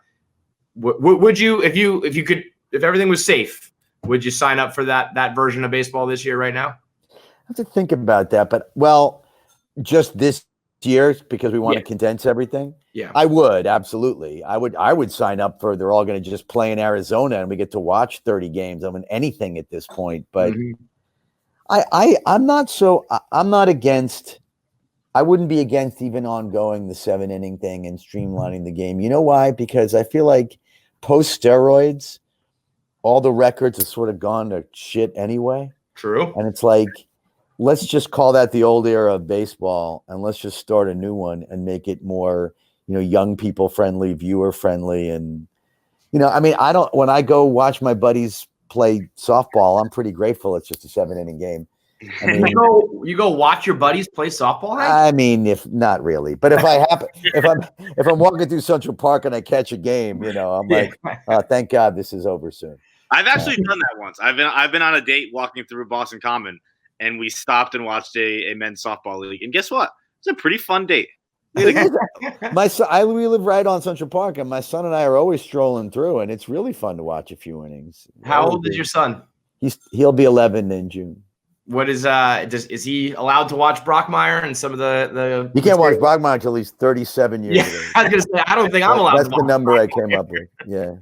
Would you, if everything was safe, would you sign up for that version of baseball this year right now? I have to think about that, but just this year because we want to condense everything. Yeah, I would absolutely. I would sign up for. They're all going to just play in Arizona, and we get to watch 30 games. I mean, anything at this point, but. I'm not against. I wouldn't be against even ongoing the 7-inning thing and streamlining the game. You know why? Because I feel like post steroids, all the records have sort of gone to shit anyway. True. And it's like, let's just call that the old era of baseball, and let's just start a new one and make it more, young people friendly, viewer friendly, and I mean, when I go watch my buddies play softball, I'm pretty grateful it's just a 7-inning game. I mean, you go watch your buddies play softball, Hank? I mean, if not really, but if I'm walking through Central Park and I catch a game, I'm like, thank God this is over soon. I've actually done that once. I've been on a date walking through Boston Common, and we stopped and watched a men's softball league. And guess what? It's a pretty fun date. My son, we live right on Central Park, and my son and I are always strolling through, and it's really fun to watch a few innings. How old is your son? He'll be 11 in June. What is is he allowed to watch Brockmire and some of the? You can't watch Brockmire until he's 37 years old. I was gonna say I don't think I'm allowed. That's the number I came up with. Yeah.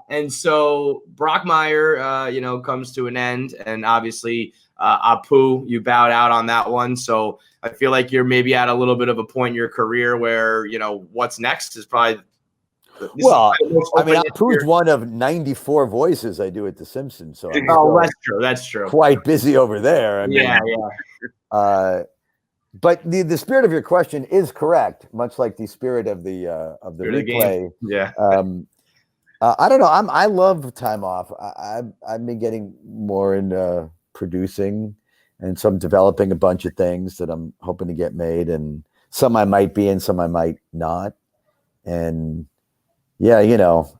And so Brockmire, comes to an end, and obviously Apu, you bowed out on that one. So I feel like you're maybe at a little bit of a point in your career where what's next is probably. Well, I mean, Apu's one of 94 voices I do at the Simpsons, so that's true. That's true. Quite busy over there. I mean, yeah. But the spirit of your question is correct, much like the spirit of the replay. Yeah. I don't know. I love time off. I've been getting more into producing, and so I'm developing a bunch of things that I'm hoping to get made, and some I might be in, some I might not. And yeah,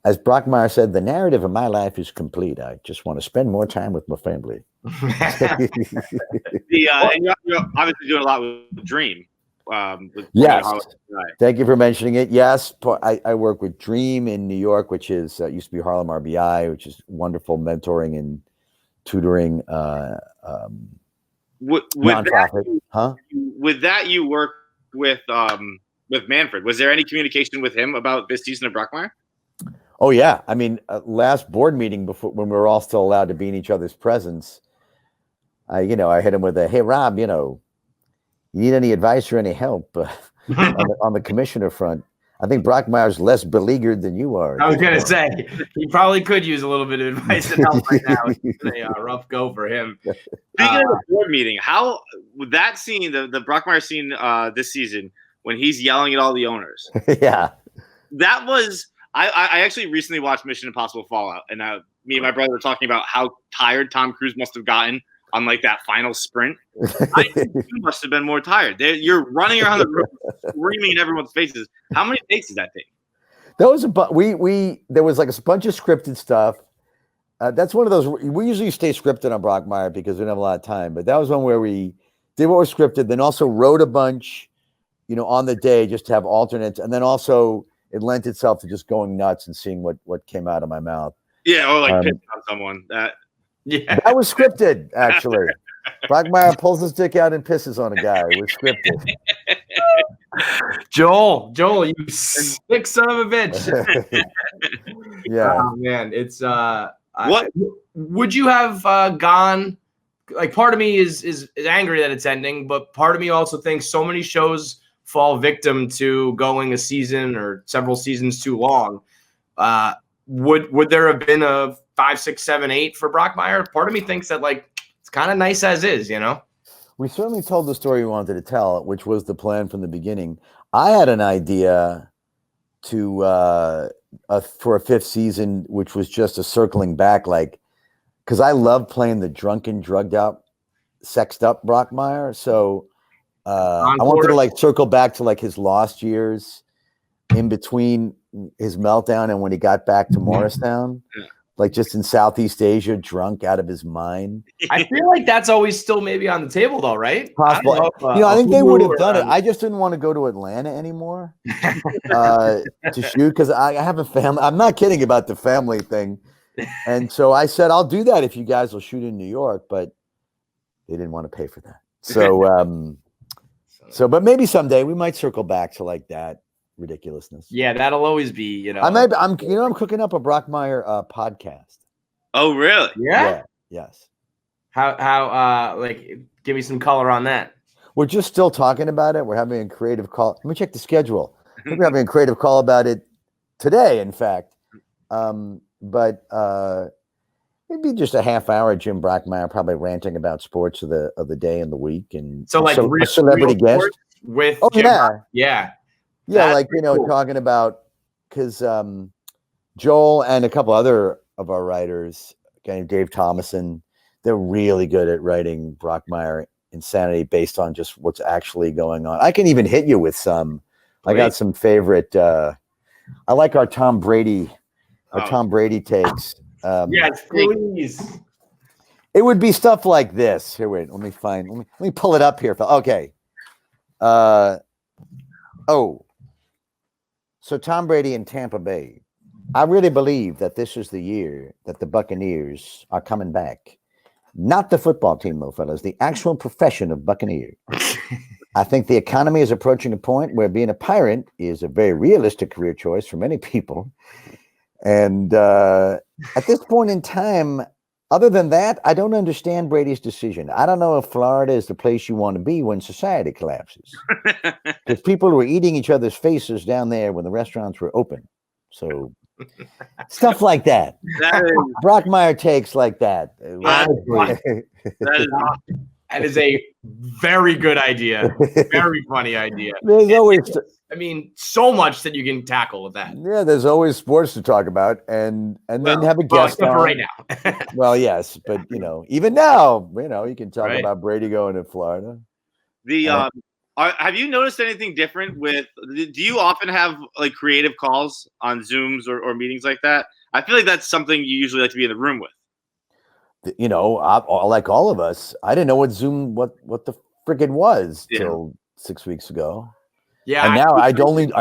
as Brockmire said, the narrative of my life is complete. I just want to spend more time with my family. And you're obviously doing a lot with Dream. Yes. Thank you for mentioning it. Yes. I work with Dream in New York, which is used to be Harlem RBI, which is wonderful mentoring and tutoring nonprofit. With that, you work with Manfred. Was there any communication with him about this season of Brockmire? Oh yeah. I mean, last board meeting when we were all still allowed to be in each other's presence, I hit him with hey Rob, you need any advice or any help on the commissioner front? I think Brockmire's less beleaguered than you are. I was going to say, he probably could use a little bit of advice and help right now. It's a rough go for him. Speaking of the board meeting, how that scene, the Brockmire scene this season, when he's yelling at all the owners. Yeah. That was I actually recently watched Mission Impossible Fallout, and me and my brother were talking about how tired Tom Cruise must have gotten on like that final sprint. I think you must have been more tired. You're running around the room screaming in everyone's faces. How many takes did that take? That was there was like a bunch of scripted stuff. That's one of those we usually stay scripted on Brockmire because we don't have a lot of time, but that was one where we did what was scripted, then also wrote a bunch on the day just to have alternates. And then also it lent itself to just going nuts and seeing what came out of my mouth. Yeah. Or like pissing on someone. That was scripted, actually. Brockmire pulls his dick out and pisses on a guy. It was scripted. Joel, you sick son of a bitch. Yeah. Oh, man. It's would you have gone, like, part of me is angry that it's ending, but part of me also thinks so many shows fall victim to going a season or several seasons too long. Would there have been a 5, 6, 7, 8 for Brockmire? Part of me thinks that it's kind of nice as is, We certainly told the story we wanted to tell, which was the plan from the beginning. I had an idea to for a 5th season, which was just a circling back, like, because I love playing the drunken, drugged out, sexed up Brockmire. So I wanted to like circle back to like his lost years in between his meltdown and when he got back to Morristown, like just in Southeast Asia, drunk out of his mind. I feel like that's always still maybe on the table though, right? Possible. I think they would have done it. I just didn't want to go to Atlanta anymore to shoot because I have a family. I'm not kidding about the family thing. And so I said, I'll do that if you guys will shoot in New York, but they didn't want to pay for that. So, but maybe someday we might circle back to like that ridiculousness. Yeah, that'll always be, you know. I'm cooking up a Brockmire podcast. Oh, really? Yeah. Yes. How like give me some color on that. We're just still talking about it. We're having a creative call. Let me check the schedule. I think we're having a creative call about it today, in fact. But it'd be just a half hour. Jim Brockmire probably ranting about sports of the day and the week, and so like a celebrity guest with. Oh Jim yeah. That's like cool. Talking about because Joel and a couple other of our writers, again Dave Thomason, they're really good at writing Brockmire insanity based on just what's actually going on. I can even hit you with some. I got some favorite. I like our Tom Brady. Tom Brady takes. Yes, please. It would be stuff like this. Here, wait. Let me pull it up here. Okay. So Tom Brady in Tampa Bay. I really believe that this is the year that the Buccaneers are coming back. Not the football team, though, fellas. The actual profession of Buccaneer. I think the economy is approaching a point where being a pirate is a very realistic career choice for many people. And at this point in time, other than that, I don't understand Brady's decision. I don't know if Florida is the place you want to be when society collapses. Because people were eating each other's faces down there when the restaurants were open. So stuff like that. Brockmire takes like that. That is a very good idea. Very funny idea. There's always, I mean, so much that you can tackle with that. Yeah, there's always sports to talk about, and then have a guest on. For right now. Well, yes, but even now, you can talk about Brady going to Florida. Have you noticed anything different with? Do you often have like creative calls on Zooms or meetings like that? I feel like that's something you usually like to be in the room with. Like all of us, I didn't know what Zoom, what the friggin' was till 6 weeks ago. Yeah, and now I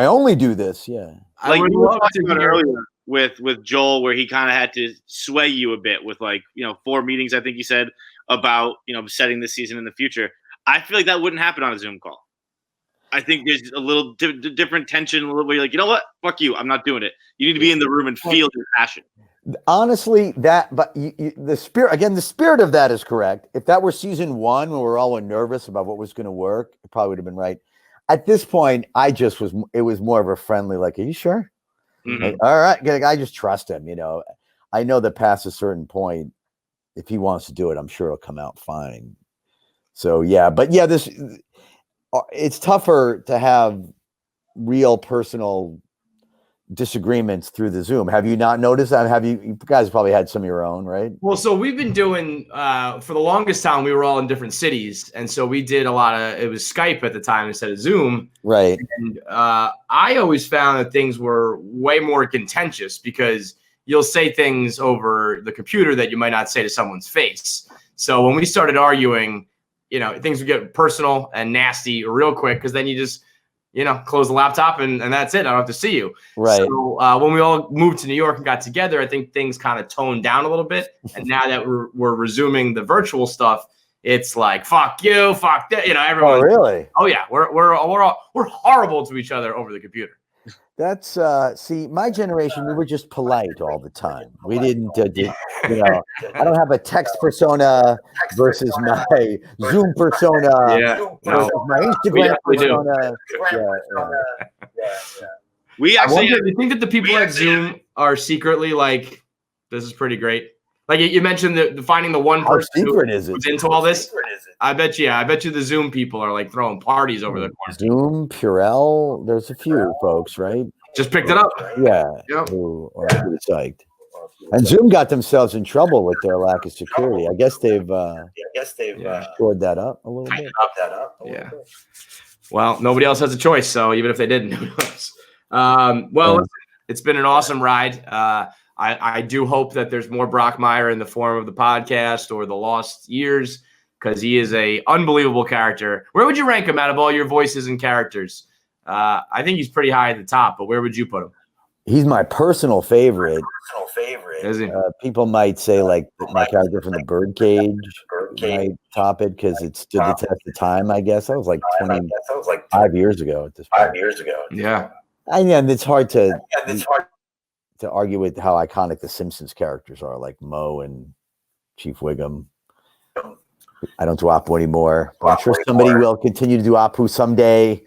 only do this. Yeah, like you were talking about earlier with Joel, where he kind of had to sway you a bit with 4 meetings. I think he said about setting this season in the future. I feel like that wouldn't happen on a Zoom call. I think there's a little different tension, a little where you're like, you know what, fuck you, I'm not doing it. You need to be in the room and feel your passion. Honestly, the spirit of that is correct. If that were season 1, when we were all nervous about what was going to work, it probably would have been right. At this point, it was more of a friendly, like, are you sure? Mm-hmm. Like, all right. I just trust him. I know that past a certain point, if he wants to do it, I'm sure it'll come out fine. So, it's tougher to have real personal disagreements through the Zoom. Have you not noticed that? You guys probably had some of your own, right? Well, so we've been doing for the longest time, we were all in different cities, and so we did a lot of, it was Skype at the time instead of Zoom, right? And I always found that things were way more contentious because you'll say things over the computer that you might not say to someone's face. So when we started arguing, things would get personal and nasty real quick because then you just close the laptop and that's it. I don't have to see you. Right. So when we all moved to New York and got together, I think things kind of toned down a little bit. And now that we're resuming the virtual stuff, it's like, fuck you, fuck that. Everyone. Oh, really? Oh yeah. We're horrible to each other over the computer. That's see, my generation, we were just polite all the time. We didn't, I don't have a text persona versus my Zoom persona versus my Instagram persona. We actually, do you think that the people at Zoom are secretly like, this is pretty great? Like you mentioned the finding the one person who's into all this. I bet you the Zoom people are like throwing parties over the course. Zoom, Purell, there's a few folks, right? Just picked it up. Yeah. Yep. Who are pretty psyched. And Zoom got themselves in trouble with their lack of security. I guess they've shored that up a little bit. Yeah. Well, nobody else has a choice. So even if they didn't, who knows? Listen, it's been an awesome ride. I do hope that there's more Brockmire in the form of the podcast or the lost years, because he is a unbelievable character. Where would you rank him out of all your voices and characters? I think he's pretty high at the top, but where would you put him? He's my personal favorite. Is he? People might say like my character from the Birdcage might top it because it stood the test of time. I guess that was like 25 years ago at this point. Yeah. And it's hard to argue with how iconic the Simpsons characters are, like Moe and Chief Wiggum. I don't do Apu anymore, but I'm sure somebody will continue to do Apu someday.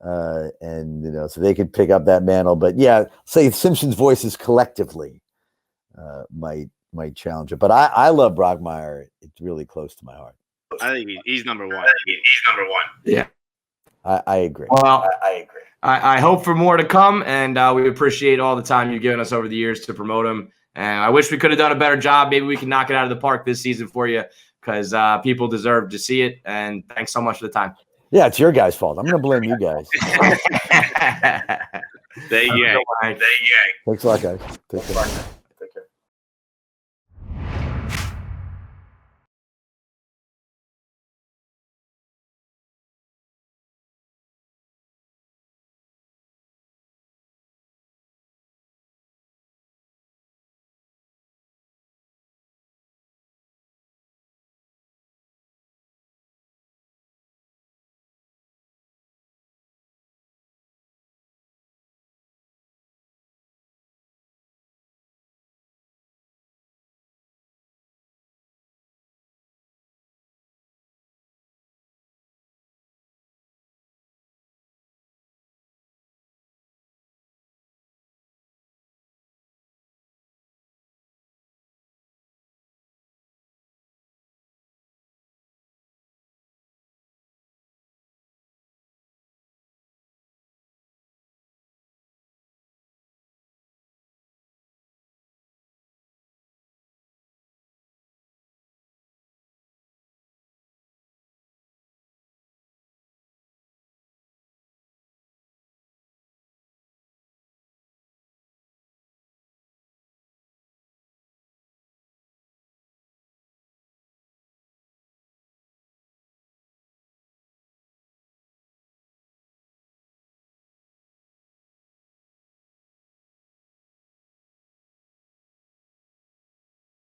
And so they could pick up that mantle. But yeah, say Simpsons voices collectively might challenge it. But I love Brockmire. It's really close to my heart. I think he's number one. Yeah. I agree. Well, I agree. I hope for more to come, and we appreciate all the time you've given us over the years to promote him. And I wish we could have done a better job. Maybe we can knock it out of the park this season for you, because people deserve to see it. And thanks so much for the time. Yeah, it's your guys' fault. I'm going to blame you guys. They yank. Thanks a lot, guys. Take care.